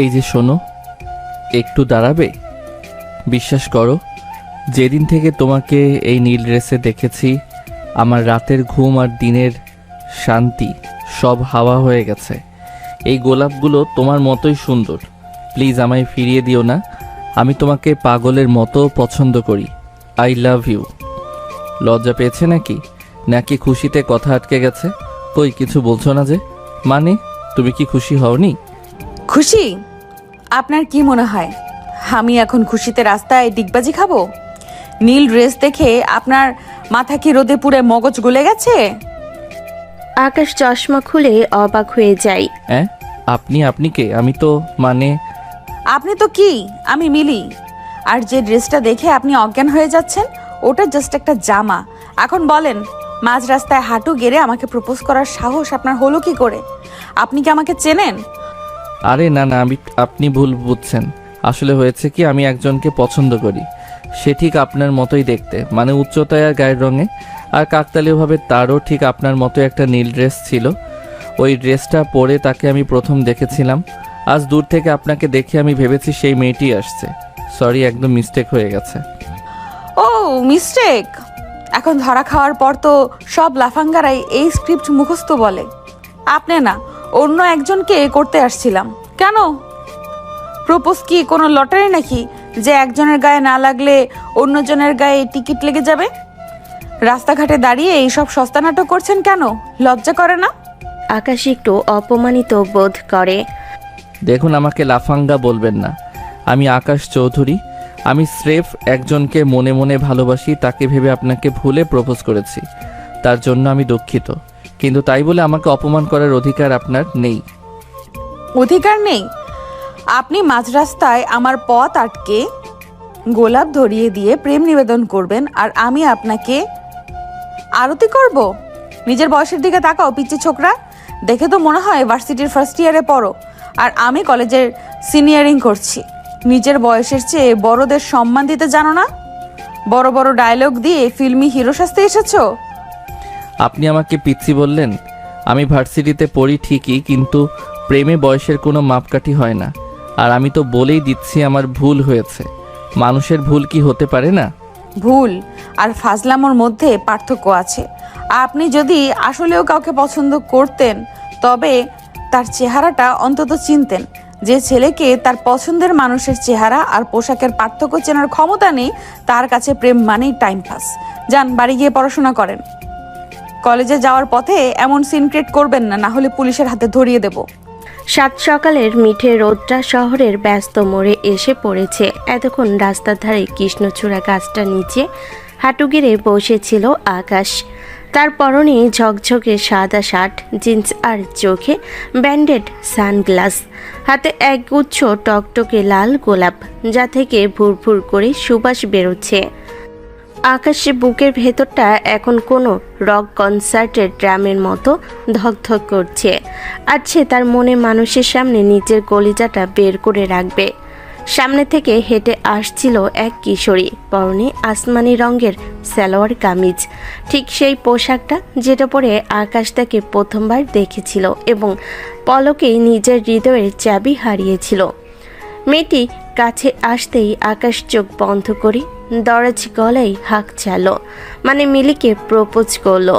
এই যে শোনো, একটু দাঁড়াবে? বিশ্বাস করো, যেদিন থেকে তোমাকে এই নীল ড্রেসে দেখেছি, আমার রাতের ঘুম আর দিনের শান্তি সব হাওয়া হয়ে গেছে। এই গোলাপগুলো তোমার মতোই সুন্দর। প্লিজ আমায় ফিরিয়ে দিও না। আমি তোমাকে পাগলের মতো পছন্দ করি। I love you. লজ্জা পেয়েছে নাকি? নাকি খুশিতে কথা আটকে গেছে? কই কিছু বলছো না যে? মানে তুমি কি খুশি হওনি? খুশি? আপনার কি মনে হয় আমি এখন খুশিতে রাস্তায় ডিগবাজি খাবো? নীল ড্রেস দেখে আপনার মাথা কি রোদে পুড়ে মগজ গলে গেছে? আকাশ চশমা খুলে অবাক হয়ে যায়। হ্যাঁ, আপনি কে? আমি তো আপনি তো কি, আমি মিলি। আর যে ড্রেসটা দেখে আপনি অজ্ঞান হয়ে যাচ্ছেন, ওটা জাস্ট একটা জামা। এখন বলেন, মাঝ রাস্তায় হাঁটু গেড়ে আমাকে প্রপোজ করার সাহস আপনার হলো কি করে? আপনি কি আমাকে চেনেন? আরে না না, আপনি ভুল বুঝছেন। আসলে হয়েছে কি, আমি একজনকে পছন্দ করি। সে ঠিক আপনার মতোই দেখতে, মানে উচ্চতায় আর গায়ের রঙে। আর কাকতালীয়ভাবে তারও ঠিক আপনার মতো একটা নীল ড্রেস ছিল। ওই ড্রেসটা পরে তাকে আমি প্রথম দেখেছিলাম। আজ দূর থেকে আপনাকে দেখে আমি ভেবেছি সেই মেয়েটি আসছে। সরি, একদম মিস্টেক হয়ে গেছে। ও মিস্টেক? এখন ধরা খাওয়ার পর তো সব লাফাঙ্গারাই এই স্ক্রিপ্ট মুখস্থ বলে। আপনি না, অন্য একজনকে করতে আসছিলাম। কেন? প্রপোজ কি কোনো লটারি নাকি, যে একজনের গায়ে না লাগলে অন্যজনের গায়ে টিকিট লেগে যাবে? রাস্তাঘাটে দাঁড়িয়ে এইসব সস্তা নাটক করছেন কেন? লজ্জা করে না? আকাশ একটু অপমানিত বোধ করে। দেখুন, আমাকে লাফাঙ্গা বলবেন না। আমি আকাশ চৌধুরী। আমি স্রেফ একজনকে মনে মনে ভালোবাসি, তাকে ভেবে আপনাকে ভুলে প্রপোজ করেছি। তার জন্য আমি দুঃখিত, কিন্তু তাই বলে আমাকে অপমান করার অধিকার আপনার নেই। অধিকার নেই? আপনি মাঝ রাস্তায় আমার পথ আটকে গোলাপ ধরিয়ে দিয়ে প্রেম নিবেদন করবেন, আর আমি আপনাকে আরতি করব? নিজের বয়সের দিকে তাকাও পিচ্চি ছোকরা। দেখে তো মনে হয় ভার্সিটির ফার্স্ট ইয়ারে পড়ো, আর আমি কলেজের সিনিয়রিং করছি। নিজের বয়সের চেয়ে বড়দের সম্মান দিতে জানো না? বড় বড় ডায়লগ দিয়ে ফিল্মি হিরো সাজতে এসেছো? আপনি আমাকে পিচ্চি বললেন? আমি ভার্সিটিতে পড়ি ঠিকই, কিন্তু প্রেমে বয়সের কোনো মাপকাঠি হয় না। আর আমি তো বলেই দিচ্ছি আমার ভুল হয়েছে। মানুষের ভুল কি হতে পারে না? ভুল আর ফাজলামোর মধ্যে পার্থক্য আছে। আপনি যদি আসলেও কাউকে পছন্দ করতেন, তবে তার চেহারাটা অন্তত চিনতেন। যে ছেলেকে তার পছন্দের মানুষের চেহারা আর পোশাকের পার্থক্য চেনার ক্ষমতা নেই, তার কাছে প্রেম মানেই টাইম পাস। যান, বাড়ি গিয়ে পড়াশোনা করেন। কলেজে যাওয়ার পথে এমন সিন ক্রিয়েট করবেন না, না হলে পুলিশের হাতে ধরিয়ে দেব। সাত সকালের মিঠে রোদটা শহরের ব্যস্ত মোড়ে এসে পড়েছে। এতক্ষণ রাস্তার ধারে কৃষ্ণচূড়া গাছটার নিচে হাঁটু গেড়ে বসেছিল আকাশ। তার পরনে ঝকঝকে সাদা শার্ট, জিন্স আর চোখে ব্যান্ডেড সানগ্লাস। হাতে একগুচ্ছ টকটকে লাল গোলাপ, যা থেকে ভুরভুর করে সুবাস বেরোচ্ছে। আকাশের বুকের ভেতরটা এখন কোনো রক কনসার্টের ড্রামের মতো ধকধক করছে। আর সে তার মনে মানুষের সামনে নিজের কলিজাটা বের করে রাখবে। সামনে থেকে হেঁটে আসছিল এক কিশোরী, পরনে আসমানি রঙের সালোয়ার কামিজ, ঠিক সেই পোশাকটা যেটা পরে আকাশ তাকে প্রথমবার দেখেছিল এবং পলকেই নিজের হৃদয়ের চাবি হারিয়েছিল। মেয়েটি কাছে আসতেই আকাশ চোখ বন্ধ করে দরাজ গলায় হাঁক চালো, মানে মিলিকে প্রপোজ করলো।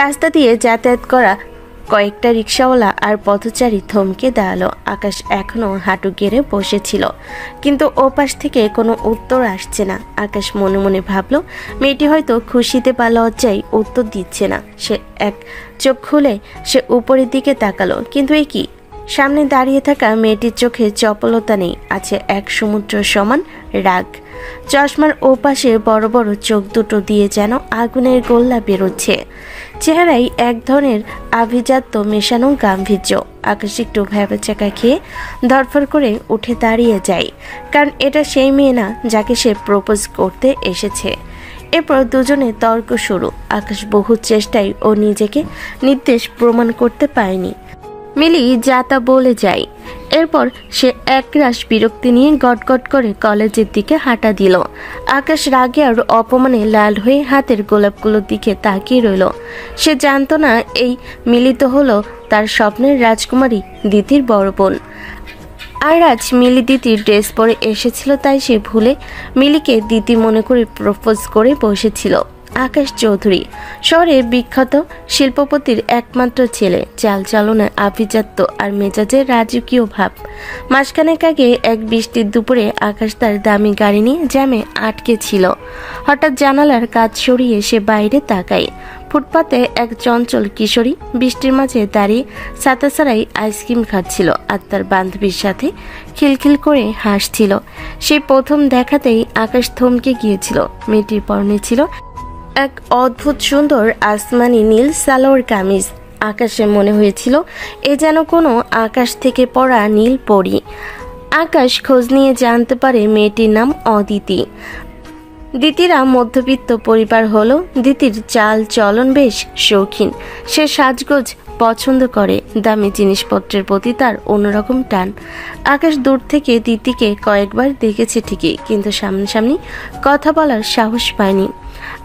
রাস্তা দিয়ে যাতায়াত করা কয়েকটা রিক্সাওয়ালা আর পথচারী থমকে দাঁড়ালো। আকাশ এখনও হাঁটু গেড়ে বসেছিল, কিন্তু ওপাশ থেকে কোনো উত্তর আসছে না। আকাশ মনে মনে ভাবলো, মেয়েটি হয়তো খুশিতে বা লজ্জায় উত্তর দিচ্ছে না। সে এক চোখ খুলে সে উপরের দিকে তাকালো, কিন্তু এ কি? সামনে দাঁড়িয়ে থাকা মেয়েটির চোখে চপলতা নেই, আছে এক সমুদ্র সমান রাগ। চশমার ওপাশে বড় বড় চোখ দুটো দিয়ে যেন আগুনের গোল্লা বেরোচ্ছে। চেহারায় এক ধরনের আভিজাত্য মেশানো গাম্ভীর্য। আকাশ একটু ভ্যাবাচাকা খেয়ে ধরফর করে উঠে দাঁড়িয়ে যায়, কারণ এটা সেই মেয়ে না যাকে সে প্রপোজ করতে এসেছে। এরপর দুজনে তর্ক শুরু। আকাশ বহু চেষ্টায় ও নিজেকে নির্দেশ প্রমাণ করতে পারেনি। মিলি যা তা বলে যায়। এরপর সে একরাশ বিরক্তি নিয়ে গটগট করে কলেজের দিকে হাঁটা দিল। আকাশ রাগে আর অপমানে লাল হয়ে হাতের গোলাপগুলোর দিকে তাকিয়ে রইল। সে জানতো না এই মিলিত হলো তার স্বপ্নের রাজকুমারী দিতির বড় বোন। আর আজ মিলি দিদির ড্রেস পরে এসেছিল, তাই সে ভুলে মিলিকে দিদি মনে করে প্রপোজ করে বসেছিল। আকাশ চৌধুরী শহরের বিখ্যাত শিল্পপতির একমাত্র ছেলে, চালচলনে আভিজাত্য আর মেজাজের রাজকীয় ভাব। মাসখানেক আগে এক বৃষ্টির দুপুরে আকাশ তার দামি গাড়ি নিয়ে জ্যামে আটকে ছিল। হঠাৎ জানালার কাজ সরিয়ে সে বাইরে তাকায়। ফুটপাতে এক চঞ্চল কিশোরী বৃষ্টির মাঝে দাঁড়িয়ে ছাতা ছাড়াই আইসক্রিম খাচ্ছিল আর তার বান্ধবীর সাথে খিলখিল করে হাসছিল। সেই প্রথম দেখাতেই আকাশ থমকে গিয়েছিল। মেয়েটির পরনে ছিল এক অদ্ভুত সুন্দর আসমানি নীল সালোয়ার কামিজ। আকাশে মনে হয়েছিল এ যেন কোনো আকাশ থেকে পড়া নীল পরী। আকাশ খোঁজ নিয়ে জানতে পারে মেয়েটির নাম অদিতি। দিতিরা মধ্যবিত্ত পরিবার হলো দিতির চাল চলন বেশ শৌখিন। সে সাজগোজ পছন্দ করে, দামি জিনিসপত্রের প্রতি তার অন্যরকম টান। আকাশ দূর থেকে দিতিকে কয়েকবার দেখেছে ঠিকই, কিন্তু সামনাসামনি কথা বলার সাহস পায়নি।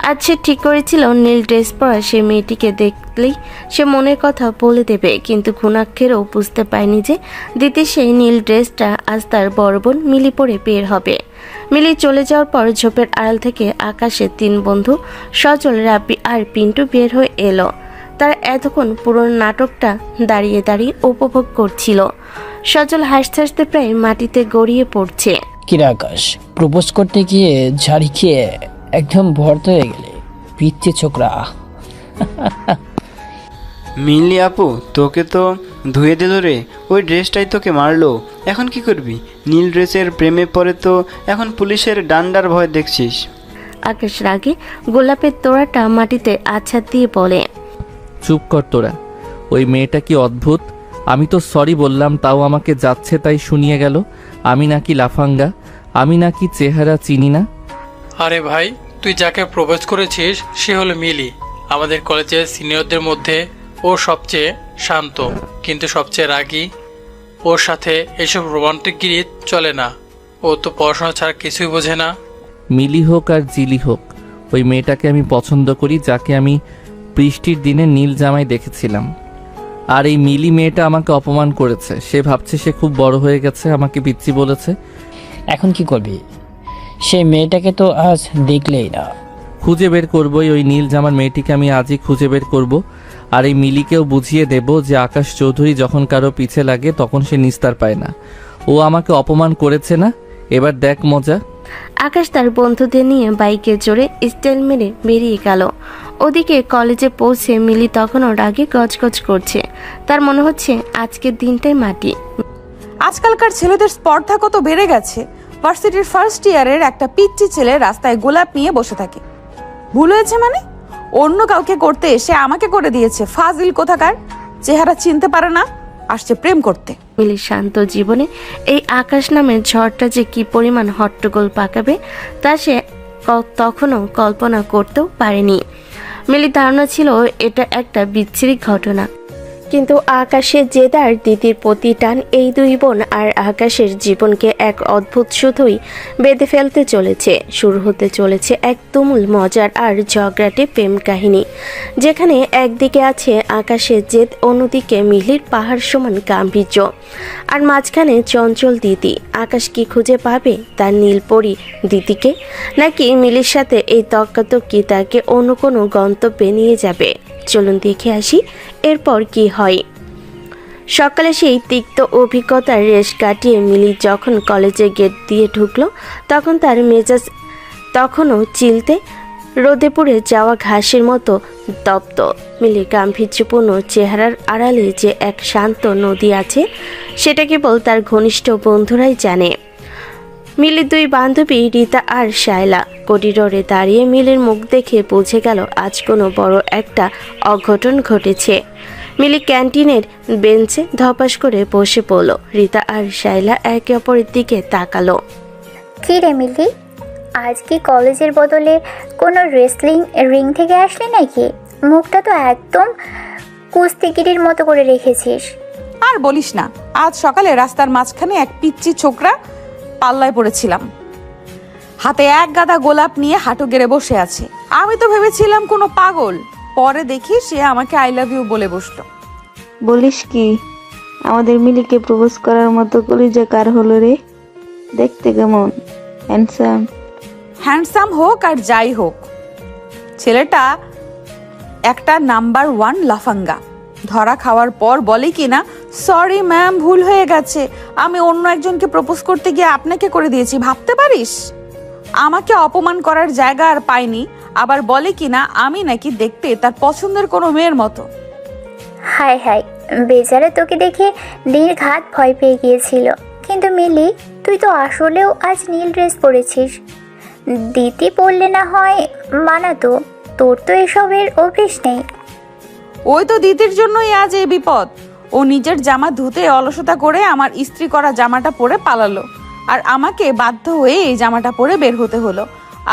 আজ সে ঠিক করেছিল নীল ড্রেস পরা সে মেয়েটিকে দেখলেই সে মনের কথা বলে দেবে, কিন্তু ঘুণাক্ষরেও বুঝতে পায়নি যে দিতি সেই নীল ড্রেসটা আজ তার বড় বোন মিলি পরে বের হবে। মিলি চলে যাওয়ার পর ঝোপের আড়াল থেকে আকাশের তিন বন্ধু সজল, রাব্বি আর পিন্টু বের হয়ে এলো। তারা এতক্ষণ পুরো নাটকটা দাঁড়িয়ে দাঁড়িয়ে উপভোগ করছিল। সজল হাসতে হাসতে প্রায় মাটিতে গড়িয়ে পড়ছে। কিরা আকাশ, প্রপোজ করতে গিয়ে ঝাড়ি খেয়ে একদম ভর্ত হয়ে গেলে, পিচ্ছে ছোকরা। মিলি আপু, তোকে তো ধুয়ে দিল রে, ওই ড্রেসটাই তোকে মারলো। এখন কি করবি? নীল ড্রেসের প্রেমে পড়ে তো এখন পুলিশের ডান্ডার ভয় দেখছিস। আকাশ রাগে গোলাপের তোড়াটা মাটিতে আছাড় দিয়ে বলে, চুপ কর তোরা। ওই মেয়েটা কি অদ্ভুত। আমি তো সরি বললাম, তাও আমাকে যাচ্ছে তাই শুনিয়ে গেল। আমি নাকি লাফাঙ্গা, আমি নাকি চেহারা চিনি না। আরে ভাই, তুই যাকে প্রপোজ করেছিস সে হলো মিলি। আমাদের কলেজের সিনিয়রদের মধ্যে ও সবচেয়ে শান্ত, কিন্তু সবচেয়ে রাগী। ওর সাথে এসব রোমান্টিক গিরি চলে না। ও তো পড়াশোনা ছাড়া কিছুই বোঝে না। মিলি হোক আর জিলি হোক, ওই মেয়েটাকে আমি পছন্দ করি, যাকে আমি বৃষ্টির দিনে নীল জামায় দেখেছিলাম। আর এই মিলি মেয়েটা আমাকে অপমান করেছে। সে ভাবছে সে খুব বড় হয়ে গেছে, আমাকে পিচ্চি বলেছে। এখন কি করবি? সেই মেয়েটাকে তো আজ দেখলেই না। খুঁজে বের করবই, ওই নীল জামার মেয়েটিকে আমি আজই খুঁজে বের করব। আর এই মিলিকেও বুঝিয়ে দেব যে আকাশ চৌধুরী যখন কারো পিছে লাগে তখন সে নিস্তার পায় না। ও আমাকে অপমান করেছে না, এবার দেখ মজা। আকাশ তার বন্ধুদের নিয়ে বাইকে চড়ে স্টাইল মেরে বেরিয়ে গেল। ওদিকে কলেজে পৌঁছে মিলি তখনও রাগে গজগজ করছে। তার মনে হচ্ছে আজকের দিনটাই মাটি। আজকালকার ছেলেদের স্পর্ধা কত বেড়ে গেছে। ভার্সিটির ফার্স্ট ইয়ারের একটা পিচ্চি ছেলে রাস্তায় গোলাপ নিয়ে বসে থাকে। ভুল হয়েছে মানে? অন্য কাউকে করতে এসে আমাকে করে দিয়েছে। ফাজিল কোথাকার, চেহারা চিনতে পারে না, আসছে প্রেম করতে। মিলির শান্ত জীবনে এই আকাশ নামের ঝড়টা যে কি পরিমাণ হট্টগোল পাকাবে তা সে তখনও কল্পনা করতেও পারেনি। মিলির ধারণা ছিল এটা একটা বিচ্ছিরি ঘটনা, কিন্তু আকাশের জেদার দিদির প্রতি টান এই দুই বোন আর আকাশের জীবনকে এক অদ্ভুত শুধুই বেঁধে ফেলতে চলেছে। শুরু হতে চলেছে এক তুমুল মজার আর ঝগড়াটে প্রেম কাহিনী, যেখানে একদিকে আছে আকাশের জেদ, অন্যদিকে মিলির পাহাড় সমান গাম্ভীর্য, আর মাঝখানে চঞ্চল দিদি। আকাশ কি খুঁজে পাবে তার নীলপরি দিদিকে, নাকি মিলির সাথে এই তর্কাতর্কি তাকে অন্য কোনো গন্তব্যে নিয়ে যাবে? চলুন দেখে আসি এরপর কি হয়। সকালে সেই তিক্ত অভিজ্ঞতার রেশ কাটিয়ে মিলি যখন কলেজের গেট দিয়ে ঢুকলো, তখন তার মেজাজ তখনও চিলতে রোদে পুড়ে যাওয়া ঘাসের মতো তপ্ত। মিলির গাম্ভীর্যপূর্ণ চেহারার আড়ালে যে এক শান্ত নদী আছে সেটা কেবল তার ঘনিষ্ঠ বন্ধুরাই জানে। মিলির দুই বান্ধবী রীতা আর শায়লা করিডোরে দাঁড়িয়ে মিলির মুখ দেখে বুঝে গেল আজ কোনো বড় একটা অঘটন ঘটেছে। মিলি ক্যান্টিনের বেঞ্চে ধপাস করে বসে পড়ল। রীতা আর শায়লা একে অপরের দিকে তাকালো। কি রে মিলি, আজ কি কলেজের বদলে কোনো রেসলিং রিং থেকে আসলি নাকি? মুখটা তো একদম কুস্তিগিরির মতো করে রেখেছিস। আর বলিস না, আজ সকালে রাস্তার মাঝখানে এক পিচ্চি ছোকরা পাল্লায় পড়েছিলাম। হাতে এক গাদা গোলাপ নিয়ে হাঁটু গেড়ে বসে আছে। আমি তো ভেবেছিলাম কোনো পাগল, পরে দেখি সে আমাকে আই লাভ ইউ বলে বসলো। বলিস কি? আমাদের মিলিকে প্রপোজ করার মতো কলিজা কার হলো রে? দেখতে কেমন? হ্যান্ডসাম? হ্যান্ডসাম হোক আর যাই হোক, ছেলেটা একটা নাম্বার 1 লাফাঙ্গা। ধরা খাওয়ার পর বলে কি না, সরি ম্যাম, ভুল হয়ে গেছে, আমি অন্য একজনকে প্রপোজ করতে গিয়ে আপনাকে করে দিয়েছি, ভাবতে পারিস? আমাকে অপমান করার জায়গা আর পাইনি, আবার বলে কি না আমি নাকি দেখতে তার পছন্দের কোনো মেয়ের মতো। হায় হায়, বেচারা তোকে দেখে নির্ঘাত ভয় পেয়ে গিয়েছিল। কিন্তু মিলি, তুই তো আসলেও আজ নীল ড্রেস পরেছিস। দিতি পরলে না হয় মানাতো, তোর তো এসবের অভ্যেস নেই। ওই তো দিদির জন্যই আজ এই বিপদ। ও নিজের জামা ধুতে অলসতা করে আমার ইস্ত্রি করা জামাটা পরে পালালো, আর আমাকে বাধ্য হয়ে এই জামাটা পরে বের হতে হলো।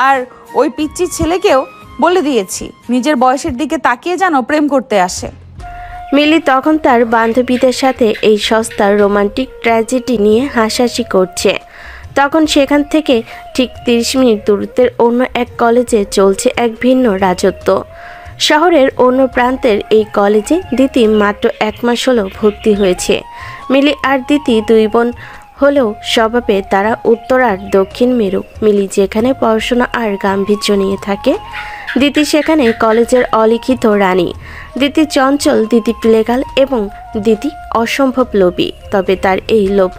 আর ওই পিচ্চি ছেলেকেও বলে দিয়েছি নিজের বয়সের দিকে তাকিয়ে যেন প্রেম করতে আসে। মিলি তখন তার বান্ধবীদের সাথে এই সস্তার রোমান্টিক ট্র্যাজেডি নিয়ে হাসাহাসি করছে। তখন সেখান থেকে ঠিক 30 মিনিট দূরত্বের অন্য এক কলেজে চলছে এক ভিন্ন রাজত্ব। শহরের অন্য প্রান্তের এই কলেজে দিতি মাত্র 1 মাস হলো ভর্তি হয়েছে। মিলি আর দিতি 2 বোন হলেও স্বভাবে তারা উত্তর আর দক্ষিণ মেরু। মিলি যেখানে পড়াশোনা আর গাম্ভীর্য নিয়ে থাকে, দিতি সেখানে কলেজের অলিখিত রানী। দিতি চঞ্চল, দিতি প্লেগাল এবং দিতি অসম্ভব লোভী। তবে তার এই লোভ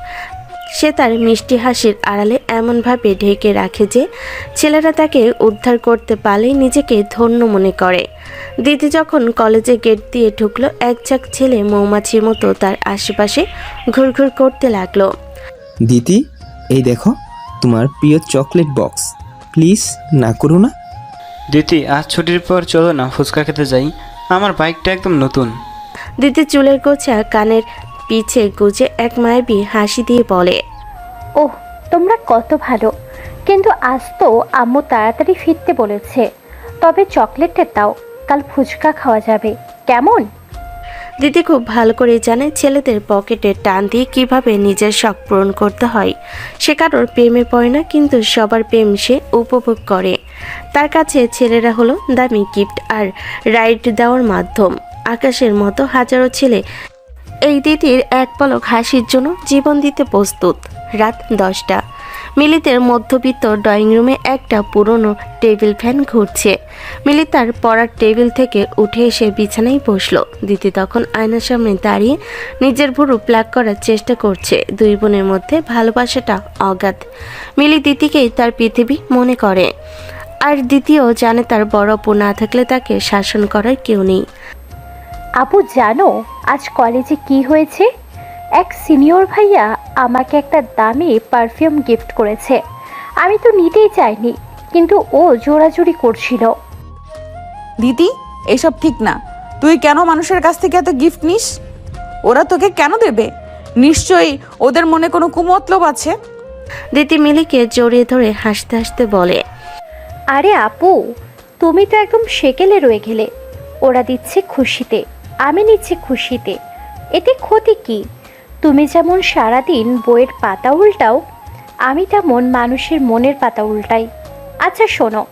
সে তার মিষ্টি হাসির আড়ালে এমনভাবে ঢেকে রাখে যে ছেলেরা তাকে উদ্ধার করতে পারলেই নিজেকে ধন্য মনে করে। দিতি যখন কলেজে গেট দিয়ে ঢুকলো, এক ঝাঁক ছেলে মৌমাছির মতো তার আশেপাশে ঘুরঘুর করতে লাগলো। দিতি, এই দেখো তোমার প্রিয় চকলেট বক্স, প্লিজ না করো না। দিতি, আজ ছুটির পর চলো না ফুচকা খেতে যাই, আমার বাইকটা একদম নতুন। দিতি চুলের গোছা কানের পিছে গুজে এক মায়াবী হাসি দিয়ে বলে, ওহ, তোমরা কত ভালো। কিন্তু আজ তো আম্মু তাড়াতাড়ি ফিরতে বলেছে। তবে চকলেটটা দাও, কাল ফুচকা খাওয়া যাবে, কেমন? দিদি খুব ভালো করে জানে ছেলেদের পকেটে টান দিয়ে কিভাবে নিজের শখ পূরণ করতে হয়। সে কারোর প্রেমে পড়ে না, কিন্তু সবার প্রেম সে উপভোগ করে। তার কাছে ছেলেরা হলো দামি গিফট আর রাইড দেওয়ার মাধ্যম। আকাশের মতো হাজারো ছেলে এই দিদির এক পলক হাসির জন্য জীবন দিতে প্রস্তুত। রাত 10টা। মিলিতের মধ্যবিত্ত ড্রয়িং রুমে একটা পুরনো টেবিল ফ্যান ঘুরছে। মিলি তার পড়ার টেবিল থেকে উঠে এসে বিছানায় বসলো। দিদি তখন আয়নার সামনে দাঁড়িয়ে নিজের ভুরু প্লাগ করার চেষ্টা করছে। 2 বোনের মধ্যে ভালোবাসাটা অগাধ। মিলি দিদিকেই তার পৃথিবী মনে করে, আর দ্বিতীয় জানে তার বড় আপু না থাকলে তাকে শাসন করার কেউ নেই। আপু জানো আজ কলেজে কি হয়েছে? এক সিনিয়র ভাইয়া আমাকে একটা দামি পারফিউম গিফট করেছে। আমি তো নিতেই চাইনি, কিন্তু ও জোরাজুরি করছিল। দিদি, এসব ঠিক না। তুই কেন মানুষের কাছ থেকে এত গিফট নিস? ওরা তোকে কেন দেবে? নিশ্চয়ই ওদের মনে কোনো কুমতলব আছে। দিদি মিলিকে জড়িয়ে ধরে হাসতে হাসতে বলে, আরে আপু, তুমি তো একদম সেকেলে রয়ে গেলে। ওরা দিচ্ছে খুশিতে, আমি নিচ্ছি খুশিতে, এতে ক্ষতি কি? তুমি যেমন সারাদিন বইয়ের পাতা উল্টাও, আমি তেমন মানুষের মনের পাতা উল্টাই। আচ্ছা শোনো,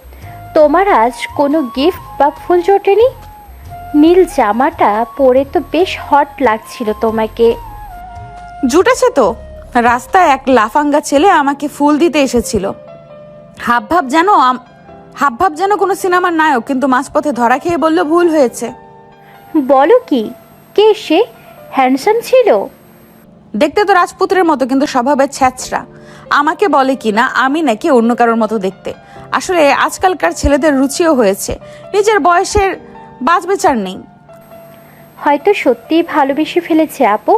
তোমার আজ কোনো গিফট বা ফুল জোটেনি? নীল জামাটা পরে তো বেশ হট লাগছিল তোমাকে। জুটেছে তো। রাস্তায় এক লাফাঙ্গা ছেলে আমাকে ফুল দিতে এসেছিল। হাবভাব যেন কোনো সিনেমার নায়ক, কিন্তু মাঝপথে ধরা খেয়ে বলল ভুল হয়েছে। বলো কি? কে সে? হ্যান্ডসাম ছিল? দেখতে তো রাজপুত্রের মতো, কিন্তু স্বভাবে ছ্যাঁচড়া। আমাকে বলে কিনা আমি নাকি অন্য কারোর মতো দেখতে। আসলে আজকালকার ছেলেদের রুচিও হয়েছে, নিজের বয়সের বাজবেচার নেই। হয়তো সত্যিই ভালোবেসে ফেলেছে আপু।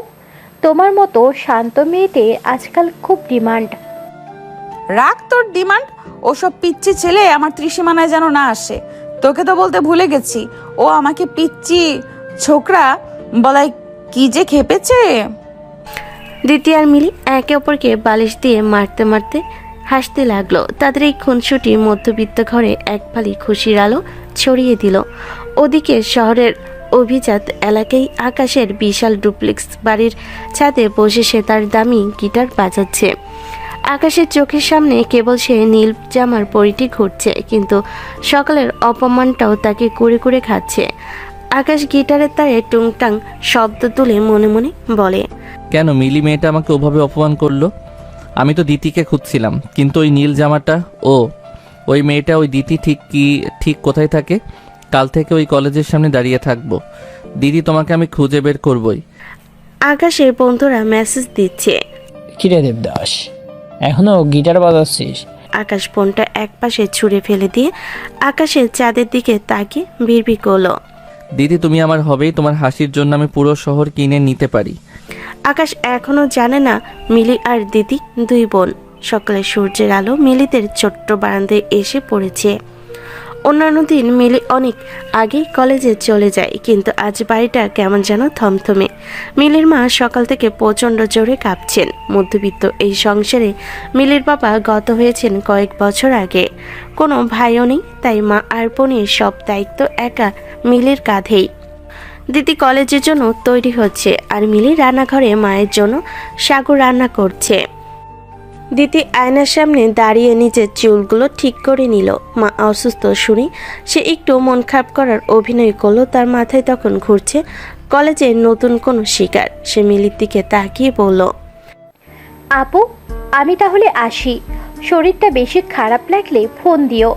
তোমার মতো শান্ত মেয়েদের আজকাল খুব ডিমান্ড। রাখ তোর ডিমান্ড। ওসব পিচ্চি ছেলে আমার ত্রিসীমানায় যেন না আসে। তোকে তো বলতে ভুলে গেছি, ও আমাকে পিচ্চি ছোকরা বলাই কি যে খেপেছে। দিতি আর মিলি একে অপরকে বালিশ দিয়ে মারতে মারতে হাসতে লাগলো। তাদের এই খুনসুটি মধ্যবিত্ত ঘরে এক ফালি খুশির আলো ছড়িয়ে দিল। ওদিকে শহরের অভিজাত এলাকায় আকাশের বিশাল ডুপ্লেক্স বাড়ির ছাদে বসে সে তার দামি গিটার বাজাচ্ছে। আকাশের চোখের সামনে কেবল সে নীল জামার পরিটি ঘুরছে, কিন্তু সকালের অপমানটাও তাকে কুড়ে কুড়ে খাচ্ছে। আকাশ গিটারের তারে টুংটাং শব্দ তুলে মনে মনে বলে, কেন মিলি মেয়েটা আমাকে ওভাবে অপমান করলো? আমি তো দিতিকে খুঁজছিলাম, কিন্তু ওই নীল জামাটা, ওই মেয়েটা, ওই দিতি ঠিক কোথায় থাকে? কাল থেকে ওই কলেজের সামনে দাঁড়িয়ে থাকবো। দিদি, তোমাকে আমি খুঁজে বের করবই। আকাশের বন্ধুরা মেসেজ দিচ্ছে। কিরে দেবদাস, এখনো গিটার বাজাচ্ছিস? আকাশ ফোনটা একপাশে ছুঁড়ে ফেলে দিয়ে আকাশের চাঁদের দিকে তাকিয়ে বিড়বিড় করলো। দিদি, তুমি আমার হবেই। তোমার হাসির জন্য আমি পুরো শহর কিনে নিতে পারি। আকাশ এখনো জানে না মিলি আর দিদি দুই বোন। সকালে সূর্যের আলো মিলিদের ছোট্ট বারান্দায় এসে পড়েছে। অন্যান্য দিন মিলি অনেক আগেই কলেজে চলে যায়, কিন্তু আজ বাড়িটা কেমন যেন থমথমে। মিলির মা সকাল থেকে প্রচণ্ড জোরে কাঁপছেন। মধ্যবিত্ত এই সংসারে মিলির বাবা গত হয়েছেন কয়েক বছর আগে। কোনো ভাইও নেই, তাই মা আর বোনের সব দায়িত্ব একা মিলির কাঁধেই। দিদি কলেজের জন্য তৈরি হচ্ছে, আর মিলি রান্নাঘরে মায়ের জন্য সাগর রান্না করছে। দিদি আয়নার সামনে দাঁড়িয়ে নিজের চুলগুলো ঠিক করে নিল। মা অসুস্থ শুনে সে একটু মন খারাপ করার অভিনয় করলো। তার মাথায় তখন ঘুরছে কলেজের নতুন কোনো শিকার। সে মিলির দিকে তাকিয়ে বলল, আপু, আমি তাহলে আসি। শরীরটা বেশি খারাপ লাগলে ফোন দিও।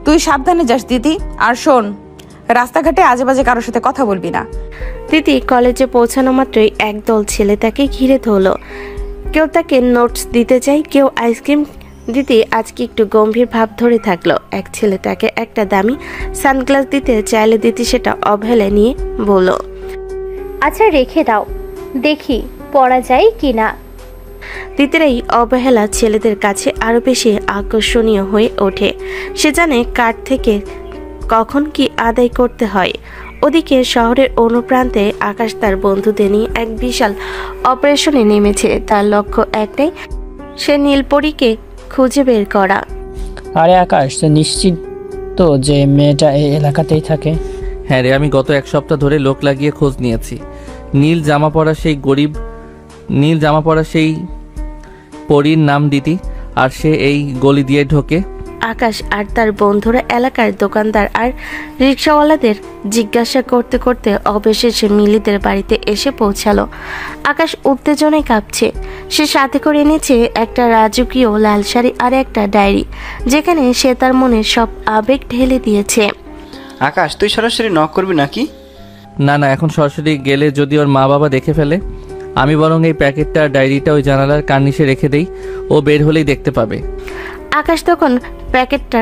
তুই সাবধানে যাস দিদি। আর শোন, রাস্তাঘাটে আজে বাজে কারোর সাথে কথা বলবি না। দিদি কলেজে পৌঁছানো মাত্রই একদল ছেলে তাকে ঘিরে ধরলো। কেউ তাকে নোটস দিতে চায়, কেউ আইসক্রিম। দিদি আজকে একটু গম্ভীর ভাব ধরে থাকলো। এক ছেলে তাকে একটা দামি সানগ্লাস দিতে চাইলে দিদি সেটা অবহেলায় নিয়ে বলল, আচ্ছা রেখে দাও, দেখি পড়া যায় কিনা। দিদির এই অবহেলা ছেলেদের কাছে আরো বেশি আকর্ষণীয় হয়ে ওঠে। সে জানে কার থেকে কখন কি আদায় করতে হয়। ওদিকে শহরের অনুপ্রান্তে আকাশ তার বন্ধুদের নিয়ে এক বিশাল অপারেশনে নেমেছে। তার লক্ষ্য একটাই, সে নীলপরীকে খুঁজে বের করা। আরে আকাশ, তো নিশ্চিত তো যে মেয়েটা এই এলাকাতেই থাকে? হ্যাঁ রে, আমি গত এক সপ্তাহ ধরে লোক লাগিয়ে খোঁজ নিয়েছি। নীল জামা পরা সেই পরীর নাম দিতি, আর সে এই গলি দিয়ে ঢোকে। আকাশ আর তার বন্ধুরা এলাকার দোকানদার আর রিক্সাওয়ালাদের জিজ্ঞাসা করতে করতে অবশেষে মিলিদের বাড়িতে এসে পৌঁছালো। আকাশ উত্তেজনায় কাঁপছে। সে সাথে করে এনেছে একটা রাজকীয় লাল শাড়ি আর একটা ডায়েরি, যেখানে সে তার মনে সব আবেগ ঢেলে দিয়েছে। আকাশ, তুই সরাসরি নক করবি নাকি? না, এখন সরাসরি গেলে যদি ওর মা বাবা দেখে ফেলে। আমি বরং এই প্যাকেটটা আর ডায়েরিটা ওই জানালার কার্নিশে রেখে দেই, ও বের হলেই দেখতে পাবে। আকাশ তখন প্যাকেটটা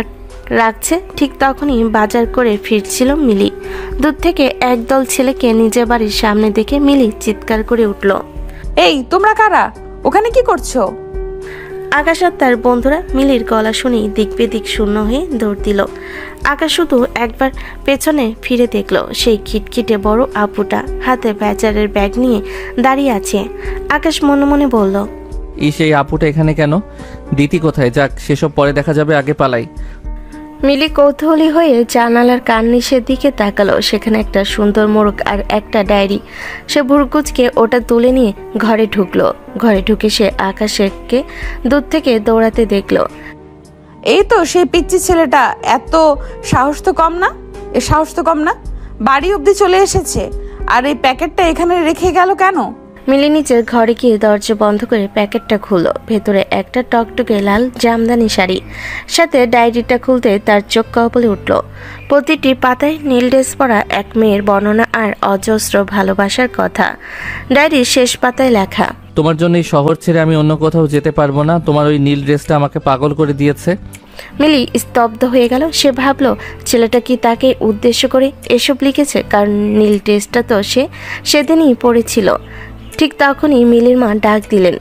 রাখছে, ঠিক তখনই বাজার করে ফিরছিল মিলি। দূর থেকে একদল ছেলেকে নিজের বাড়ির সামনে দেখে মিলি চিৎকার করে উঠল, এই তোমরা কারা? ওখানে কি করছো? আকাশ আর তার বন্ধুরা মিলির গলা শুনেই দিক বেদিক শূন্য হয়ে দৌড় দিল। আকাশ শুধু একবার পেছনে ফিরে দেখলো, সেই খিটখিটে বড় আপুটা হাতে বাজারের ব্যাগ নিয়ে দাঁড়িয়ে আছে। আকাশ মনে মনে বলল, সেই আপুটা এখানে কেন? দিতি কোথায়? যাক, সেসব পরে দেখা যাবে, আগে পালাই। মিলি কৌতূহলী হয়ে জানালার কার্নিশের দিকে তাকালো। সেখানে একটা সুন্দর মোড়ক আর একটা ডায়েরি। সে ভুরকুচকে ওটা তুলে নিয়ে ঘরে ঢুকলো। ঘরে ঢুকে সে আকাশকে দূর থেকে দৌড়াতে দেখলো। এই তো সেই পিচ্চি ছেলেটা। এত সাহস তো কম না। বাড়ি অবধি চলে এসেছে, আর এই প্যাকেটটা এখানে রেখে গেল কেন? মিলি নিচের ঘরে গিয়ে দরজা বন্ধ করে প্যাকেটটা খুললো। ভেতরে একটা টকটকে লাল জামদানি শাড়ি, সাথে ডায়েরিটা খুলতে তার চোখ কপালে উঠল। প্রতিটি পাতায় নীল ড্রেস পরা এক মেয়ের বর্ণনা আর অজস্র ভালোবাসার কথা। ডায়েরির শেষ পাতায় লেখা, তোমার জন্য এই শহর ছেড়ে আমি অন্য কোথাও যেতে পারবো না। তোমার ওই নীল ড্রেসটা আমাকে পাগল করে দিয়েছে। মিলি স্তব্ধ হয়ে গেল। সে ভাবলো ছেলেটা কি তাকে উদ্দেশ্য করে এসব লিখেছে, কারণ নীল ড্রেসটা তো সে সেদিনই পরেছিল। ঠিক তখনই মিলির মা ডাক দিলেন,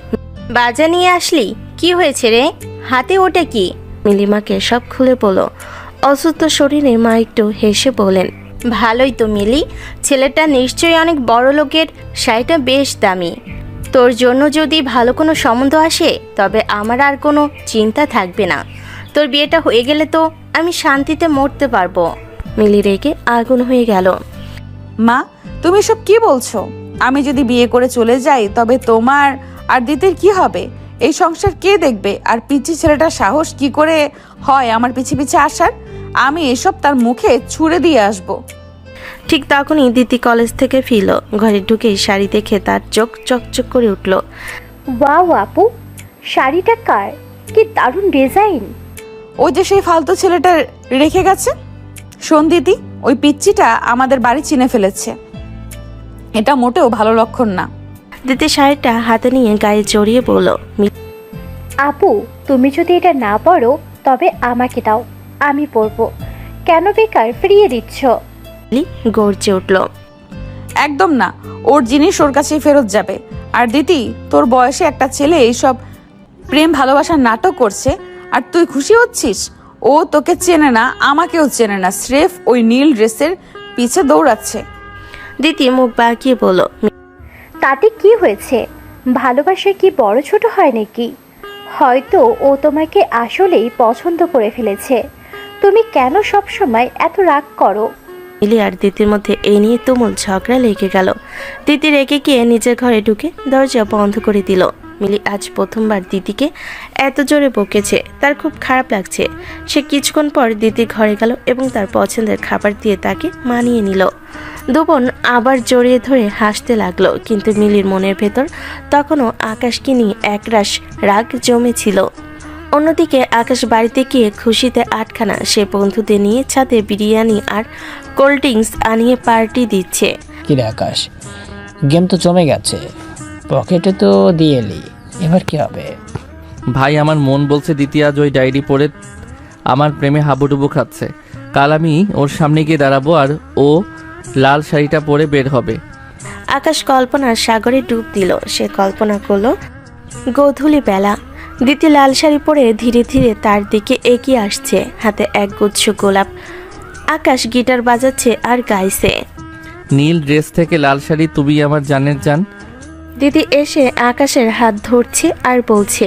বাজা নিয়ে আসলি? কি হয়েছে রে, হাতে ওটা কি? মিলি মাকে সব খুলে বলল। অসুস্থ শরীরে মা একটু হেসে বলেন, ভালোই তো মিলি, ছেলেটা নিশ্চয়ই অনেক বড় লোকের, শাড়িটা বেশ দামি। তোর জন্য যদি ভালো কোনো সম্বন্ধ আসে তবে আমার আর কোনো চিন্তা থাকবে না। তোর বিয়েটা হয়ে গেলে তো আমি শান্তিতে মরতে পারবো। মিলি রেগে আগুন হয়ে গেল। মা, তুমি সব কি বলছো? আমি যদি বিয়ে করে চলে যাই তবে তোমার আর দিদির কি হবে? এই সংসার কে দেখবে? আর পিচ্চি ছেলেটার সাহস কি করে হয় আমার পিছে পিছে আসার? আমি এসব তার মুখে ছুঁড়ে দিয়ে আসবো। ঠিক তখনই দিতি কলেজ থেকে ফিরল। ঘরে ঢুকেই শাড়ি দেখে তার চোখ চকচক করে উঠল। ওয়াও আপু, শাড়িটা কার? কি দারুণ ডিজাইন। ওই যে সেই ফালতু ছেলেটা রেখে গেছে। শোন দিদি, ওই পিচ্চিটা আমাদের বাড়ি চিনে ফেলেছে। এটা মোটেও ভালো লক্ষণ না। দিতি শাড়িটা হাতে নিয়ে গায়ে জড়িয়ে বলল, আপু, তুমি যদি এটা না পরো তবে আমাকে দাও, আমি পরবো। কেন বেকার ফিরিয়ে দিচ্ছ? মিলি গর্জে উঠল। একদম না, ওর জিনিস ওর কাছেই ফেরত যাবে। আর দিদি, তোর বয়সে একটা ছেলে এইসব প্রেম ভালোবাসার নাটক করছে আর তুই খুশি হচ্ছিস? ও তোকে চেনে না, আমাকেও চেনে না, স্রেফ ওই নীল ড্রেসের পিছে দৌড়াচ্ছে। দিতি মুখ বাঁকিয়ে বলল, তাতে কি হয়েছে? ভালোবাসা কি বড় ছোট হয় নাকি? হয়তো ও তোমাকে আসলেই পছন্দ করে ফেলেছে। তুমি কেন সব সময় এত রাগ করো? মিলি আর দিতির মধ্যে এই নিয়ে তুমুল ঝগড়া লেগে গেল। দিদি রেগে গিয়ে নিজের ঘরে ঢুকে দরজা বন্ধ করে দিল। মিলি আজ প্রথমবার দিদিকে এত জোরে বকেছে, তার খুব খারাপ লাগছে। সে কিছুক্ষণ পর দিদির ঘরে গেল এবং তার পছন্দের খাবার দিয়ে তাকে মানিয়ে নিল। দুবোন আবার জড়িয়ে ধরে হাসতে লাগলো, কিন্তু মিলির মনের ভেতর তখনও আকাশকে নিয়ে একরাশ রাগ জমেছিল। অন্যদিকে আকাশ বাড়িতে গিয়ে খুশিতে আটখানা। সে বন্ধুদের নিয়ে ছাদে বিরিয়ানি আর কোল্ড ড্রিঙ্কস আনিয়ে পার্টি দিচ্ছে। কিরে আকাশ, গেম তো জমে গেছে, পকেটে তো দিয়ে এলি, এবার কি হবে? ভাই, আমার মন বলছে দিতি আজ ওই ডায়েরি পড়ে আমার প্রেমে হাবুডুবু খাচ্ছে। কাল আমি ওর সামনে গিয়ে দাঁড়াবো আর ও লাল শাড়িটা পরে বের হবে। আকাশ কল্পনার সাগরে ডুব দিল। সে কল্পনা করলো গোধূলি বেলা দিতি লাল শাড়ি পরে ধীরে ধীরে তার দিকে এগিয়ে আসছে, হাতে এক গুচ্ছ গোলাপ। আকাশ গিটার বাজাচ্ছে আর গাইছে, নীল ড্রেস থেকে লাল শাড়ি, তুমি আমার জানের জান। দিদি এসে আকাশের হাত ধরছে আর বলছে,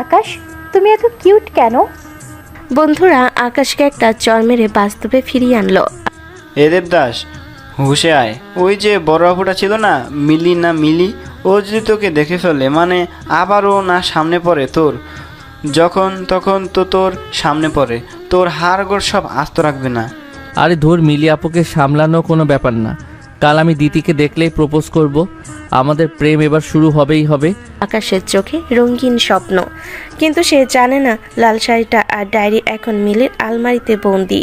আকাশ, তুমি এত কিউট কেন? বন্ধুরা আকাশকে একটা চর মেরে বাস্তবে ফিরিয়ে আনলো। এ দেবদাস, হুশে আয়। ওই যে বড় আপুটা ছিল না, মিলি, ও যদি তোকে দেখে ফেলে, মানে আবারও না সামনে পড়ে তোর, যখন তখন তো তোর সামনে পড়ে, তোর হাড়গোড় সব আস্ত রাখবে না। আরে ধর, মিলি আপুকে সামলানো কোনো ব্যাপার না। কাল আমি দিতিকে দেখলেই প্রপোজ করব। আমাদের প্রেম এবার শুরু হবেই হবে। আকাশের চোখে রঙিন স্বপ্ন, কিন্তু সে জানে না লাল শাড়িটা আর ডায়েরি এখন মিলির আলমারিতে বন্দি।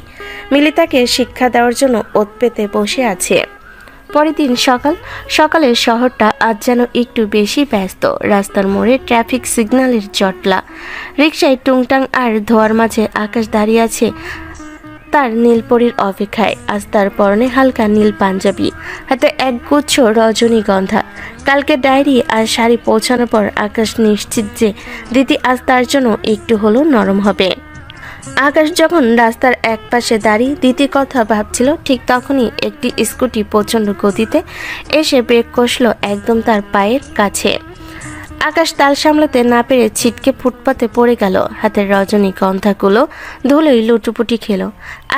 মিলি তাকে শিক্ষা দেওয়ার জন্য ওত পেতে বসে আছে। পরের দিন সকালের শহরটা আজ যেন একটু বেশি ব্যস্ত। রাস্তার মোড়ে ট্রাফিক সিগন্যালের জটলা, রিকশায় টুংটাং আর ধোয়ার মাঝে আকাশ দাঁড়িয়ে আছে তার নীলপরীর অপেক্ষায়। আজ তার পরনে হালকা নীল পাঞ্জাবি, হাতে এক গুচ্ছ রজনীগন্ধা। কালকে ডায়েরি আর শাড়ি পৌঁছানোর পর আকাশ নিশ্চিত যে দিদি আজ তার জন্য একটু হলেও নরম হবে। আকাশ যখন রাস্তার এক পাশে দাঁড়িয়ে দিদির কথা ভাবছিল, ঠিক তখনই একটি স্কুটি প্রচণ্ড গতিতে এসে ব্রেক কষল একদম তার পায়ের কাছে। আকাশ তাল সামলাতে না পেরে ছিটকে ফুটপাতে পড়ে গেল। হাতের রজনীগন্ধাগুলো ধুলোই লুটুপুটি খেলো।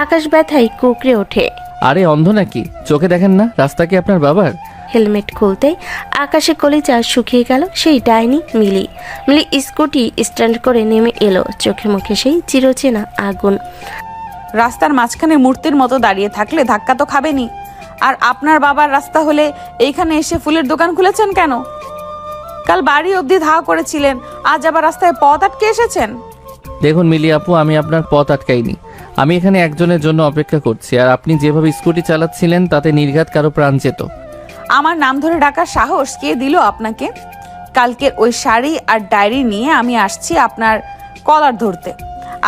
আকাশ ব্যথায় কুকড়ে ওঠে। আরে অন্ধ নাকি? চোখে দেখেন না রাস্তা কি আপনার বাবার? হেলমেট খুলতেই আকাশে কলিজা শুকিয়ে গেল। সেই ডাইনি মিলি স্কুটি স্ট্যান্ড করে নেমে এলো, চোখে মুখে সেই চিরচেনা আগুন। রাস্তার মাঝখানে মূর্তির মতো দাঁড়িয়ে থাকলে ধাক্কা তো খাবেনি। আর আপনার বাবার রাস্তা হলে এইখানে এসে ফুলের দোকান খুলেছেন কেন? কাল বাড়ি অবধি ধাওয়া করেছিলেন, আজ আবার রাস্তায় পথ আটকে এসেছেন। দেখুন মিলি আপু, আমি আপনার পথ আটকাইনি। আমি এখানে একজনের জন্য অপেক্ষা করছি, আর আপনি যেভাবে স্কুটি চালাচ্ছিলেন তাতে নির্ঘাত কারো প্রাণ যেত। আমার নাম ধরে ডাকার সাহস কে দিল আপনাকে? কালকের ওই শাড়ি আর ডায়েরি নিয়ে আমি আসছি আপনার কলার ধরতে।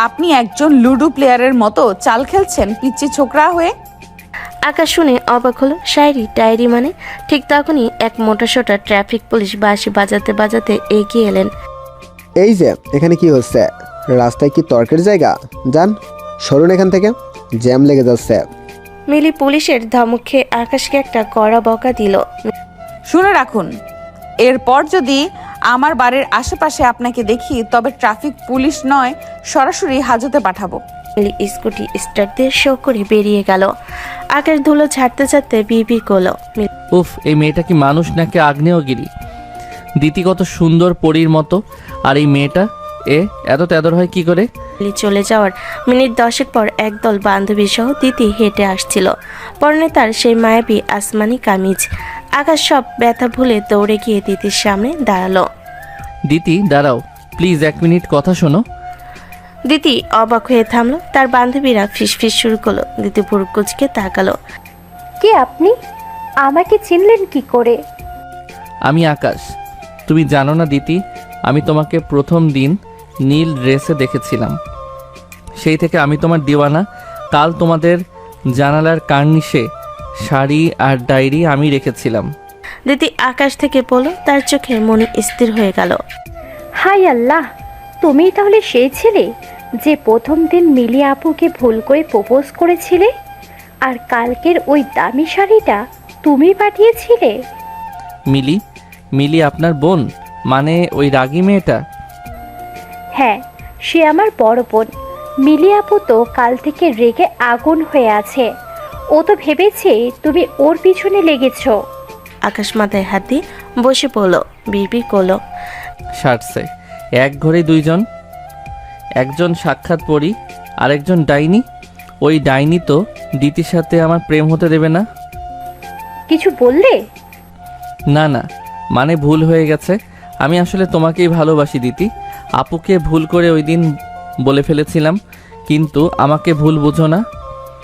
আপনি একজন লুডো প্লেয়ারের মতো চাল খেলছেন পিচ্চি ছোকরা হয়ে। আকাশ শুনে অবাক হলো, শাড়ি ডায়েরি মানে? ঠিক তখনই এক মোটাসোটা ট্রাফিক পুলিশ বাঁশি বাজাতে বাজাতে এগিয়ে এলেন। এই যে এখানে কি হচ্ছে? রাস্তায় কি তর্কের জায়গা? যান, সরুন এখান থেকে, জ্যাম লেগে যাচ্ছে। মিলি পুলিশের ধমক খেয়ে আকাশকে একটা কড়া বকা দিল। শুনে রাখুন, এরপর যদি আমার বাড়ির আশেপাশে আপনাকে দেখি তবে ট্রাফিক পুলিশ নয়, সরাসরি হাজতে পাঠাবো। মিলি স্কুটি স্টার্ট দিয়ে শো করে বেরিয়ে গেল। আকাশ ধুলো ছাড়তে ছাড়তে বিবি করলো, উফ, এই মেয়েটা কি মানুষ নাকি আগ্নেয়গিরি? দিতি কত সুন্দর পরীর মতো, আর এই মেয়েটা এত তেদর হয় কি করে? মিলি চলে যাওয়ার মিনিট 10 পর একদল বান্ধবী সহ দিতি হেঁটে আসছিল। পরনে তার সেই মায়াবী আসমানি কামিজ। আকাশ সব ব্যথা ভুলে দৌড়ে গিয়ে দিতির সামনে দাঁড়ালো। দিতি দাঁড়াও প্লিজ, 1 মিনিট কথা শোনো। দিতি অবাক হয়ে থামলো। তার বান্ধবীরা ফিসফিস শুরু করলো। দিতি ভুরু কুচকে তাকালো। কে আপনি? আমাকে চিনলেন কি করে? আমি আকাশ। তুমি জানো না দিতি, আমি তোমাকে প্রথম দিন নীল ড্রেসে দেখেছিলাম। সেই থেকে আমি তোমার দিওয়ানা। কাল তোমাদের জানালার কার্নিশে শাড়ি আর ডায়েরি আমি রেখেছিলাম। দিতি আকাশ থেকে পড়লো। তার চোখে মনি স্থির হয়ে গেল। হাই আল্লাহ, তুমি তাহলে সেই ছেলে যে প্রথম দিন মিলি আপুকে ভুল করে প্রপোজ করেছিলে, আর কালকের ওই দামি শাড়িটা তুমি পাঠিয়েছিলে? মিলি আপনার বোন? মানে ওই রাগী মেয়েটা? হ্যাঁ, সে আমার বড় বোন। মিলি আপু তো কাল থেকে রেগে আগুন হয়ে আছে। ও তো ভেবেছে তুমি ওর পিছনে লেগেছো। আকাশ মাথায় হাত দিয়ে বসে পড়লো। বিড়বিড় করলো। সারছে, এক ঘরে দুইজন, একজন সাক্ষাৎ পড়ি আরেকজন ডাইনি। ওই ডাইনি তো দিতির সাথে আমার প্রেম হতে দেবে না। কিছু বললে? না, মানে ভুল হয়ে গেছে। আমি আসলে তোমাকেই ভালোবাসি দিতি। আপুকে ভুল করে ওই দিন বলে ফেলেছিলাম, কিন্তু আমাকে ভুল বুঝো না।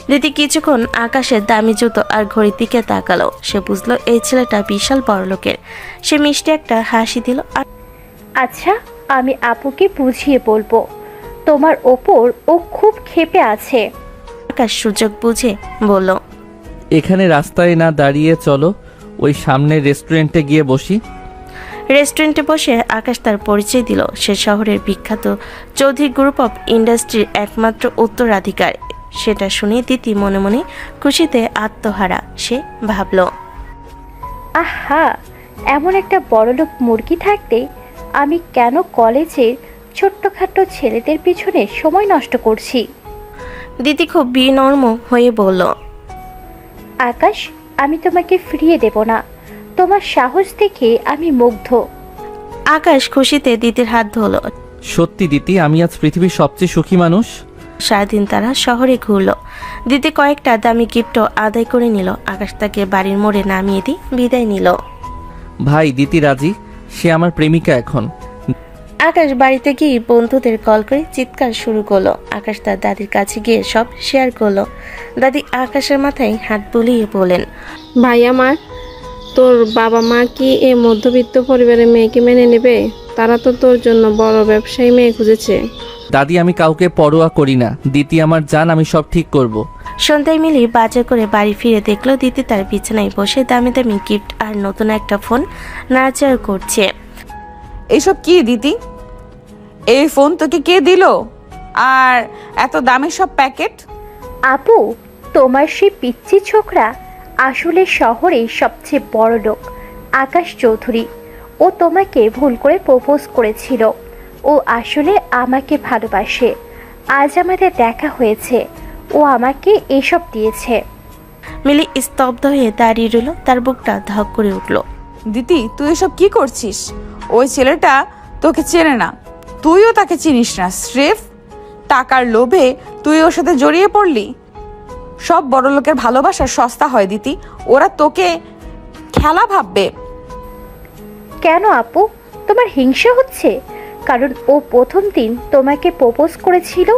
দিতি কিছুক্ষণ আকাশের দামি জুতো আর ঘড়ির দিকে তাকালো। সে বুঝলো এই ছেলেটা বিশাল বড়লোকের। সে মিষ্টি একটা হাসি দিল। আচ্ছা, আমি আপুকে বুঝিয়ে বলবো। তোমার ওপর ও খুব ক্ষেপে আছে। আকাশ সুযোগ বুঝে বলল, এখানে রাস্তায় না দাঁড়িয়ে চলো ওই সামনের রেস্টুরেন্টে গিয়ে বসি। রেস্টুরেন্টে বসে আকাশ তার পরিচয় দিল। সে শহরের বিখ্যাত চৌধুরী গ্রুপ অফ ইন্ডাস্ট্রির একমাত্র উত্তরাধিকার। সেটা শুনে দিতি মনে মনে খুশিতে আত্মহারা। সে ভাবল, আহা, এমন একটা বড়লোক মুরগি থাকতে আমি কেন কলেজের ছোট্টখাটো ছেলেদের পিছনে সময় নষ্ট করছি। দিতি খুব বিনম্র হয়ে বলল, আকাশ, আমি তোমাকে ফিরিয়ে দেব না। তোমার সাহস দেখে আমি মুগ্ধ। আকাশ খুশিতে দিতির হাত ধরল। সত্যি দিতি, আমি আজ পৃথিবীর সবচেয়ে সুখী মানুষ। সারাদিন তারা শহরে ঘুরল। দিতি কয়েকটা দামি গিফটও আদায় করে নিল। আকাশ তাকে বাড়ির মোড়ে নামিয়ে দিয়ে বিদায় নিল। ভাই, দিতি রাজি, সে আমার প্রেমিকা এখন। আকাশ বাড়িতে গিয়ে বন্ধুদের কল করে চিৎকার শুরু করলো। আকাশ তার দাদির কাছে গিয়ে সব শেয়ার করলো। দাদি আকাশের মাথায় হাত বুলিয়ে বলেন, ভাই আমার, তোর বাবা মা কি এ মধ্যবিত্ত পরিবারের মেয়েকে মেনে নেবে? তারা তো তোর জন্য বড় ব্যবসায়ী মেয়ে খুঁজেছে। দাদি, আমি কাউকে পরোয়া করি না। দিতি আমার জান, আমি সব ঠিক করব। সন্ধ্যায় মিলি বাজার করে বাড়ি ফিরে দেখলো দিতি তার বিছানায় বসে দামি দামি গিফট আর নতুন একটা ফোন নাড়াচাড়া করছে। এইসব কি দিদি? এই ফোন তোকে কে দিল? আর এত দামি সব প্যাকেট? আপু, তোমার সেই পিচ্চি ছোকরা আসলে শহরে সবচেয়ে বড় লোক, আকাশ চৌধুরী। ও তোমাকে ভুল করে প্রপোজ করেছিল। ও আসলে আমাকে ভালোবাসে। আজ আমাদের দেখা হয়েছে। ও আমাকে এসব দিয়েছে। মিলি স্তব্ধ হয়ে দাঁড়িয়ে রইল। তার বুকটা ধক করে উঠল। দিদি, তুই এসব কি করছিস? ওই ছেলেটা তোকে চেনে না, তুইও তাকে চিনিস না। স্রেফ টাকার লোভে তুই ওর সাথে জড়িয়ে পড়লি। সব বড় লোকের ভালোবাসা সস্তা হয় দিতি। ওরা তোকে খেলা ভাববে। কেন আপু, তোমার হিংসা হচ্ছে? কারণ ও প্রথম দিন তোমাকে প্রপোজ করেছিল,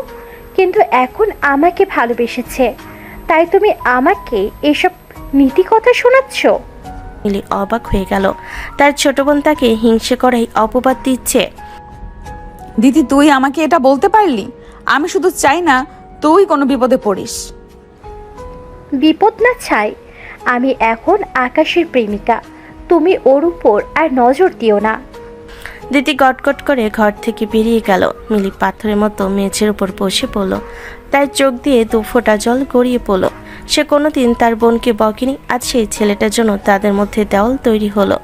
কিন্তু এখন আমাকে ভালোবেসেছে, তাই তুমি আমাকে এসব নীতি কথা শোনাচ্ছ? মিলি অবাক হয়ে গেল। তার ছোট বোন তাকে হিংসে করাই অপবাদ দিচ্ছে। দিদি, তুই আমাকে এটা বলতে পারলি? আমি শুধু চাই না তুই কোনো বিপদে পড়িস। বিপদ না চাই, আমি এখন আকাশের প্রেমিকা। তুমি ওর উপর আর নজর দিও না। দিদি গটগট করে ঘর থেকে বেরিয়ে গেল। মিলি পাথরের মতো মেঝের উপর বসে পড়ল। তার চোখ দিয়ে 2 ফোঁটা জল গড়িয়ে পড়ল। সে কোনোদিন তার বোনকে বকেনি, আজ সেই ছেলেটার জন্য তাদের মধ্যে দেওয়াল তৈরি হলো।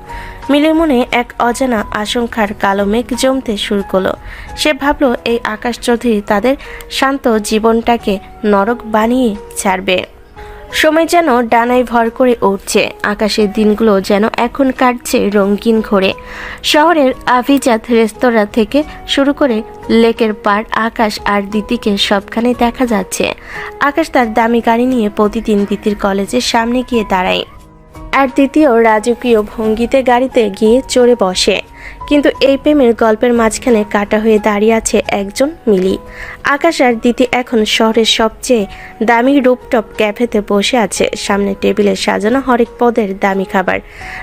মিলির মনে এক অজানা আশঙ্কার কালো মেঘ জমতে শুরু করলো। সে ভাবলো এই আকাশ চৌধুরী তাদের শান্ত জীবনটাকে নরক বানিয়ে ছাড়বে। সময় যেন ডানায় ভর করে উঠছে, আকাশের দিনগুলো যেন এখন কাটছে রঙিন ঘোরে। শহরের আভিজাত রেস্তোরাঁ থেকে শুরু করে লেকের পাড়, আকাশ আর দিতিকে সবখানে দেখা যাচ্ছে। আকাশ তার দামি গাড়ি নিয়ে প্রতিদিন দিতির কলেজের সামনে গিয়ে দাঁড়ায়, আর দ্বিতীয় রাজকীয় ভঙ্গিতে গাড়িতে গিয়ে চড়ে বসে। কিন্তু এই প্রেমের গল্পের মাঝখানে কাটা হয়ে দাঁড়িয়ে আছে একজন মিলি। আকাশ আর দিতি এখন শহরের সবচেয়ে দামি রুপটপ ক্যাফেতে বসে আছে। সামনে টেবিলে সাজানো হরেক পদের দামি খাবার।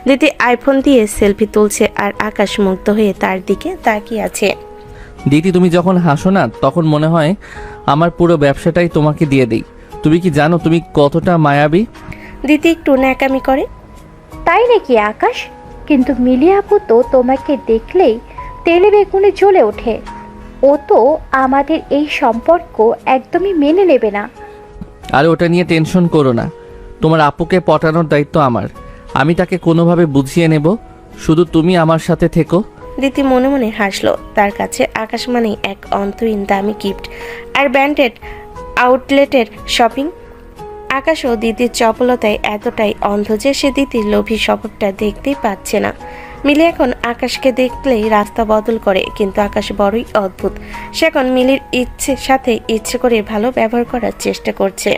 দিতি আইফোন দিয়ে সেলফি তুলছে আর আকাশ মুগ্ধ হয়ে তার দিকে তাকিয়ে আছে। দিদি, তুমি যখন হাসো না তখন মনে হয় আমার পুরো ব্যবসাটাই তোমাকে দিয়ে দিই। তুমি কি জানো তুমি কতটা মায়াবী? দিতি একটু ন্যাকামি করে। তাই নাকি আকাশ? কিন্তু মিলি আপু তো তোমাকে দেখলেই তেলে বেগুনে জ্বলে ওঠে। ও তো আমাদের এই সম্পর্ক একদমই মেনে নেবে না। আরে ওটা নিয়ে টেনশন করো না, তোমার আপুকে পটানোর দায়িত্ব আমার। আমি তাকে কোনোভাবে বুঝিয়ে নেব, শুধু তুমি আমার সাথে থেকো। দিতি মনে মনে হাসলো। তার কাছে আকাশ মানেই এক অন্তহীন দামি গিফট আর ব্র্যান্ডেড আউটলেটের শপিং। আকাশ ও দিদির চপলতায় এতটাই অন্ধ যে সে দিদির লোভী শপথটা দেখতেই পাচ্ছে না। মিলি এখন আকাশকে দেখলেই রাস্তা বদল করে, কিন্তু আকাশ বড়ই অদ্ভুত। সে এখন মিলির ইচ্ছে করে ভালো ব্যবহার করার চেষ্টা করছে।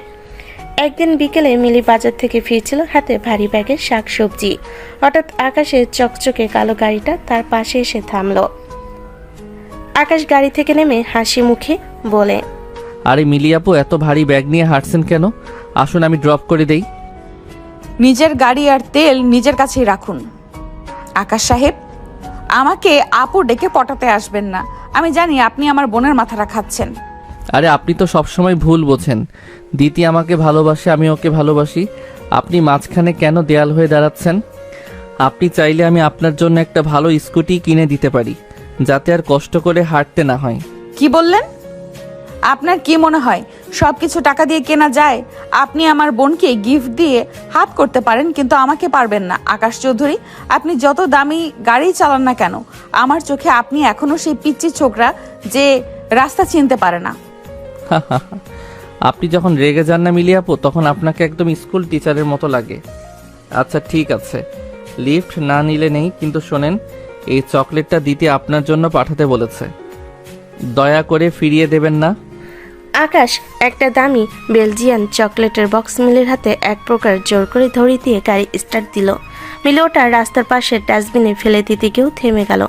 একদিন বিকেলে মিলি বাজার থেকে ফিরছিল, হাতে ভারী ব্যাগের শাকসবজি। হঠাৎ আকাশের চকচকে কালো গাড়িটা তার পাশে এসে থামলো। আকাশ গাড়ি থেকে নেমে হাসি মুখে বলে, আরে মিলি আপু, এত ভারী ব্যাগ নিয়ে হাঁটছেন কেন? আসুন আমি ড্রপ করে দেই। নিজের গাড়ি আর তেল নিজের কাছেই রাখুন। আকাশ সাহেব, আমাকে আপু ডেকে পটাতে আসবেন না। আমি জানি আপনি আমার বোনের মাথাটা খাচ্ছেন। আরে আপনি তো সবসময় ভুল বোঝেন। দিতি আমাকে ভালোবাসে, আমি ওকে ভালোবাসি। আপনি মাঝখানে কেন দেয়াল হয়ে দাঁড়াচ্ছেন? আপনি চাইলে আমি আপনার জন্য একটা ভালো স্কুটি কিনে দিতে পারি, যাতে আর কষ্ট করে হাঁটতে না হয়। কি বললেন? আপনার কি মনে হয় সবকিছু টাকা দিয়ে কেনা যায়? আপনি আমার বোনকে গিফট দিয়ে হাত করতে পারেন, কিন্তু আমাকে পারবেন না। আকাশ চৌধুরী, আপনি যত দামি গাড়ি চালান না কেন, আমার চোখে আপনি এখনো সেই পিচ্চি ছোকরা যে রাস্তা চিনতে পারে না। আপনি যখন রেগে যান না মিলি আপু, তখন আপনাকে একদম স্কুল টিচারের মতো লাগে। আচ্ছা ঠিক আছে, লিফট না নিলে নেই, কিন্তু শোনেন, এই চকলেটটা দিতে আপনার জন্য পাঠাতে বলেছে, দয়া করে ফিরিয়ে দেবেন না। আকাশ একটা দামি বেলজিয়ান চকলেটের বক্স মিলির হাতে এক প্রকার জোর করে ধরিয়ে দিয়ে গাড়ি স্টার্ট দিল। মিলি ওটা রাস্তার পাশে ডাস্টবিনে ফেলে দিতে গিয়েও থেমে গেল।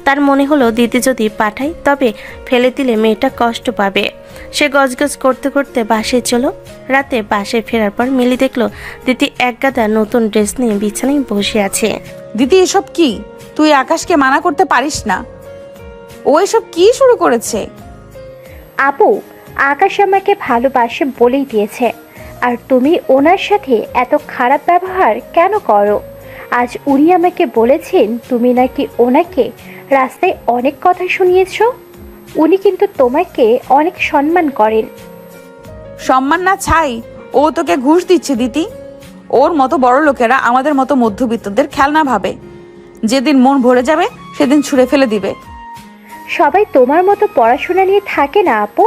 তার মনে হলো দিদি যদি পাঠায় তবে ফেলে দিলে মেয়েটা কষ্ট পাবে। সে গজগজ করতে করতে বাসে চলো। রাতে বাসে ফেরার পর মিলি দেখলো দিদি এক গাদা নতুন ড্রেস নিয়ে বিছানায় বসে আছে। দিদি, এসব কি? তুই আকাশকে মানা করতে পারিস না। ও এসব কি শুরু করেছে? আপু, আকাশ আমাকে ভালোবাসে বলেই দিয়েছে, আর তুমি ওনার সাথে এত খারাপ ব্যবহার কেন করো? আজ উনি আমাকে বলেছেন তুমি নাকি ওনাকে রাস্তায় অনেক কথা শুনিয়েছ। উনি কিন্তু তোমাকে অনেক সম্মান করেন। সম্মান না ছাই, ও তোকে ঘুষ দিচ্ছে দিতি। ওর মতো বড় লোকেরা আমাদের মতো মধ্যবিত্তদের খেলনা ভাবে। যেদিন মন ভরে যাবে সেদিন ছুঁড়ে ফেলে দিবে। সবাই তোমার মতো পড়াশোনা নিয়ে থাকে না আপু।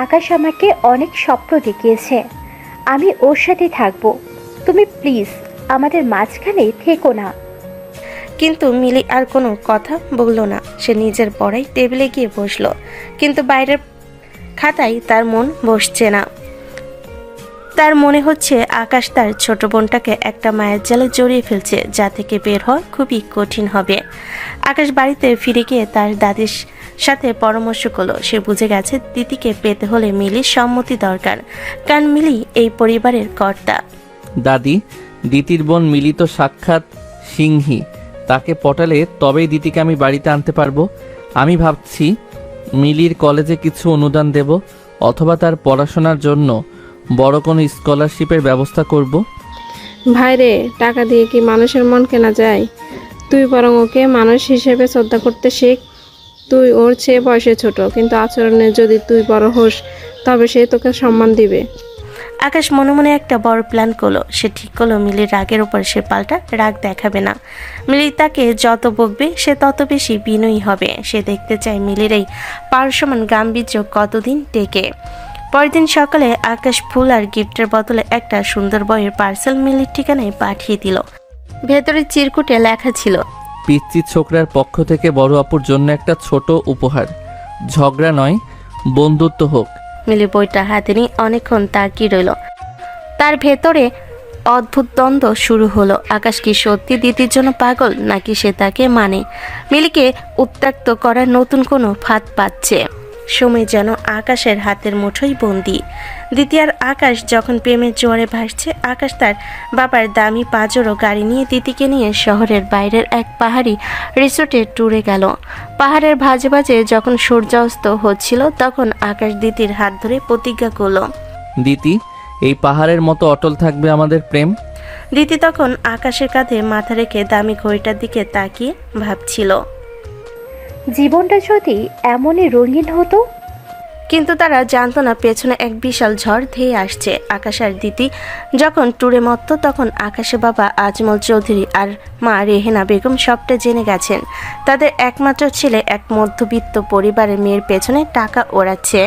আকাশ আমাকে অনেক স্বপ্ন দেখিয়েছে, আমি ওর সাথে থাকবো। তুমি প্লিজ আমাদের মাঝখানে থেকো না। কিন্তু মিলি আর কোনো কথা বলল না। সে নিজের পড়াই টেবিলে গিয়ে বসলো, কিন্তু বাইরের খাতায় তার মন বসছে না। তার মনে হচ্ছে আকাশ তার ছোট বোনটাকে একটা মায়ের জালে জড়িয়ে ফেলছে, যা থেকে বের হওয়া খুবই কঠিন হবে। আকাশ বাড়িতে ফিরে গিয়ে তার দাদির সাথে পরামর্শ করলো। সে বুঝে গেছে দিদিকে পেতে হলে মিলির সম্মতি দরকার, কারণ মিলি এই পরিবারের কর্তা। দাদি, দিতির বোন মিলি তো সাক্ষাৎ সিংহী, তাকে পটালে তবেই দিতিকে আমি বাড়িতে আনতে পারবো। আমি ভাবছি মিলির কলেজে কিছু অনুদান দেব, অথবা তার পড়াশোনার জন্য বড় কোনো স্কলারশিপের ব্যবস্থা করব। ভাইরে, টাকা দিয়ে কি মানুষের মন কেনা যায়? তুই বরং ওকে মানুষ হিসেবে শ্রদ্ধা করতে শেখ। তুই ওর চেয়ে বয়সে ছোট, কিন্তু আচরণে যদি তুই বড় হোস তবে সে তোকে সম্মান দিবে। আকাশ মনে মনে একটা বড় প্ল্যান করলো। সে ঠিক করলো মিলির রাগের উপর সে পাল্টা রাগ দেখাবে না। মিলি তাকে যত বকবে সে তত বেশি বিনয়ী হবে। সে দেখতে চায় মিলির এই পারসমান গাম্ভীর্য কতদিন টেকে। পরের দিন সকালে আকাশ ফুল আর গিফটের বদলে একটা সুন্দর বইয়ের পার্সেল মিলির ঠিকানায় পাঠিয়ে দিল। ভেতরে চিরকুটে লেখা ছিল, পিচ্চি ছোকরার পক্ষ থেকে বড় আপুর জন্য একটা ছোট উপহার, ঝগড়া নয় বন্ধুত্ব হোক। মিলি বইটা হাতে নিয়ে অনেকক্ষণ তাকিয়ে রইল। তার ভেতরে অদ্ভুত দ্বন্দ্ব শুরু হলো। আকাশ কি সত্যি দিদির জন্য পাগল, নাকি সে তাকে মানে? মিলিকে উত্ত্যক্ত করার নতুন কোনো ফাঁদ পাচ্ছে। সময় যেন আকাশের হাতের মুঠোই বন্দি। দ্বিতীয় আকাশ যখন প্রেমের জোয়ারে ভাসছে, আকাশ তার বাবার দামি পাজরো গাড়ি নিয়ে দিদিকে নিয়ে শহরের বাইরের এক পাহাড়ি রিসোর্টে ট্যুরে গেল। পাহাড়ের ভাজে ভাজে যখন সূর্যাস্ত হচ্ছিল, তখন আকাশ দিদির হাত ধরে প্রতিজ্ঞা করলো, দিতি, এই পাহাড়ের মতো অটল থাকবে আমাদের প্রেম। দিদি তখন আকাশের কাঁধে মাথা রেখে দামি ঘড়িটার দিকে তাকিয়ে ভাবছিল, জীবনটা যদি এমনই রঙিন হতো। কিন্তু তারা জানতো না পেছনে এক বিশাল ঝড় ধেয়ে আসছে। আকাশ আর দিদি যখন ট্যুরে মত্ত, তখন আকাশের বাবা আজমল চৌধুরী আর মা রেহেনা বেগম সবটা জেনে গেছেন। তাদের একমাত্র ছেলে এক মধ্যবিত্ত পরিবারের মেয়ের পেছনে টাকা ওড়াচ্ছে।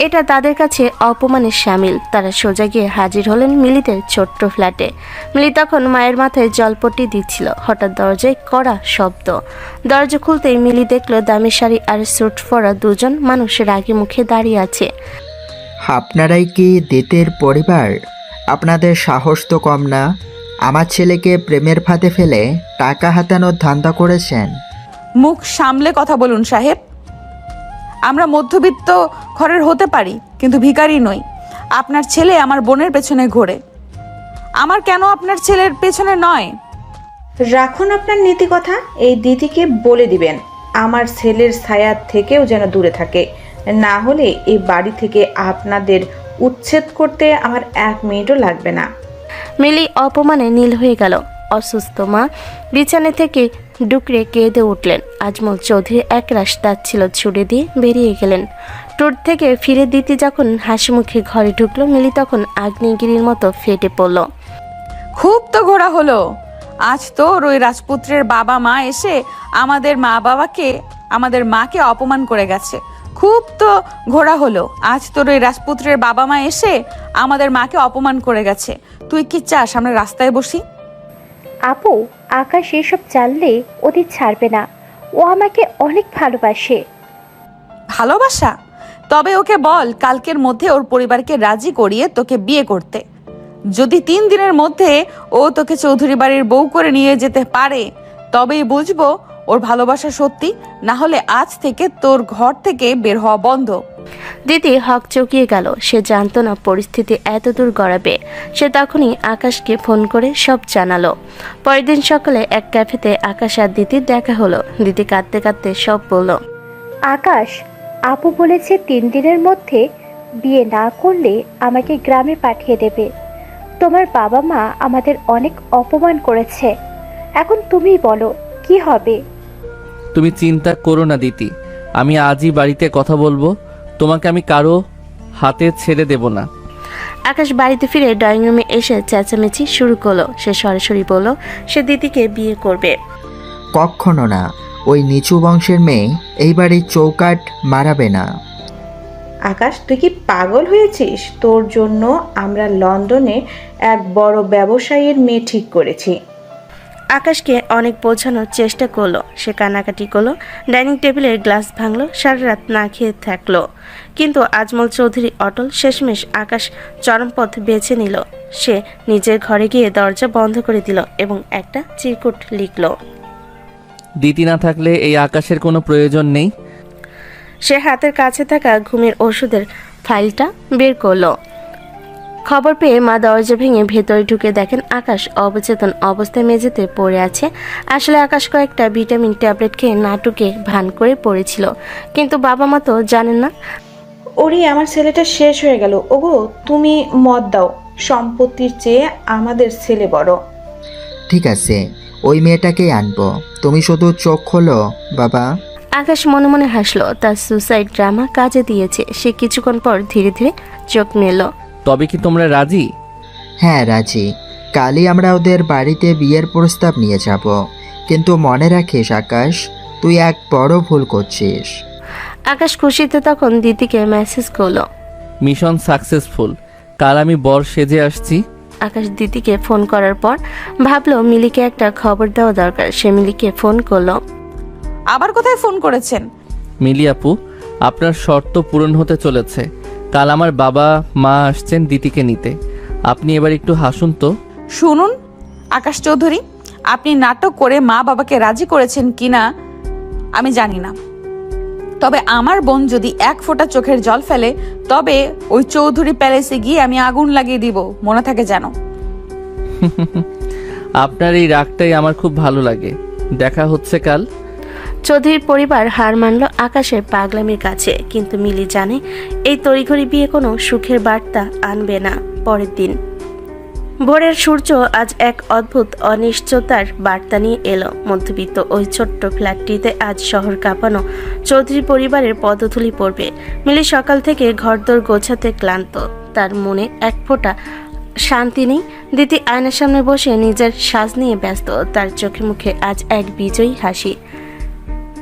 এটা তাদের কাছে অপমানের শামিল। তারা সোজা গিয়ে হাজির হলেন মিলিদের ছোট্ট ফ্ল্যাটে। মিলি তখন মায়ের মাথায় জলপট্টি দিচ্ছিল। হঠাৎ দরজায় কড়া শব্দ। দরজা খুলতেই মিলি দেখলো দামি শাড়ি আর স্যুট পরা দুজন মানুষ রাগী মুখে দাঁড়িয়ে আছে। আপনারাই কি দিতের পরিবার? আপনাদের সাহস তো কম না। আমার ছেলেকে প্রেমের ফাঁদে ফেলে টাকা হাতানোর ধান্দা করেছেন। মুখ সামলে কথা বলুন সাহেব। আমরা মধ্যবিত্ত ঘরের হতে পারি, কিন্তু ভিখারি নই। আপনার ছেলে আমার বোনের পেছনে ঘোরে, আমার কেন আপনার ছেলের পেছনে নয়? রাখুন আপনার নীতি কথা। এই দিদিকে বলে দিবেন আমার ছেলের ছায়া থেকেও যেন দূরে থাকে, না হলে এই বাড়ি থেকে আপনাদের উচ্ছেদ করতে আমার 1 মিনিটও লাগবে না। মিলি অপমানে নীল হয়ে গেল। অসুস্থ মা বিছানা থেকে ডুকরে কেঁদে উঠলেন। আজমল চৌধুরী এক রাস্তা ছিল ছুড়ে দিয়ে বেরিয়ে গেলেন। ট্যুর থেকে ফিরে দিতে যখন হাসি মুখে ঘরে ঢুকলো, মিলি তখন আগ্নেয়গিরির মতো ফেটে পড়ল। খুব তো ঘোরা হলো। আজ তোর ওই রাজপুত্রের বাবা মা এসে আমাদের মাকে অপমান করে গেছে। খুব তো ঘোরা হলো। আজ তোর ওই রাজপুত্রের বাবা মা এসে আমাদের মাকে অপমান করে গেছে। তুই কি চাস আমরা রাস্তায় বসি? আপু, আকাশ এসব জানলে ওদের ছাড়বে না। ও আমাকে অনেক ভালোবাসে। ভালোবাসা? তবে ওকে বল কালকের মধ্যে ওর পরিবারকে রাজি করিয়ে তোকে বিয়ে করতে। যদি 3 দিনের মধ্যে ও তোকে চৌধুরী বাড়ির বউ করে নিয়ে যেতে পারে, তবেই বুঝবো ওর ভালোবাসা সত্যি। না হলে আজ থেকে তোর ঘর থেকে বের হওয়া বন্ধ। দিদি হক চকিয়ে গেল। সে জানতো না পরিস্থিতি এত দূর গড়াবে। সে তখনই আকাশকে ফোন করে সব জানালো। পরের দিন সকালে এক ক্যাফেতে আকাশ আর দিদির দেখা হলো। দিদি কাঁদতে কাঁদতে সব বলল। আকাশ, আপু বলেছে 3 দিনের মধ্যে বিয়ে না করলে আমাকে গ্রামে পাঠিয়ে দেবে। তোমার বাবা মা আমাদের অনেক অপমান করেছে। এখন তুমিই বলো কি হবে? তুমি চিন্তা করো না দিতি, আমি আজই বাড়িতে কথা বলবো। তোমাকে আমি কারো হাতে ছেড়ে দেব না। আকাশ বাড়িতে ফিরে ড্রয়িং রুমে এসে চেঁচামেচি শুরু করলো। সে সরাসরি বলল সে দিদিকে বিয়ে করবে। কখনো না। ওই নিচু বংশের মেয়ে এই বাড়ির চৌকাঠ মারাবে না। আকাশ, তুই কি পাগল হয়েছিস? তোর জন্য আমরা লন্ডনে এক বড় ব্যবসায়ীর মেয়ে ঠিক করেছি। আকাশকে অনেক বোঝানোর চেষ্টা করলো। সে কান্নাকাটি করলো, ডাইনিং টেবিলের গ্লাস ভাঙলো, সারা রাত না খেয়ে থাকলো। কিন্তু আজমল চৌধুরী অটল। শেষমেশ আকাশ চরমপথ বেছে নিল। সে নিজের ঘরে গিয়ে দরজা বন্ধ করে দিল এবং একটা চিরকুট লিখল। দিতি না থাকলে এই আকাশের কোনো প্রয়োজন নেই। সে হাতের কাছে থাকা ঘুমের ওষুধের ফাইলটা বের করলো। খবর পেয়ে মা দরজা ভেঙে ভেতরে ঢুকে দেখেন আকাশ অবচেতন অবস্থায় মেঝেতে পড়ে আছে। আসলে আকাশ কয়েকটা ভিটামিন ট্যাবলেট খেয়ে নাটুকে ভান করে পড়েছিল, কিন্তু বাবা মা তো জানেন না। ওরে, আমার ছেলেটা শেষ হয়ে গেল। ওগো, তুমি মত দাও। সম্পত্তির চেয়ে আমাদের ছেলে বড়। ঠিক আছে, ওই মেয়েটাকেই আনবো। তুমি শুধু চোখ খোলো বাবা। আকাশ মনে মনে হাসলো। তার সুসাইড ড্রামা কাজে দিয়েছে। সে কিছুক্ষণ পর ধীরে ধীরে চোখ মেলল। তবে কি তোমরা রাজি? হ্যাঁ রাজি। কালই আমরা ওদের বাড়িতে বিয়ের প্রস্তাব নিয়ে যাব। কিন্তু মনে রাখিস আকাশ, তুই এক বড় ভুল করছিস। আকাশ খুশিতে তখন দিদিকে মেসেজ করলো। Mission successful. কাল আমি বর সেজে আসছি। আকাশ দিতিকে ফোন করার পর ভাবলো মিলিকে একটা খবর দেওয়া দরকার। সে মিলিকে ফোন করলো। আবার কোথায় ফোন করেছেন? মিলি আপু, আপনার শর্ত পূরণ হতে চলেছে। কাল আমার বাবা মা আসছেন দিতিকে নিতে। আপনি এবার একটু হাসুন তো। শুনুন আকাশ চৌধুরী, আপনি নাটক করে মা বাবাকে রাজি করেছেন কিনা আমি জানি না, তবে আমার বোন যদি এক ফোঁটা চোখের জল ফেলে তবে ওই চৌধুরী প্যালেসে গিয়ে আমি আগুন লাগিয়ে দিব, মনে থাকে যেন। আপনার এই রাগটাই আমার খুব ভালো লাগে। দেখা হচ্ছে কাল। চৌধুরীর পরিবার হার মানল আকাশের পাগলামির কাছে, কিন্তু মিলি জানে এই তড়িঘড়ি বিয়ে কোনো সুখের বার্তা আনবে না। পরের দিন ভোরের সূর্য আজ এক অদ্ভুত অনিশ্চয়তার বার্তা নিয়ে এলো। মধ্যবিত্ত ওই ছোট্ট ফ্ল্যাটটিতে আজ শহর কাঁপানো চৌধুরী পরিবারের পদধূলি পড়বে। মিলি সকাল থেকে ঘরদোর গোছাতে ক্লান্ত, তার মনে এক ফোঁটা শান্তি নেই। দিতি আয়নার সামনে বসে নিজের সাজ নিয়ে ব্যস্ত, তার চোখে মুখে আজ এক বিজয়ী হাসি।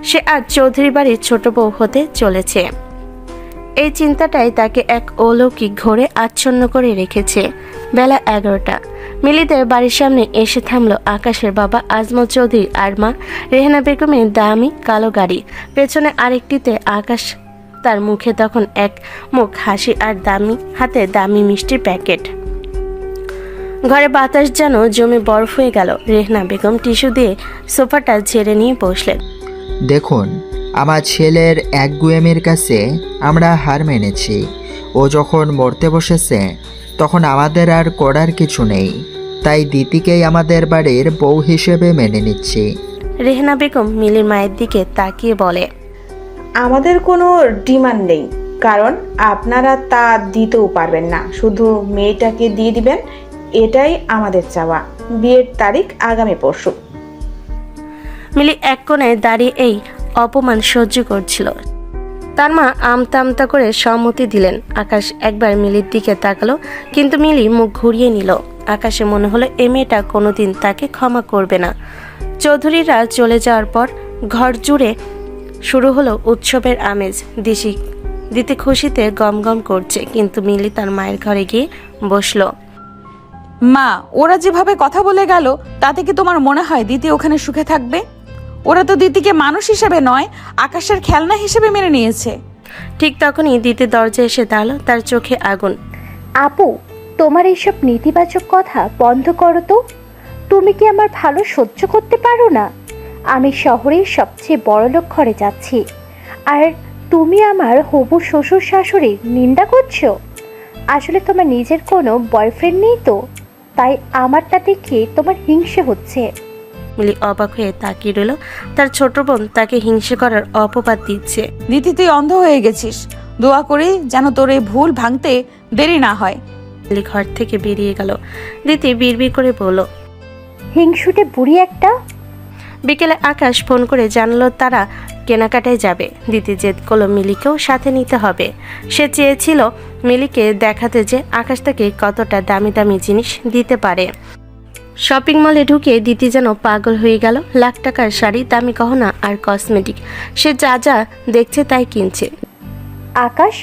সে আজ চৌধুরী বাড়ির ছোট বউ হতে চলেছে। এই চিন্তাটাই তাকে এক অলৌকিক ঘোরে আচ্ছন্ন করে রেখেছে। বেলা 11টা। মিলিদের বাড়ির সামনে এসে থামলো আকাশের বাবা আজমল চৌধুরী আর মা রেহানা বেগমের দামি কালো গাড়ি। পেছনে আরেকটিতে আকাশ, তার মুখে তখন এক মুখ হাসি আর হাতে দামি মিষ্টির প্যাকেট। ঘরে বাতাস যেন জমে বরফ হয়ে গেল। রেহানা বেগম টিস্যু দিয়ে সোফাটা ঝেড়ে নিয়ে বসলেন। দেখুন, আমার ছেলের একগুয়েমির কাছে আমরা হার মেনেছি। ও যখন মরতে বসেছে তখন আমাদের আর করার কিছু নেই, তাই দিতিকেই আমাদের বাড়ির বউ হিসেবে মেনে নিচ্ছি। রেহানা বেগম মিলির মায়ের দিকে তাকিয়ে বলে, আমাদের কোনো ডিমান্ড নেই, কারণ আপনারা তা দিতেও পারবেন না। শুধু মেয়েটাকে দিয়ে দিবেন, এটাই আমাদের চাওয়া। বিয়ের তারিখ আগামী পরশু। মিলি এক কোণে দাঁড়িয়ে এই অপমান সহ্য করছিল। তার মা আমতা আমতা করে সম্মতি দিলেন। আকাশ একবার মিলির দিকে তাকালো, কিন্তু মিলি মুখ ঘুরিয়ে নিল। আকাশে মনে হলো এ মেয়েটা কোনোদিন তাকে ক্ষমা করবে না। চৌধুরীরা চলে যাওয়ার পর ঘর জুড়ে শুরু হলো উৎসবের আমেজ। দিতি খুশিতে গমগম করছে, কিন্তু মিলি তার মায়ের ঘরে গিয়ে বসলো। মা, ওরা যেভাবে কথা বলে গেল তাতে কি তোমার মনে হয় দিতি ওখানে সুখে থাকবে? ওরা তো দিতিকে মানুষ হিসেবে নয়, আকাশের খেলনা হিসেবে মেনে নিয়েছে। ঠিক তখনই দিতি দরজা এসে দাঁড়ালো, তার চোখে আগুন। আপু, তোমার এইসব নেতিবাচক কথা বন্ধ করো তো। তুমি কি আমার ভালো সহ্য করতে পারো না? আমি শহরের সবচেয়ে বড়লোক ঘরে যাচ্ছি, আর তুমি আমার হবু শ্বশুর শাশুড়ির নিন্দা করছো। আসলে তোমার নিজের কোনো বয়ফ্রেন্ড নেই তো, তাই আমারটা দেখে তোমার হিংসে হচ্ছে। মিলি অবাক হয়ে তাকিয়ে রইল। তার ছোট বোন তাকে হিংসে করার অপবাদ দিচ্ছে। দিতি, তুই অন্ধ হয়ে গেছিস। দোয়া করি যেন তোর এই ভুল ভাঙতে দেরি না হয়। মিলি ঘর থেকে বেরিয়ে গেল। দিতি বিড়বিড় করে বলল, হিংসুটে বুড়ি একটা। বিকেলে আকাশ ফোন করে জানালো তারা কেনাকাটায় যাবে। দিতি জেদ করলো মিলিকেও সাথে নিতে হবে। সে চেয়েছিল মিলিকে দেখাতে যে আকাশ তাকে কতটা দামি দামি জিনিস দিতে পারে। শপিং মলে ঢুকে দিতি যেন পাগল হয়ে গেল। লাখ টাকার শাড়ি, দামি গহনা আর কসমেটিক, সে যা যা দেখছে তাই কিনছে। আকাশ,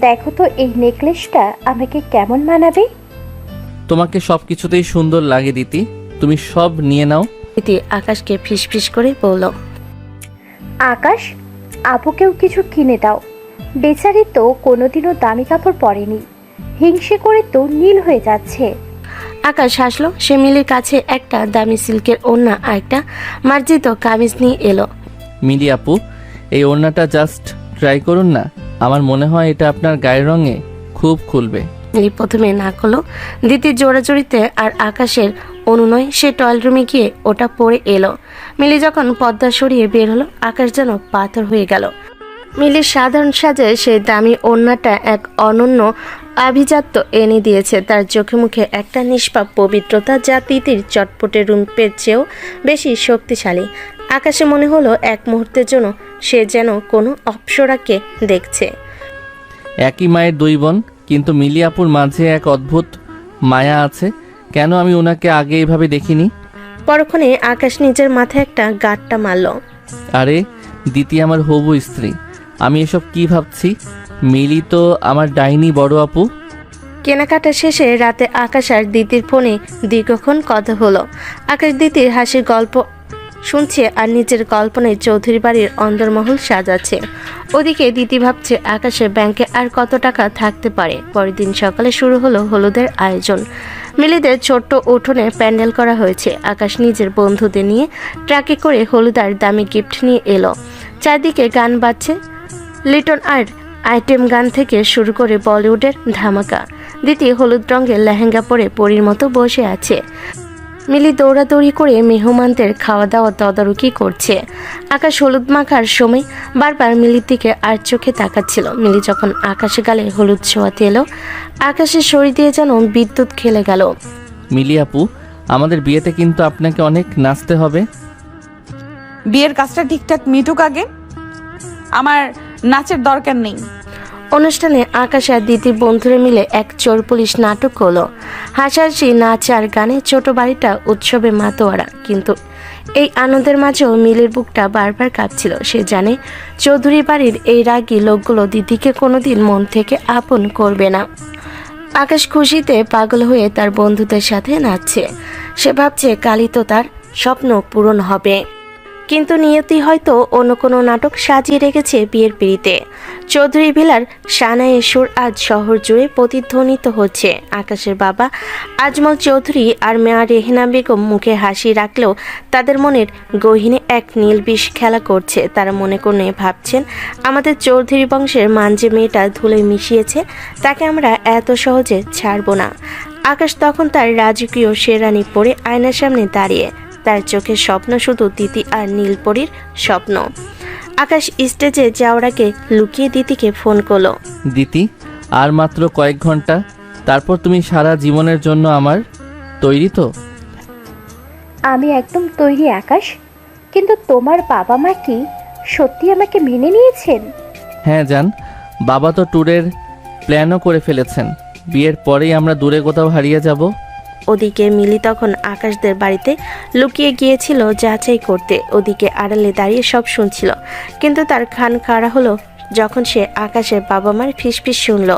দেখো তো এই নেকলেসটা আমাকে কেমন মানাবে। তোমাকে সবকিছুতেই সুন্দর লাগে দিতি, তুমি সব নিয়ে নাও। দিতি আকাশকে ফিসফিস করে বলল, আকাশ, আপুকেও কিছু কিনে দাও। বেচারি তো কোনোদিনও দামি কাপড় পরেনি, হিংসে করে তো নীল হয়ে যাচ্ছে। আকাশ হাসলো। সে মিলির কাছে একটা দামি সিল্কের ওড়না আর একটা মার্জিত কামিজ নিয়ে এলো। মিলি আপু, এই ওড়নাটা জাস্ট ট্রাই করুন না, আমার মনে হয় এটা আপনার গায়ের রঙে খুব খুলবে। মিলি প্রথমে না করলো। দিতির জোড়াজড়িতে আর আকাশের অনুনয় সে টয়লেট রুমে গিয়ে ওটা পরে এলো। মিলি যখন পর্দা সরিয়ে বের হলো, আকাশ যেন পাথর হয়ে গেল। মিলির সাধারণ সাজে সেই দামি ওড়নাটা এক অনন্য আভিজাত্য এনে দিয়েছে। তার চোখে মুখে একটা নিষ্পাপ পবিত্রতা, যা তিতির চটপটে রূপের চেয়েও বেশি শক্তিশালী। আকাশে মনে হলো এক মুহূর্তের জন্য সে যেন কোনো অপ্সরাকে দেখছে। একই মায়ের দুই বোন, কিন্তু মিলি আপুর মাঝে এক অদ্ভুত মায়া আছে। কেন আমি ওনাকে আগে এইভাবে দেখিনি? পরক্ষণে আকাশ নিজের মাথায় একটা গাঁটটা মারল। আরে দিতি আমার হবু স্ত্রী, আমি এসব কি ভাবছি? মিলি তো আমার ডাইনি বড় আপু। কেনাকাটা শেষে রাতে আকাশ আর দিদির ফোনে দীর্ঘক্ষণ কথা হলো। আকাশ দিদির হাসির গল্প শুনছে আর নিজের কল্পনায় চৌধুরী বাড়ির অন্দরমহল সাজাচ্ছে। ওদিকে দিদি ভাবছে আকাশের ব্যাংকে আর কত টাকা থাকতে পারে। পরের দিন সকালে শুরু হলো হলুদের আয়োজন। মিলিদের ছোট্ট উঠোনে প্যান্ডেল করা হয়েছে। আকাশ নিজের বন্ধুদের নিয়ে ট্রাকে করে হলুদ আর দামি গিফট নিয়ে এলো। চারদিকে গান বাজছে, লিটন আর আইটেম গান থেকে শুরু করে বলিউডের ধামাকা। দিদি হলুদ রঙের লেহেঙ্গা পরে পরীর মতো বসে আছে। মিলি দৌড়াদৌড়ি করে মেহমানদের খাওয়া দাওয়া তদারকি করছে। আকাশ হলুদ মাখার সময় বারবার মিলির দিকে আর চোখে তাকাচ্ছিল। মিলি যখন আকাশে গালে হলুদ ছোঁয়াতে এলো, আকাশের শরীর দিয়ে যেন বিদ্যুৎ খেলে গেল। মিলি আপু, আমাদের বিয়েতে কিন্তু আপনাকে অনেক নাচতে হবে। বিয়ের কাজটা ঠিকঠাক মিটুক আগে, আমার নাচের দরকার নেই। অনুষ্ঠানে আকাশ আর দিদির বন্ধুরা মিলে এক চোর পুলিশ নাটক হলো। হাসাহাসি, নাচ আর গানে ছোট বাড়িটা উৎসবে মাতোয়ারা। কিন্তু এই আনন্দের মাঝেও মিলির বুকটা বারবার কাঁপছিল। সে জানে চৌধুরী বাড়ির এই রাগী লোকগুলো দিদিকে কোনোদিন মন থেকে আপন করবে না। আকাশ খুশিতে পাগল হয়ে তার বন্ধুদের সাথে নাচছে। সে ভাবছে কালই তো তার স্বপ্ন পূরণ হবে। কিন্তু নিয়তি হয়তো অন্য কোনো নাটক সাজিয়ে রেখেছে বিয়ের পিড়িতে। চৌধুরী ভিলার সানাইয়ের সুর আজ শহর জুড়ে প্রতিধ্বনিত হচ্ছে। আকাশের বাবা আজমল চৌধুরী আর মেয়া রেহিনা বেগম মুখে হাসি রাখলেও তাদের মনের গহীনে এক নীলবিষ খেলা করছে। তারা মনে করে ভাবছেন, আমাদের চৌধুরী বংশের মান যে মেয়েটা ধুলে মিশিয়েছে, তাকে আমরা এত সহজে ছাড়ব না। আকাশ তখন তার রাজকীয় শেরানি পরে আয়নার সামনে দাঁড়িয়ে। তার চোখের স্বপ্ন শুধু দিতি আর নীলপরীর স্বপ্ন। আকাশ স্টেজে যাওয়ার আগে লুকিয়ে দিতিকে ফোন করলো। দিতি, আর মাত্র কয়েক ঘন্টা, তারপর তুমি সারা জীবনের জন্য আমার। তৈরি তো? আমি একদম তৈরি আকাশ, কিন্তু তোমার বাবা মা কি সত্যি আমাকে মেনে নিয়েছেন? হ্যাঁ জান, বাবা তো ট্যুরের প্ল্যানও করে ফেলেছেন। বিয়ের পরেই আমরা দূরে কোথাও হারিয়ে যাব। ওদিকে মিলি তখন আকাশদের বাড়িতে লুকিয়ে গিয়েছিল যাচাই করতে। ওদিকে আড়ালে দাঁড়িয়ে সব শুনছিল, কিন্তু তার কান খাড়া হলো যখন সে আকাশের বাবা মার ফিসফিস শুনল।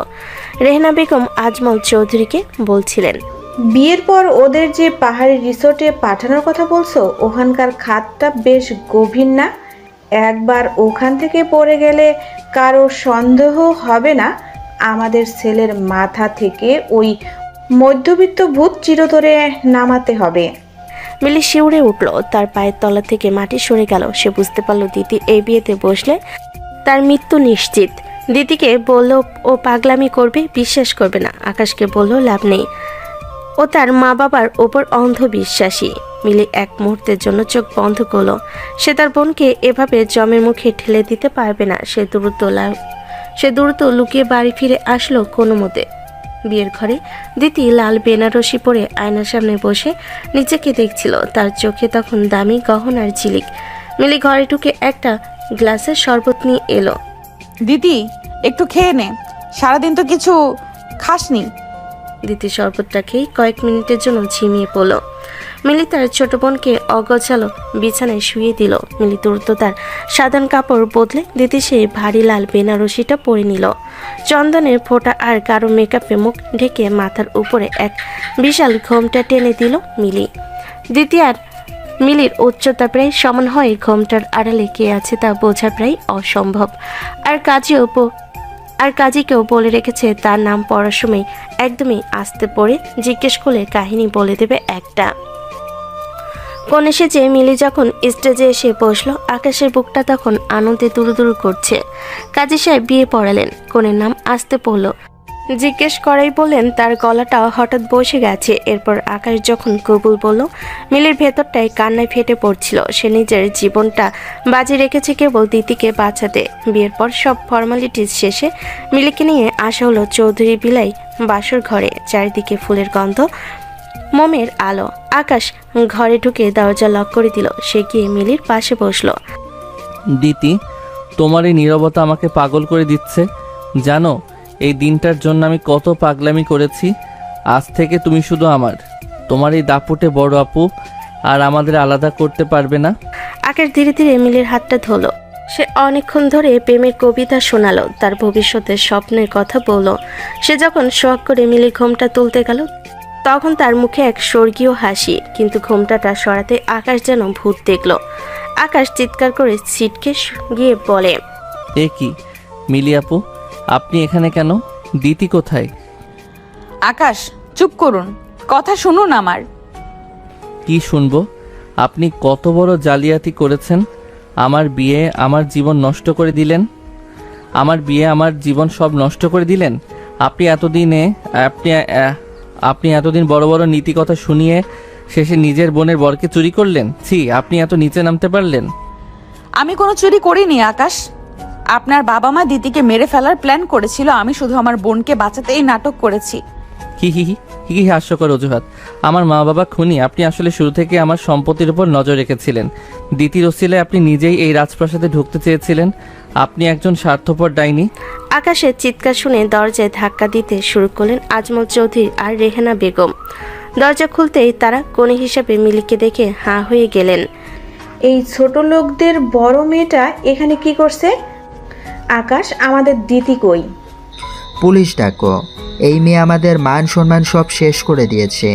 রেহনা বেগম আজমল চৌধুরীকে বলছিলেন, বিয়ের পর ওদের যে পাহাড়ি রিসোর্টে পাঠানোর কথা বলছো, ওখানকার খাতটা বেশ গভীর না? একবার ওখান থেকে পড়ে গেলে কারো সন্দেহ হবে না আমাদের ছেলের মাথা থেকে ওই মধ্যবিত্ত ভূত চিরতরে নামাতে হবে। মিলি শিউরে উঠল। তার পায়ের তলা থেকে মাটি সরে গেল। সে বুঝতে পারল দিদি এই বিয়েতে বসলে তার মৃত্যু নিশ্চিত। দিদিকে বলল ও পাগলামি করবে, বিশ্বাস করবে না। আকাশকে বলল লাভ নেই, ও তার মা বাবার ওপর অন্ধবিশ্বাসী। মিলি এক মুহূর্তের জন্য চোখ বন্ধ করলো। সে তার বোনকে এভাবে জমের মুখে ঠেলে দিতে পারবে না। সে দ্রুত লুকিয়ে বাড়ি ফিরে আসলো কোনো মতে। বিয়ের ঘরে দিতি লাল বেনারসি পরে আয়নার সামনে বসে নিজেকে দেখছিল। তার চোখে তখন দামি গহনার ঝিলিক। মিলি ঘরে ঢুকে একটা গ্লাসের শরবত নিয়ে এলো। দিদি, একটু খেয়ে নে, সারাদিন তো কিছু খাসনি। দিতি শরবতটা খেয়ে কয়েক মিনিটের জন্য ঝিমিয়ে পড়ল। মিলি তার ছোট বোনকে অগোছালো বিছানায় শুয়ে দিল। মিলি দ্রুত তার সাধারণ কাপড় বদলে দিতি সেই ভারী লাল বেনারসিটা পরে নিল। চন্দনের ফোঁটা আর কারো মেকআপে মুখ ঢেকে মাথার উপরে এক বিশাল ঘোমটা টেনে দিল মিলি। দিতি আর মিলির উচ্চতা প্রায় সমান হয়। ঘোমটার আড়ালে কে আছে তা বোঝা প্রায় অসম্ভব। আর কাজীকেও বলে রেখেছে তার নাম পড়ার সময় একদমই আস্তে পড়ে জিজ্ঞেস করলে কাহিনী বলে দেবে একটা। কোন এসেছে মিলি যখন স্টেজে এসে বসলো, আকাশের বুকটা তখন আনন্দে দুরুদুরু করছে। কাজী সাহেব বিয়ে পড়ালেন, কোনের নাম আসতে পড়ল। জিজ্ঞেস করাই বললেন তার গলাটা হঠাৎ বসে গেছে। এরপর আকাশ যখন কবুল বলল, মিলির ভেতরটায় কান্নায় ফেটে পড়ছিল। সে নিজের জীবনটা বাজি রেখেছে কেবল দিদিকে বাঁচাতে। বিয়ের পর সব ফর্মালিটিস শেষে মিলিকে নিয়ে আসা হলো চৌধুরী বিলাই বাসর ঘরে। চারিদিকে ফুলের গন্ধ, মোমের আলো। আকাশ ঘরে ঢুকে দরজা লক করে দিল। সে গিয়ে মিলির পাশে বসলো। দিতি, তোমার এই নীরবতা আমাকে পাগল করে দিচ্ছে। জানো এই দিনটার জন্য আমি কত পাগলামি করেছি। আজ থেকে তুমি শুধু আমার। তোমার এই দাপুটে বড় আপু আর আমাদের আলাদা করতে পারবে না। আকাশ ধীরে ধীরে মিলির হাতটা ধরল। সে অনেকক্ষণ ধরে প্রেমের কবিতা শোনালো, তার ভবিষ্যতের স্বপ্নের কথা বলল। সে যখন শখ করে মিলি ঘোমটা তুলতে গেল তখন তার মুখে এক স্বর্গীয় হাসি, কিন্তু ঘোমটাটা সরাতে আকাশ যেন ভূত দেখল। আকাশ চিৎকার করে ছিটকে গিয়ে বলে, এ কি মিলি আপু, আপনি এখানে কেন? দিতি কোথায়? আকাশ চুপ করুন, কথা শুনুন আমার। কি শুনবো? আপনি কত বড় জালিয়াতি করেছেন? আমার বিয়ে, আমার জীবন নষ্ট করে দিলেন। আমার বিয়ে, আমার জীবন সব নষ্ট করে দিলেন। আপনি এতদিন বড় বড় নীতি কথা শুনিয়ে শেষে নিজের বোনের বরকে চুরি করলেন। ছি, আপনি এত নিচে নামতে পারলেন? আমি কোনো চুরি করিনি আকাশ। আপনার বাবা মা দিদিকে মেরে ফেলার প্ল্যান করেছিল, আমি শুধু আমার বোনকে বাঁচাতে এই নাটক করেছি। হি হি হি হি হি, হাস্যকর অজুহাত। আমার মা বাবা খুনি। আপনি আসলে শুরু থেকে আমার সম্পত্তির উপর নজর রেখেছিলেন। দ্বিতীয় ওসিলায় আপনি নিজেই এই রাজপ্রাসাদে ঢুকতে চেয়েছিলেন। আপনি একজন স্বার্থপর ডাইনি। আকাশের চিৎকার শুনে দরজায় ধাক্কা দিতে শুরু করলেন আজমল চৌধুরী আর রেহানা বেগম। দরজা খুলতেই তারা কোণে হিসাবে মিলিকে দেখে হাঁ হয়ে গেলেন। এই ছোট লোকদের বড় মেয়েটা এখানে কি করছে? আকাশ, আমাদের দিতি কই? পুলিশ ডাকো, এই মেয়ে আমাদের মান সম্মান সব শেষ করে দিয়েছে।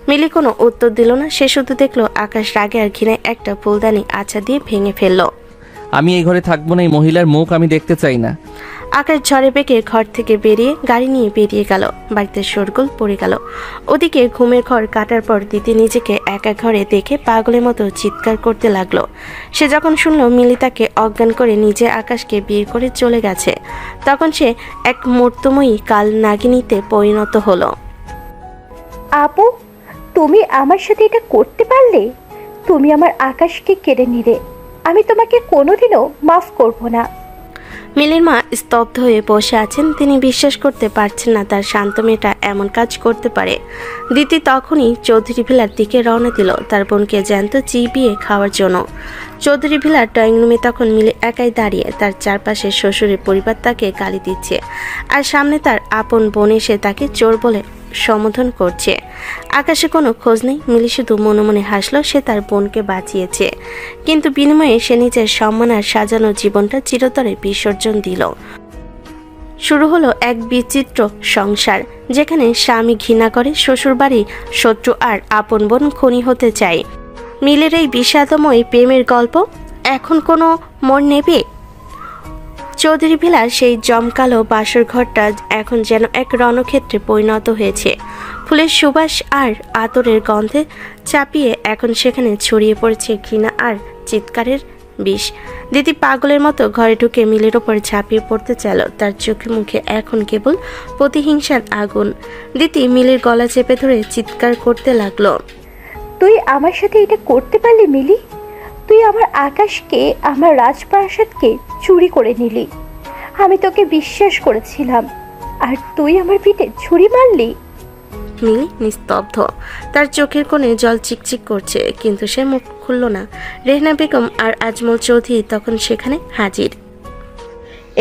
মিলি কোনো উত্তর দিল না। সে শুধু দেখলো আকাশ রাগে আর ঘৃণায় একটা ফুলদানি আছা দিয়ে ভেঙে ফেললো। আমি এই ঘরে থাকবো না, এই মহিলার মুখ আমি দেখতে চাই না। আকাশ ঝড়ে বেগে ঘর থেকে বেরিয়ে গাড়ি নিয়ে বেরিয়ে গেল। বাড়িতে শোরগোল পড়ে গেল। ওদিকে ঘুমের ঘর কাটার পর দিদি নিজেকে একা ঘরে দেখে পাগলের মতো চিৎকার করতে লাগলো। সে যখন শুনলো মিলি তাকে অজ্ঞান করে নিজে আকাশকে বিয়ে করে চলে গেছে, তখন সে এক মূর্তময়ী কাল নাগিনীতে পরিণত হলো। আপু, তুমি আমার সাথে এটা করতে পারলে? তুমি আমার আকাশকে কেড়ে নিলে। আমি তোমাকে কোনোদিনও মাফ করব না। মিলির মা স্তব্ধ হয়ে বসে আছেন। তিনি বিশ্বাস করতে পারছেন না তার শান্ত মেয়েটা এমন কাজ করতে পারে। দিতি তখনই চৌধুরী ভিলার দিকে রওনা দিল তার বোনকে জ্যান্ত চিবিয়ে খাওয়ার জন্য। চৌধুরী ভিলার ড্রয়িং রুমে তখন মিলি একাই দাঁড়িয়ে। তার চারপাশে শ্বশুরের পরিবার তাকে গালি দিচ্ছে, আর সামনে তার আপন বোন এসে তাকে চোর বলে সম্বোধন করছে। আকাশে কোনো খোঁজ নেই। মিলি শুধু মনে মনে হাসলো। সে তার বোনকে বাঁচিয়েছে, কিন্তু বিনিময়ে সে নিজের সম্মান আর সাজানো জীবনটা চিরতরে বিসর্জন দিল। শুরু হলো এক বিচিত্র সংসার, যেখানে স্বামী ঘৃণা করে, শ্বশুরবাড়ি শত্রু, আর আপন বোন খুনি হতে চায়। মিলের এই বিষাদময় প্রেমের গল্প এখন কোনো মোড় নেবে? চৌধুরী ভিলার সেই জমকালো বাসর ঘরটা এখন যেন এক রণক্ষেত্রে পরিণত হয়েছে। ফুলের সুবাস আর আতরের গন্ধে চাপিয়ে এখন সেখানে ছড়িয়ে পড়েছে ঘৃণা আর চিৎকারের বিষ। দিদি পাগলের মতো ঘরে ঢুকে মিলের ওপর ঝাঁপিয়ে পড়তে চাইল। তার চোখে মুখে এখন কেবল প্রতিহিংসার আগুন। দিদি মিলের গলা চেপে ধরে চিৎকার করতে লাগলো, তুই আমার সাথে এটা করতে পারলি মিলি? তুই আমার আকাশকে, আমার রাজপ্রাসাদকে চুরি করে নিলি। আমি তোকে বিশ্বাস করেছিলাম, আর তুই আমার পিঠে ছুরি মারলি। মিলি নিস্তব্ধ। তার চোখের কোণে জল চিকচিক করছে, কিন্তু সে মুখ খুলল না। রেহনা বেগম আর আজমল চৌধুরী তখন সেখানে হাজির।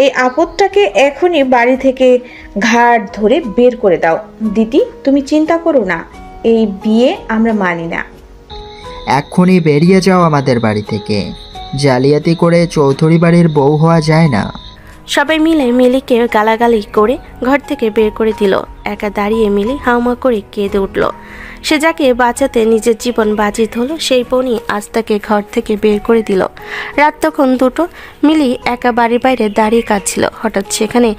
এই আপদটাকে এখনই বাড়ি থেকে ঘাট ধরে বের করে দাও। দিদি, তুমি চিন্তা করো না, এই বিয়ে আমরা মানি না। এক্ষুনি বেরিয়ে যাও আমাদের বাড়ি থেকে। জালিয়াতি করে চৌধুরী বাড়ির বউ হওয়া যায় না। সবাই মিলে মিলিকে গালাগালি করে ঘর থেকে বের করে দিল। একা দাঁড়িয়ে মিলি হাউমা করে কেঁদে উঠল। সে যাকে বাঁচাতে নিজের জীবন বাজি ধরল, সেই বোনই আজ তাকে ঘর থেকে বের করে দিল। রাত তখন 2টো। মিলি একা বাড়ির বাইরে দাঁড়িয়ে কাঁদছিল। হঠাৎ সেখানে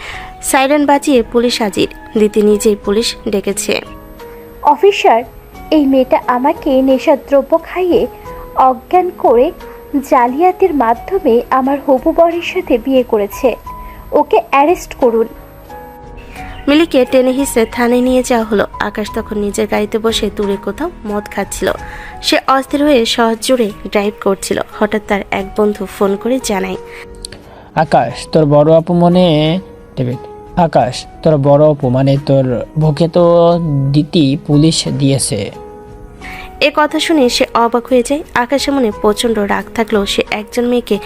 সাইরেন বাজিয়ে পুলিশ হাজির। দিদি নিজেই পুলিশ ডেকেছে। অফিসার, এই মেয়েটা আমাকে নেশাদ্রব্য খাইয়ে অজ্ঞান করে জালিয়াতির মাধ্যমে আমার হবু বরের সাথে বিয়ে করেছে। ওকে অ্যারেস্ট করুন। মিলিকে টেনে হিসেবে থানায় নিয়ে যাওয়া হলো। আকাশ তখন নিজের গাড়িতে বসে দূরে কোথাও মদ খাচ্ছিল। সে অস্থির হয়ে শহর জুড়ে ড্রাইভ করছিল। হঠাৎ তার এক বন্ধু ফোন করে জানায়, আকাশ তোর বড় আপু মনে আকাশ তোর বড় আপু মানে তোর বুকে তো দিতি পুলিশ দিয়েছে। এ কথা শুনে সে অবাক হয়ে যায়। আকাশের মনে প্রচণ্ড রাগ থাকলেও সে একজন মেয়েকে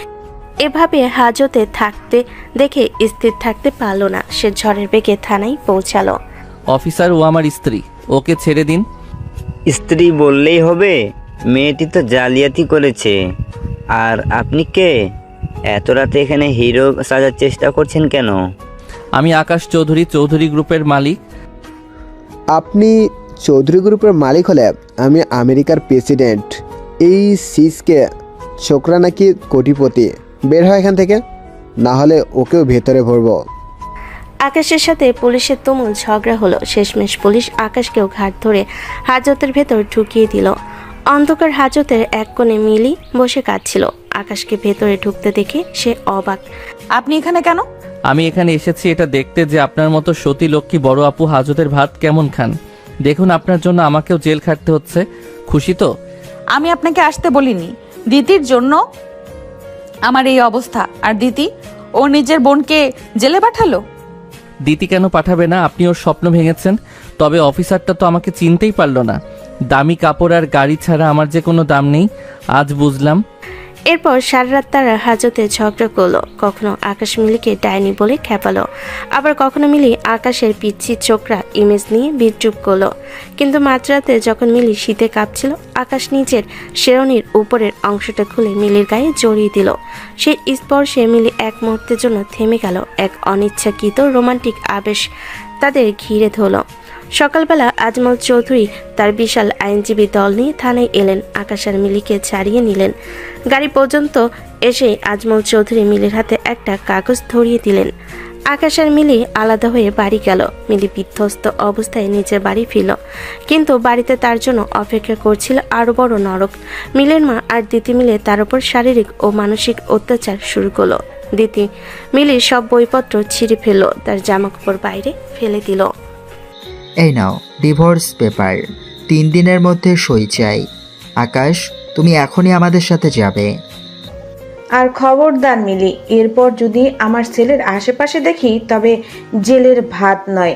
এভাবে হাজতে থাকতে দেখে স্থির থাকতে পারল না। সে ঝড়ের বেগে থানায় পৌঁছালো। অফিসার, ও আমার স্ত্রী, ওকে ছেড়ে দিন। স্ত্রী বললেই হবে? মেয়েটি তো জালিয়াতি করেছে। আর আপনি কে? এত রাতে এখানে হিরো সাজার চেষ্টা করছেন কেন? আমি আকাশ চৌধুরী, চৌধুরী গ্রুপের মালিক। আপনি চৌধুরী গ্রুপের মালিক হলে আমি আমেরিকার প্রেসিডেন্ট। এই সিসকে ছোকরা নাকি কোটিপতি। বের হয় এখান থেকে, না হলে ওকেও ভেতরে ভরবো। আকাশের সাথে পুলিশের তুমুল ঝগড়া হলো। শেষমেশ পুলিশ আকাশকেও ঘাট ধরে হাজতের ভেতর ঢুকিয়ে দিল। অন্ধকার হাজতের এক কোণে মিলি বসে কাঁদছিল। আকাশকে ভেতরে ঢুকতে দেখে সে অবাক। আপনি এখানে কেন? আমি এখানে এসেছি এটা দেখতে যে আপনার মতো সতী লক্ষ্মী বড় আপু হাজতের ভাত কেমন খান। দেখুন, আপনার জন্য আমাকেও জেল খাটতে হচ্ছে। খুশি তো? আমি আপনাকে আসতে বলিনি। দিতির জন্য আমার এই অবস্থা। আর দিতি ও নিজের বোনকে জেলে পাঠালো। দিতি কেন পাঠাবে না? আপনি ওর স্বপ্ন ভেঙেছেন। তবে অফিসারটা তো আমাকে চিনতেই পারলো না। দামি কাপড় আর গাড়ি ছাড়া আমার যে কোনো দাম নেই, আজ বুঝলাম। এরপর সারা রাত তারা হাজতে ঝগড়া করলো। কখনো আকাশ মিলিকে ডাইনি বলে খেপালো, আবার কখনো মিলি আকাশের পিচ্ছি চোখরা ইমেজ নিয়ে বিদ্রুপ করলো। কিন্তু মাঝরাতে যখন মিলি শীতে কাঁপছিল, আকাশ নিজের শেরনির উপরের অংশটা খুলে মিলির গায়ে জড়িয়ে দিল। সেই স্পর্শে মিলি এক মুহূর্তের জন্য থেমে গেল। এক অনিচ্ছাকৃত রোমান্টিক আবেশ তাদের ঘিরে ধরল। সকালবেলা আজমল চৌধুরী তার বিশাল আইনজীবী দল নিয়ে থানায় এলেন। আকাশ আর মিলিকে ছাড়িয়ে নিলেন। গাড়ি পর্যন্ত এসে আজমল চৌধুরী মিলির হাতে একটা কাগজ ধরিয়ে দিলেন। আকাশ আর মিলি আলাদা হয়ে বাড়ি গেল। মিলি বিধ্বস্ত অবস্থায় নিজের বাড়ি ফিরল, কিন্তু বাড়িতে তার জন্য অপেক্ষা করছিল আরো বড় নরক। মিলের মা আর দিতি মিলে তার উপর শারীরিক ও মানসিক অত্যাচার শুরু করলো। দিতি মিলির সব বইপত্র ছিঁড়ে ফেললো, তার জামাকাপড় বাইরে ফেলে দিল। এই নাও ডিভোর্স পেপার, 3 দিনের মধ্যে সই চাই। আকাশ, তুমি এখনই আমাদের সাথে যাবে। আর খবরদার মিলি, এরপর যদি আমার ছেলের আশেপাশে দেখি তবে জেলের ভাত নয়,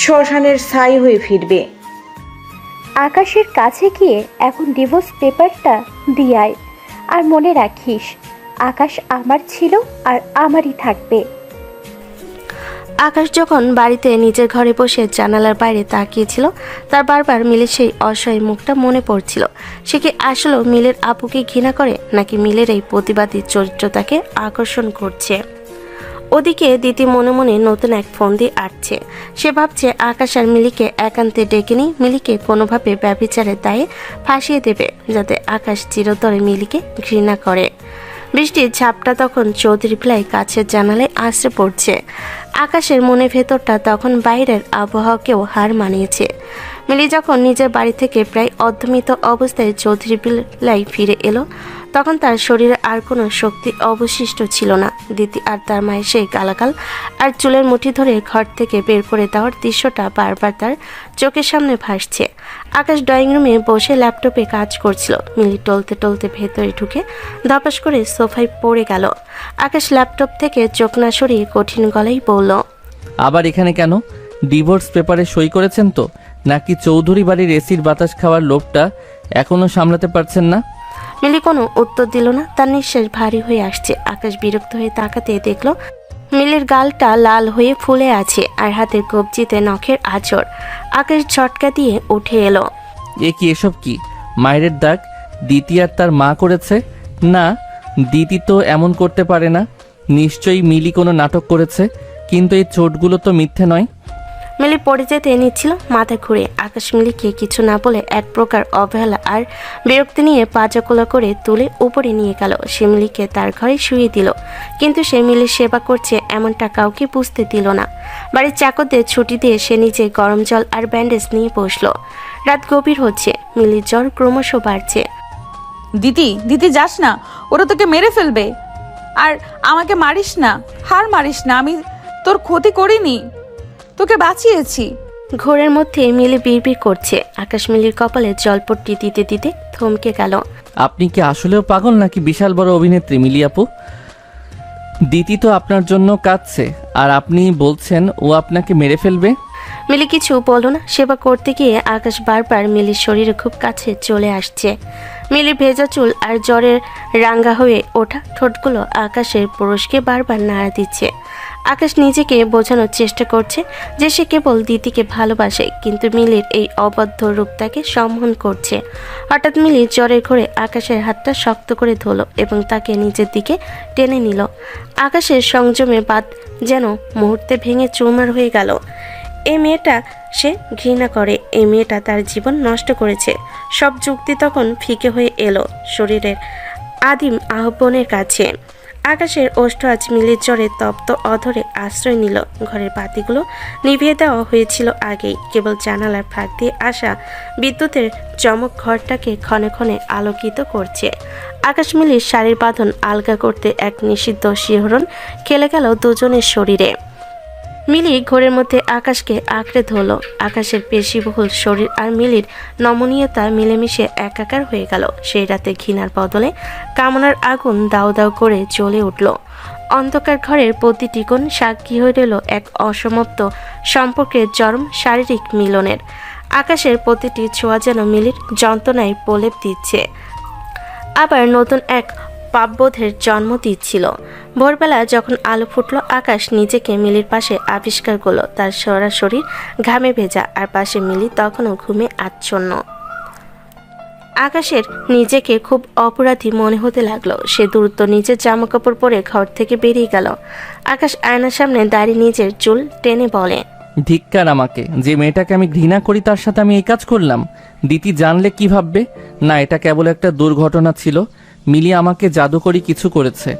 শ্মশানের ছাই হয়ে ফিরবে। আকাশের কাছে গিয়ে এখন ডিভোর্স পেপারটা দিয়ে আয়। আর মনে রাখিস, আকাশ আমার ছিল আর আমারই থাকবে। আকাশ যখন বাড়িতে নিজের ঘরে বসে জানালার বাইরে তাকিয়েছিল, তার বারবার মিলের সেই অসহায় মুখটা মনে পড়ছিল। সে কি আসলে মিলের আপুকে ঘৃণা করে, নাকি মিলের এই প্রতিবাদী চরিত্র তাকে আকর্ষণ করছে? ওদিকে দিতি মনে মনে নতুন এক ফোন দিয়ে আটছে। সে ভাবছে আকাশ আর মিলিকে একান্তে ডেকে নিয়ে মিলিকে কোনোভাবে ব্যভিচারের দায়ে ফাঁসিয়ে দেবে, যাতে আকাশ চিরতরে মিলিকে ঘৃণা করে। বৃষ্টির ঝাপটা তখন চৌধুরী প্লাই কাছের জানালায় আশ্রে পড়ছে। আকাশের মনে ভেতরটা তখন বাইরের আবহাওয়াকেও হার মানিয়েছে। মিলি যখন নিজের বাড়ি থেকে প্রায় অর্ধমিত অবস্থায় চৌধুরী প্লাই ফিরে এলো, তখন তার শরীরে আর কোনো শক্তি অবশিষ্ট ছিল না। দিতি আর তার মায়ের সেই গালাগাল আর চুলের মুঠি ধরে ঘর থেকে বের করে দেওয়ার দৃশ্যটা বারবার তার চোখের সামনে ভাসছে। আকাশ ড্রয়িং রুমে বসে ল্যাপটপে কাজ করছিল। মিলি টলতে টলতে ভেতরে ঢুকে ধপাস করে সোফায় পড়ে গেল। আকাশ ল্যাপটপ থেকে চোখ না সরিয়ে কঠিন গলায় বলল, আবার এখানে কেন? ডিভোর্স পেপারে সই করেছেন তো, নাকি চৌধুরী বাড়ির এসির বাতাস খাওয়ার লোভটা এখনো সামলাতে পারছেন না? মিলি কোনো উত্তর দিল না। তার নিঃশ্বাস ভারী হয়ে আসছে। আকাশ বিরক্ত হয়ে তাকাতে দেখলো মিলির গালটা লাল হয়ে ফুলে আছে আর হাতের কবজিতে নখের আঁচড়। আকাশ ঝটকা দিয়ে উঠে এলো। এ কি, এসব কি? মায়ের দাগ দিতি আর তার মা করেছে? না, দিতি তো এমন করতে পারে না। নিশ্চয়ই মিলি কোনো নাটক করেছে, কিন্তু এই চোটগুলো তো মিথ্যে নয়। মিলি পড়ে যেতে নিচ্ছিল, মাথা ঘুরে। আকাশ মিলিকে কিছু না বলে এক প্রকার অবহেলা আর বিরক্তি নিয়ে পাজাকোলা করে তুলে উপরে নিয়ে গেল। সে মিলিকে তার ঘরে শুয়ে দিল, কিন্তু সে মিলির সেবা করছে এমনটা কাউকে বুঝতে দিল না। বাড়ির চাকরদের ছুটি দিয়ে সে নিজে গরম জল আর ব্যান্ডেজ নিয়ে বসলো। রাত গভীর হচ্ছে, মিলির জ্বর ক্রমশ বাড়ছে। দিদি দিদি যাস না, ওরা তোকে মেরে ফেলবে। আর আমাকে মারিস না, হার মারিস না, আমি তোর ক্ষতি করিনি, তোকে বাঁচিয়েছি। ঘোরের মধ্যে মিলি বিড়বিড় করছে। আকাশ মিলির কপালে জলপট্টি দিতে দিতে থমকে গেল। আপনি কি আসলেও পাগল, নাকি বিশাল বড় অভিনেত্রী মিলি আপু? দিতি তো আপনার জন্য কাঁদছে, আর আপনি বলছেন ও আপনাকে মেরে ফেলবে। মিলি কিছু বলল না। সেবা করতে গিয়ে আকাশ বারবার মিলির শরীরে খুব কাছে চলে আসছে। মিলির ভেজা চুল আর জ্বরের রাঙ্গা হয়ে ওঠা ঠোঁটগুলো আকাশের পুরুষকে বারবার নাড়া দিচ্ছে। আকাশ নিজেকে বোঝানোর চেষ্টা করছে যে সে কেবল দিতিকে ভালোবাসে, কিন্তু মিলির এই অবাধ্য রূপটাকে সম্মান করছে। হঠাৎ মিলি জ্বরের ঘরে আকাশের হাতটা শক্ত করে ধরল এবং তাকে নিজের দিকে টেনে নিল। আকাশের সংযমে বাদ যেন মুহূর্তে ভেঙে চুরমার হয়ে গেল। এই মেয়েটা সে ঘৃণা করে, এই মেয়েটা তার জীবন নষ্ট করেছে। সব যুক্তি তখন ফিকে হয়ে এলো শরীরের আদিম আহ্বানের কাছে। আকাশের ওষ্ঠ আজ মিলির জ্বরে তপ্ত অধরে আশ্রয় নিল। ঘরের বাতিগুলো নিভিয়ে দেওয়া হয়েছিল আগেই, কেবল জানালার ফাঁক দিয়ে আসা বিদ্যুতের চমক ঘরটাকে ক্ষণে ক্ষণে আলোকিত করছে। আকাশ মিলির শাড়ির বাঁধন আলগা করতে এক নিষিদ্ধ শিহরণ খেলে গেল দুজনের শরীরে। মিলি ঘরের মধ্যে আকাশকে আঁকড়ে ধরল। আকাশের পেশিবহুল শরীর আর মিলির নমনীয়তা মিলেমিশে একাকার হয়ে গেল। সেই রাতে ঘৃণার বদলে কামনার আগুন দাউ দাউ করে জ্বলে উঠল। অন্ধকার ঘরের প্রতিটি কোণ সাক্ষী হয়ে রইল এক অসমাপ্ত সম্পর্কের চরম শারীরিক মিলনের। আকাশের প্রতিটি ছোঁয়া যেন মিলির যন্ত্রণায় প্রলেপ দিচ্ছে, আবার নতুন এক পাপবোধের জন্ম দিচ্ছিল। ভোরবেলা যখন আলো ফুটল, আকাশ নিজেকে মিলির পাশে আবিষ্কার করলো। তার সারা শরীর ঘামে ভেজা, আর পাশে মিলি তখনও ঘুমে আচ্ছন্ন। আকাশের নিজেকে খুব অপরাধী মনে হতে লাগলো। সে দ্রুত নিজের জামাকাপড় পরে ঘর থেকে বেরিয়ে গেল। আকাশ আয়নার সামনে দাঁড়িয়ে নিজের চুল টেনে বলে, ধিক্কার আমাকে, যে মেয়েটাকে আমি ঘৃণা করি তার সাথে আমি এই কাজ করলাম। দিতি জানলে কি ভাববে? না, এটা কেবল একটা দুর্ঘটনা ছিল। মিলি আমাকে জাদুকরি কিছু করেছে।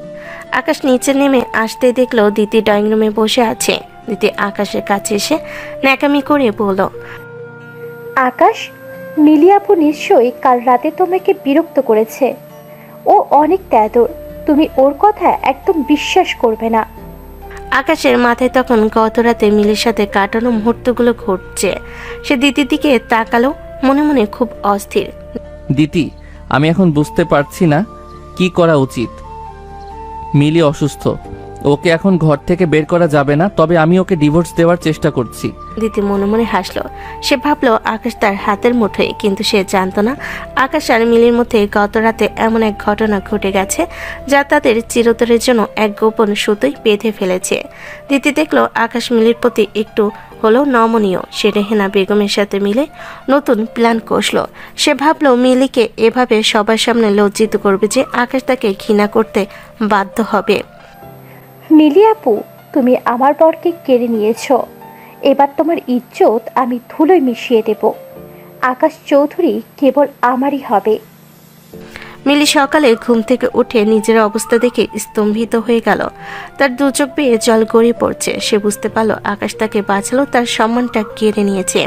আকাশ নিচে নেমে আসতে দেখলো দিতি ড্রয়িং রুমে বসে আছে। দিতি আকাশের কাছে এসে ন্যাকামি করে বলল, আকাশ, মিলি আপু নিশ্চয়ই কাল রাতে তোমাকে বিরক্ত করেছে। ও অনেক তেদর, তুমি ওর কথা একদম বিশ্বাস করবে না। আকাশের মাথায় তখন গত রাতে মিলির সাথে কাটানো মুহূর্তগুলো ঘটছে। সে দিতির দিকে তাকালো, মনে মনে খুব অস্থির। দিতি, আমি এখন বুঝতে পারছি না কি করা উচিত। মিলি অসুস্থ, ওকে এখন ঘর থেকে বের করা যাবে না, তবে আমি ওকে ডিভোর্স দেওয়ার চেষ্টা করছি। দিতি মনে মনে হাসলো। সে ভাবলো আকাশ তার হাতের মুঠোয়, কিন্তু সে জানতো না আকাশ আর মিলির মধ্যে গত রাতে এমন এক ঘটনা ঘটে গেছে যা তাদের চিরতরের জন্য এক গোপন সুতোই বেঁধে ফেলেছে। দিতি দেখলো আকাশ মিলির প্রতি একটু হলো নমনীয়। সে রেহেনা বেগমের সাথে মিলে নতুন প্ল্যান কষলো। সে ভাবলো মিলিকে এভাবে সবার সামনে লজ্জিত করবে যে আকাশ তাকে ঘৃণা করতে বাধ্য হবে। মিলি আপু, তুমি আমার বরকে কেড়ে নিয়েছো। এবার তোমার ইজ্জত আমি ধুলোয় মিশিয়ে দেব। আকাশ চৌধুরী কেবল আমারই হবে। মিলি সকালে ঘুম থেকে উঠে নিজের অবস্থা দেখে স্তম্ভিত হয়ে গেল। তার দু চোখ বেয়ে জল গড়িয়ে পড়ছে। সে বুঝতে পারল আকাশ তাকে বাঁচালো, তার সম্মানটা কেড়ে নিয়েছে।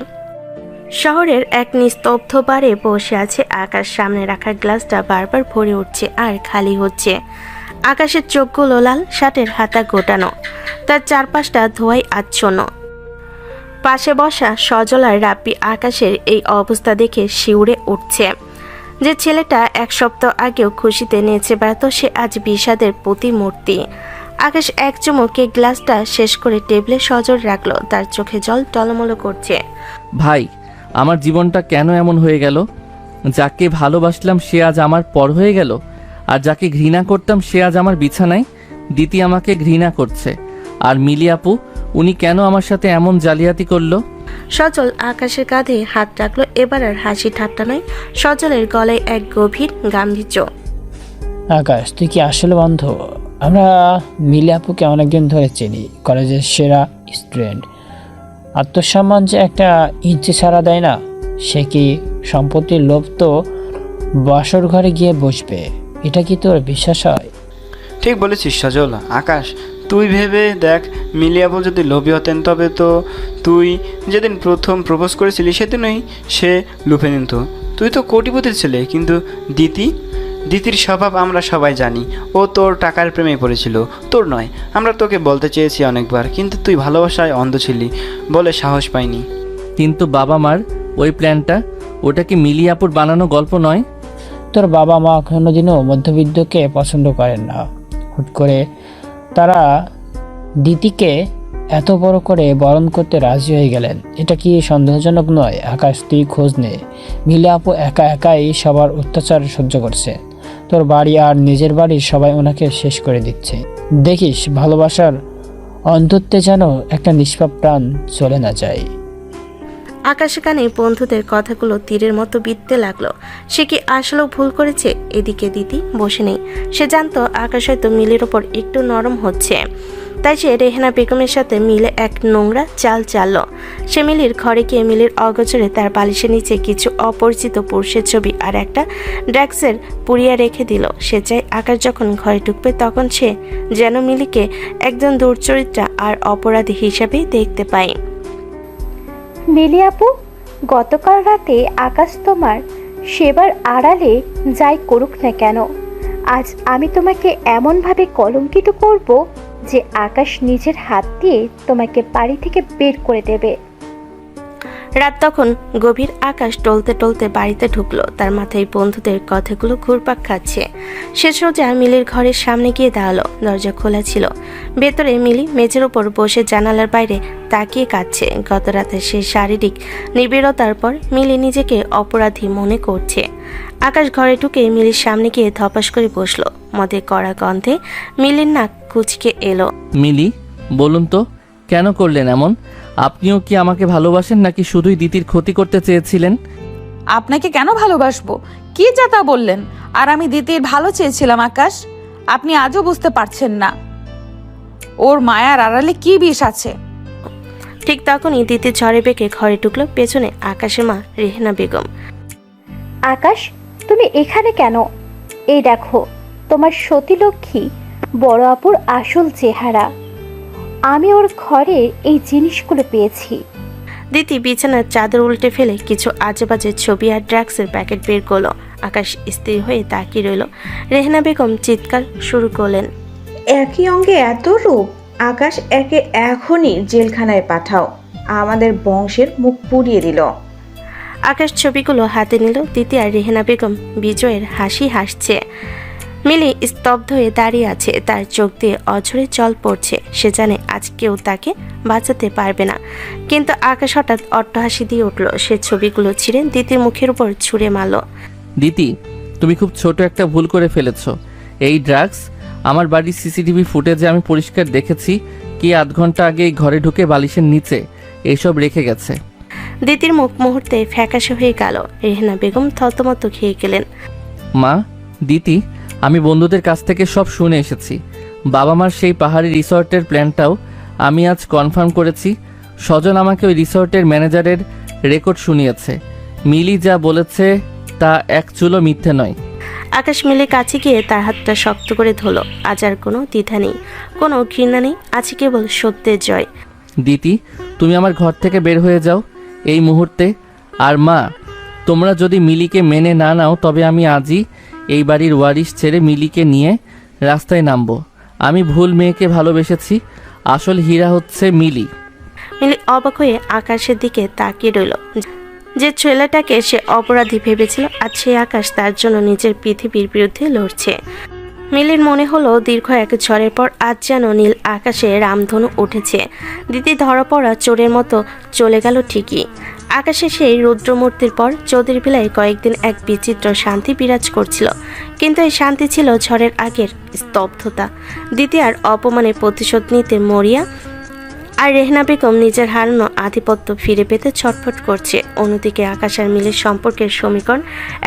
শহরের এক নিস্তব্ধ বারে বসে আছে আকাশ। সামনে রাখা গ্লাসটা বারবার ভরে উঠছে আর খালি হচ্ছে। আকাশের চোখগুলো লাল, শার্টের হাতা গোটানো, তার চারপাশটা ধোঁয়ায় আচ্ছন্ন। পাশে বসা সজল আর রাব্বি আকাশের এই অবস্থা দেখে শিউরে উঠছে। যে ছেলেটা এক সপ্তাহ আগেও খুশিতে নেচে বেড়াতো, সে আজ বিষাদের প্রতিমূর্তি। আকাশ এক চুমুকে গ্লাসটা শেষ করে টেবিলে সজল রাখলো। তার চোখে জল টলমলো করছে। ভাই, আমার জীবনটা কেন এমন হয়ে গেল? যাকে ভালোবাসলাম সে আজ আমার পর হয়ে গেল, আর যাকে ঘৃণা করতাম সে আজ আমার বিছানায়। দিতি আমাকে ঘৃণা করছে, আর মিলি আপু, উনি কেন আমার সাথে এমন জালিয়াতি করলো? সজল আকাশের কাঁধে হাত রাখলো। এবার আর হাসি ঠাট্টা নয়, সজলের গলায় এক গভীর গাম্ভীর্য। আকাশ, তুই কি আসলে বন্ধ? আমরা মিলি আপুকে অনেকদিন ধরে চিনি, কলেজের সেরা স্টুডেন্ট। আত্মসম্মান যে একটা ইঞ্চি ছাড়া দেয় না। সে কি সম্পত্তির লোভ তো বাসর ঘরে গিয়ে বসবে? এটা কি তোর বিশ্বাস হয়? ঠিক বলেছিস সজল। আকাশ, তুই ভেবে দেখ, মিলিয়াবু যদি লোভী হতেন তবে তো তুই যেদিন প্রথম প্রপোজ করেছিলি সেদিনই সে লুফে নিত। তুই তো কোটিপতির ছেলে, কিন্তু দিতির স্বভাব আমরা সবাই জানি। ও তোর টাকার প্রেমে পড়েছিল, তোর নয়। আমরা তোকে বলতে চেয়েছি অনেকবার, কিন্তু তুই ভালোবাসায় অন্ধ ছিলি বলে সাহস পাইনি। কিন্তু বাবা মার ওই প্ল্যানটা, ওটা কি মিলি আপুর বানানো গল্প নয়? তোর বাবা মা কোনোদিনও মধ্যবিত্তকে পছন্দ করেন না। হুট করে তারা দিতিকে এত বড় করে বরণ করতে রাজি হয়ে গেলেন। এটা কি সন্দেহজনক নয়? আকাশ, তুই খোঁজ নে। মিলি আপু একা একাই সবার অত্যাচার সহ্য করছে। তোর বাড়ি আর নিজের বাড়ির সবাই ওনাকে শেষ করে দিচ্ছে। দেখিস ভালোবাসার অন্তত্বে যেন একটা নিষ্পাপ প্রাণ চলে না যায়। আকাশে কানে বন্ধুদের কথাগুলো তীরের মতো বিঁধতে লাগলো। সে কি আসলেও ভুল করেছে? এদিকে দিতি বসে নেই। সে জানতো আকাশ হয়তো মিলির ওপর একটু নরম হচ্ছে, তাই সে রেহেনা বেগমের সাথে মিলে এক নোংরা চাল চালল। সে মিলির ঘরে গিয়ে মিলির অগোচরে তার বালিশের নিচে কিছু অপরিচিত পুরুষের ছবি আর একটা ড্রাগসের পুড়িয়ে রেখে দিল। সে চায় আকাশ যখন ঘরে ঢুকবে তখন সে যেন মিলিকে একজন দুর্চরিত্রা আর অপরাধী হিসাবেই দেখতে পায়। মিলি আপু, গতকাল রাতে আকাশ তোমার সেবার আড়ালে যাই করুক না কেন, আজ আমি তোমাকে এমনভাবে কলঙ্কিত করব যে আকাশ নিজের হাত দিয়ে তোমাকে বাড়ি থেকে বের করে দেবে। রাত তখন গভীর। আকাশ টলতে টলতে বাড়িতে ঢুকলো। তার মাথায় বন্ধুদের কথাগুলো ঘুরপাক খাচ্ছে। সে সোজা মিলির ঘরের সামনে গিয়ে দাঁড়ালো। দরজা খোলা ছিল। ভেতরে মিলি মেঝের ওপর বসে জানালার বাইরে তাকিয়ে কাঁদছে। গত রাতে সে শারীরিক নিবিড়তার পর মিলি নিজেকে অপরাধী মনে করছে। আকাশ ঘরে ঢুকে মিলির সামনে গিয়ে ধপাস করে বসলো। মদের কড়া গন্ধে মিলির নাক কুচকে এলো। মিলি, বলুন তো কেন করলেন এমন? আপনিও কি আমাকে ভালোবাসেন নাকি শুধুই দিতির ক্ষতি করতে চেয়েছিলেন? আপনাকে কেন ভালোবাসবো? কি যা তা বললেন? আর আমি দিতির ভালো চেয়েছিলাম আকাশ। আপনি আজও বুঝতে পারছেন না ওর মায়ার আড়ালে কি বিষ আছে। ঠিক তখনই দিতি ঝড়ে বেঁকে ঘরে ঢুকলো। পেছনে আকাশের মা রেহেনা বেগম। আকাশ, তুমি এখানে কেন? এই দেখো তোমার সতীলক্ষ্মী বড় আপুর আসল চেহারা। আমি ওর ঘরে এই জিনিসগুলো পেয়েছি। দিতি বিছানার চাদর উল্টে ফেলে কিছু আজেবাজে ছবি আর ড্রাগসের প্যাকেট বের করলো। আকাশ স্থির হয়ে তাকিয়ে রইল। রেহেনা বেগম চিৎকার শুরু করলেন। একই অঙ্গে এত রূপ! আকাশ, একে এখনই জেলখানায় পাঠাও। আমাদের বংশের মুখ পুড়িয়ে দিল। আকাশ ছবিগুলো হাতে নিল। দিতি আর রেহেনা বেগম বিজয়ের হাসি হাসছে। মিলি স্তব্ধ হয়ে দাঁড়িয়ে আছে। তার চোখ দিয়ে অঝরে জল পড়ছে। সে জানে আজ কেউ তাকে বাঁচাতে পারবে না। কিন্তু আকাশ হঠাৎ অট্টহাসি দিয়ে উঠল। সে ছবিগুলো ছিঁড়ে দিতির মুখের উপর ছুঁড়ে মারল। দিতি, তুমি খুব ছোট একটা ভুল করে ফেলেছো। এই ড্রাগস আমার বাড়ির সিসিটিভি ফুটেজে আমি পরিষ্কার দেখেছি কি আধ ঘন্টা আগে এই ঘরে ঢুকে বালিশের নিচে এইসব রেখে গেছে। দিতির মুখ মুহূর্তে ফ্যাকাশে হয়ে গেল। রেহেনা বেগম থতমত খেয়ে গেলেন। মা, দিতি, আমি বন্ধুদের কাছ থেকে সব শুনে এসেছি। বাবা মার সেই পাহাড়ি রিসর্টের প্ল্যানটাও আমি আজ কনফার্ম করেছি। স্বজন আমাকে ওই রিসর্টের ম্যানেজারের রেকর্ড শুনিয়েছে। মিলি যা বলেছে তা এক চুলো মিথ্যে নয়। আকাশ মিলে কাছে গিয়ে তার হাতটা শক্ত করে ধরল। আজ আর কোনো দ্বিধা নেই, কোনো ঘৃণা নেই, আছে কেবল সত্যের জয়। দিতি, তুমি আমার ঘর থেকে বের হয়ে যাও এই মুহূর্তে। আর মা, তোমরা যদি মিলিকে মেনে না নাও তবে আমি আজই এই বাড়ির ওয়ারিশ ছেড়ে মিলিকে নিয়ে রাস্তায় নামবো। আমি ভুল মেয়েকে ভালোবেসেছি। আসল হীরা হচ্ছে মিলি। মিলি অবাক হয়ে আকাশের দিকে তাকিয়ে রইল। যে ছেলেটাকে সে অপরাধী ভেবেছিল, আজ সে আকাশ তার জন্য নিজের পৃথিবীর বিরুদ্ধে লড়ছে। মিলির মনে হলো দীর্ঘ এক ঝড়ের পর আজ যেন নীল আকাশে রামধনু উঠেছে। দিদি ধরা পড়া চোরের মতো চলে গেল ঠিকই। আকাশে সেই রুদ্রমূর্তির পর চৌধুরী ভিলায় কয়েকদিন এক বিচিত্র শান্তি বিরাজ করছিল। কিন্তু এই শান্তি ছিল ঝড়ের আগের স্তব্ধতা। দিদি আর অপমানের প্রতিশোধ নিতে মরিয়া, আর রেহেনা বেগম নিজের হারানো আধিপত্য ফিরে পেতে ছটফট করছে। অন্যদিকে আকাশ আর মিলের সম্পর্কের সমীকরণ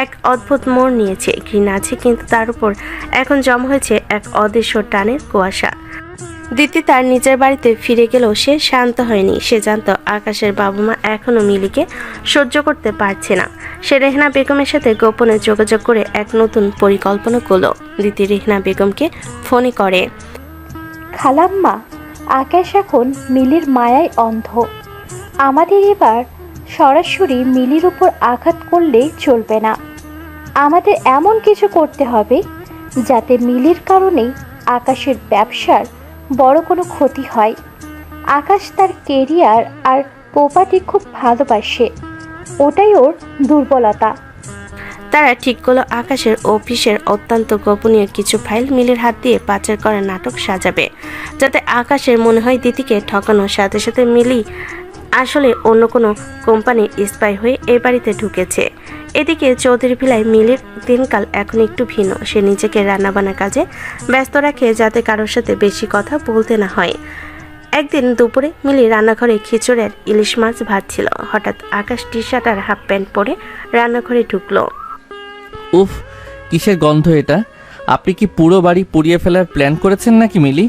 এক অদ্ভুত মোড় নিয়েছে। ঘৃণা আছে, কিন্তু তার উপর এখন জমা হয়েছে এক অদৃশ্য টানের কুয়াশা। দিতি তার নিজের বাড়িতে ফিরে গেলেও সে শান্ত হয়নি। সে জানত আকাশের বাবা মা এখনও মিলিকে সহ্য করতে পারছে না। সে রেহেনা বেগমের সাথে গোপনে যোগাযোগ করে এক নতুন পরিকল্পনা করলো। দিতি রেহেনা বেগমকে ফোনে করে। খালাম্মা, আকাশ এখন মিলির মায়ায় অন্ধ। আমাদের এবার সরাসরি মিলির উপর আঘাত করলে চলবে না। আমাদের এমন কিছু করতে হবে যাতে মিলির কারণে আকাশের ব্যবসার বড় কোনো ক্ষতি হয়। আকাশ তার কেরিয়ার আর প্রপার্টি খুব ভালোবাসে, ওটাই ওর দুর্বলতা। তারা ঠিক করলো আকাশের অফিসের অত্যন্ত গোপনীয় কিছু ফাইল মিলের হাত দিয়ে পাচার করার নাটক সাজাবে, যাতে আকাশের মনে হয় দিদিকে ঠকানোর সাথে সাথে মিলি আসলে অন্য কোনো কোম্পানির স্পাই হয়ে এই বাড়িতে ঢুকেছে। এদিকে চৌধুরী ভিলায় মিলির দিনকাল এখন একটু ভিন্ন। সে নিজেকে রান্নাবান্না কাজে ব্যস্ত রাখে যাতে কারোর সাথে বেশি কথা বলতে না হয়। একদিন দুপুরে মিলি রান্নাঘরে খিচুড়ি আর ইলিশ মাছ ভাজছিল। হঠাৎ আকাশ টি শার্ট আর হাফ প্যান্ট পরে রান্নাঘরে ঢুকলো। উফ, কিসের গন্ধ এটা? আপনি কি পুরো বাড়ি পুড়িয়ে ফেলার প্ল্যান করেছেন নাকি মিলি?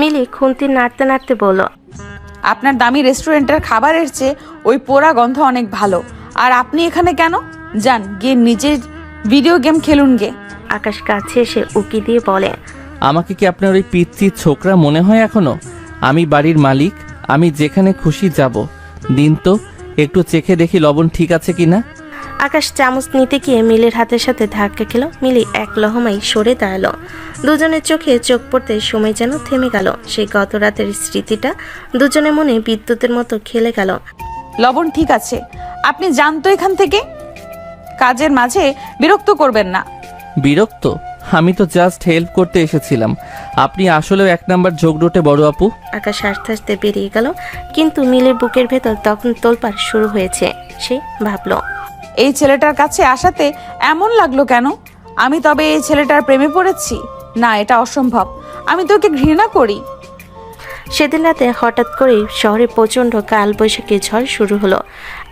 মিলি খুন্তি নাড়তে নাড়তে বলল, আপনার দামি রেস্টুরেন্টের খাবারের চেয়ে ওই পোড়া গন্ধ অনেক ভালো। আর আপনি এখানে কেন? যান গিয়ে নিজের ভিডিও গেম খেলুন গে। আকাশ কাছে এসে উকি দিয়ে বলে, আমাকে কি আপনার ওই পিচ্চি ছোকরা মনে হয় এখনো? আমি বাড়ির মালিক, আমি যেখানে খুশি যাব। দিন তো একটু চেখে দেখি লবণ ঠিক আছে কিনা। আকাশ চামচ নিতে গিয়ে মিলির হাতের সাথে ধাক্কা খেল। মিলি এক লহমাই সরে দাঁড়ালো। দুজনের চোখে চোখ পড়তে সময় যেন থেমে গেল। সেই গত রাতের স্মৃতিটা দুজনের মনে বিদ্যুতের মতো খেলে গেল। লবণ ঠিক আছে, আপনি যান তো এখান থেকে। কাজের মাঝে বিরক্ত করবেন না। বিরক্ত? আমি তো জাস্ট হেল্প করতে এসেছিলাম। আপনি আসলেও এক নাম্বার ঝগড়ুটে বড় আপু। আকাশ হাসতে হাসতে বেরিয়ে গেল, কিন্তু মিলির বুকের ভেতর তখন তোলপাড় শুরু হয়েছে। সে ভাবল, এই ছেলেটার কাছে আসাতে এমন লাগলো কেন? আমি তবে এই ছেলেটার প্রেমে পড়েছি? না, এটা অসম্ভব। আমি তো ওকে ঘৃণা করি। সেদিন রাতে হঠাৎ করেই শহরে প্রচণ্ড কালবৈশাখী ঝড় শুরু হলো।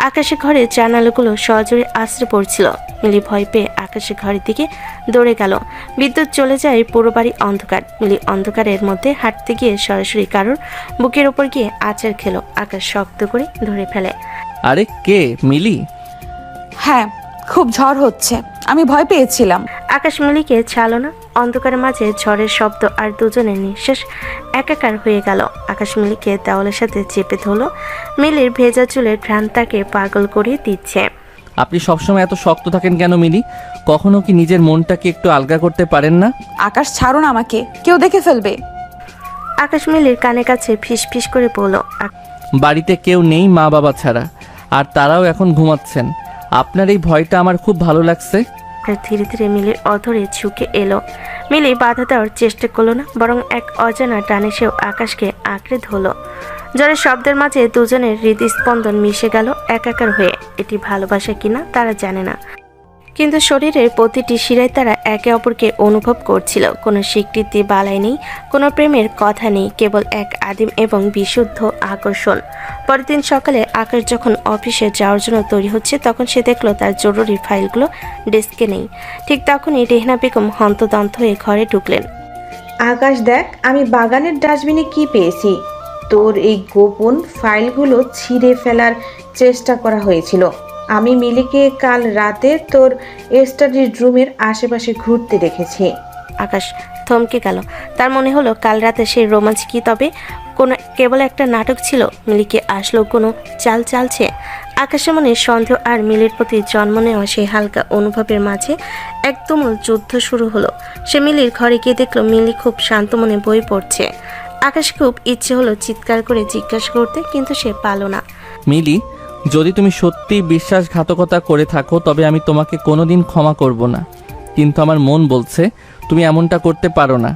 আকাশের ঘরে জানালাগুলো সজোরে আছড়ে পড়ছিল। মিলি ভয় পেয়ে আকাশের ঘরের দিকে দৌড়ে গেল। বিদ্যুৎ চলে যায়, পুরো বাড়ি অন্ধকার। মিলি অন্ধকারের মধ্যে হাঁটতে গিয়ে সরাসরি কারোর বুকের ওপর গিয়ে আছাড় খেলো। আকাশ শক্ত করে ধরে ফেলে। আরে কে? মিলি? হ্যাঁ, খুব ঝড় হচ্ছে, আমি ভয় পেয়েছিলাম। আকাশ মিলিকে ছাড়লো না। অন্ধকারের মাঝে ঝড়ের শব্দ আর দুজনের নিঃশ্বাস একাকার হয়ে গেল। আকাশ মিলিকে দেওয়ালের সাথে চেপে ধরলো। মিলির ভেজা চুলের ঘ্রাণ তাকে পাগল করে দিচ্ছে। আপনি সবসময় এত শক্ত থাকেন কেন মিলি? কখনো কি নিজের মনটাকে একটু আলগা করতে পারেন না? আকাশ ছাড়ুন আমাকে, কেউ দেখে ফেলবে। আকাশ মিলির কানে কাছে ফিস ফিস করে বলল, বাড়িতে কেউ নেই মা বাবা ছাড়া, আর তারাও এখন ঘুমাচ্ছেন। আপনার এই ভয়টা আমার খুব ভালো লাগছে। ধীরে ধীরে মিলির অধরে ঝুঁকে এলো। মিলি বাধা দেওয়ার চেষ্টা করলো না, বরং এক অজানা টানে সেও আকাশকে আঁকড়ে ধরলো। ঝড়ের শব্দের মাঝে দুজনের হৃদস্পন্দন মিশে গেল একাকার হয়ে। এটি ভালোবাসা কিনা তারা জানে না, কিন্তু শরীরের প্রতিটি শিরায় তারা একে অপরকে অনুভব করছিল। কোনো স্বীকৃতি বালাই নেই, কোনো প্রেমের কথা নেই, কেবল এক আদিম এবং বিশুদ্ধ আকর্ষণ। পরের দিন সকালে আকাশ যখন অফিসে যাওয়ার জন্য তৈরি হচ্ছে, তখন সে দেখলো তার জরুরি ফাইলগুলো ডেস্কে নেই। ঠিক তখনই রেহনা বেগম হন্তদন্ত হয়ে ঘরে ঢুকলেন। আকাশ দেখ, আমি বাগানের ডাস্টবিনে কি পেয়েছি। তোর এই গোপন ফাইলগুলো ছিঁড়ে ফেলার চেষ্টা করা হয়েছিল। আমি মিলিকে কাল রাতে তোর স্টাডি রুমের আশেপাশে ঘুরতে দেখেছি। আকাশ থমকে গেল। তার মনে হলো কাল রাতে সেই রোমাঞ্চ কি তবে কোনো কেবল একটা নাটক ছিল? মিলিকে আসলো কোনো চাল চালছে? আকাশের মনে সন্দেহ আর মিলির প্রতি জন্ম নেওয়া সেই হালকা অনুভবের মাঝে একদম যুদ্ধ শুরু হলো। সে মিলির ঘরে গিয়ে দেখলো মিলি খুব শান্ত মনে বই পড়ছে। আকাশ খুব ইচ্ছে হলো চিৎকার করে জিজ্ঞাসা করতে, কিন্তু সে পারল না। মিলি, যদি তুমি সত্যি বিশ্বাসঘাতকতা করে থাকো তবে আমি তোমাকে কোনোদিন ক্ষমা করব না, কিন্তু আমার মন বলছে তুমি এমনটা করতে পারো না।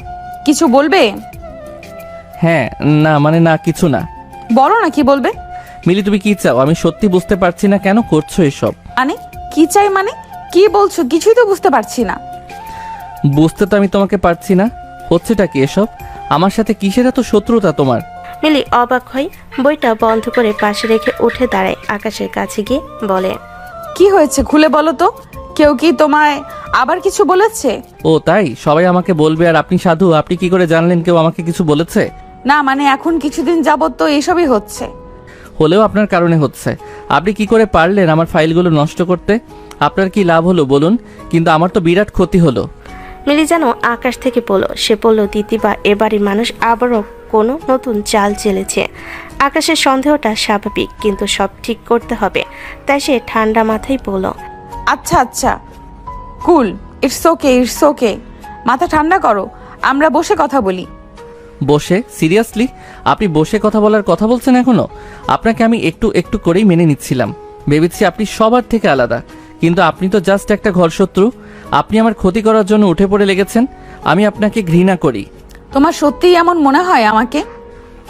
কিছু বলবে? হ্যাঁ, না মানে না, কিছু না। বলো না কি বলবে। মিলি, তুমি কি চাও? আমি সত্যি বুঝতে পারছি না কেন করছো এসব। মানে কি চাই? মানে কি বলছো? কিছুই তো বুঝতে পারছি না। বুঝতে তো আমি তোমাকে পারছি না, হচ্ছেটা কি এসব? আমার সাথে কিসের এত শত্রুতা তোমার? মিলি অবাক হয়, বইটা বন্ধ করে পাশে রেখে উঠে দাঁড়ায়। আকাশের কাছে গিয়ে বলে, কি হয়েছে খুলে বলো তো। কেউ কি তোমায় আবার কিছু বলেছে? ও তাই, সবাই আমাকে বলবে আর আপনি সাধু। আপনি কি করে জানলেন কেউ আমাকে কিছু বলেছে? না মানে এখন কিছুদিন যাবত তো এসবই হচ্ছে। হলেও আপনার কারণে হচ্ছে। আপনি কি করে পারলেন আমার ফাইলগুলো নষ্ট করতে? আপনার কি লাভ হলো বলুন? কিন্তু আমার তো বিরাট ক্ষতি হলো। মিলি যেন আকাশ থেকে বলল। সে বলল, দিদি বা এবারই মানুষ আবারও কোনো নতুন চাল চেলেছে। আকাশের সন্দেহটা স্বাভাবিক, কিন্তু সব ঠিক করতে হবে। তাই সে ঠান্ডা মাথায় বলল, আচ্ছা আচ্ছা, কুল, ইটস ওকে, ইটস ওকে। মাথা ঠান্ডা করো, আমরা বসে কথা বলি। বসে? সিরিয়াসলি আপনি বসে কথা বলার কথা বলছেন এখনো? আপনাকে আমি একটু একটু করেই মেনে নিচ্ছিলাম, ভেবেছি আপনি সবার থেকে আলাদা, কিন্তু আপনি তো জাস্ট একটা ঘরশত্রু। আপনি আমার ক্ষতি করার জন্য উঠে পড়ে লেগেছেন। আমি আপনাকে ঘৃণা করি। তোমার সত্যিই এমন মনে হয় আমাকে?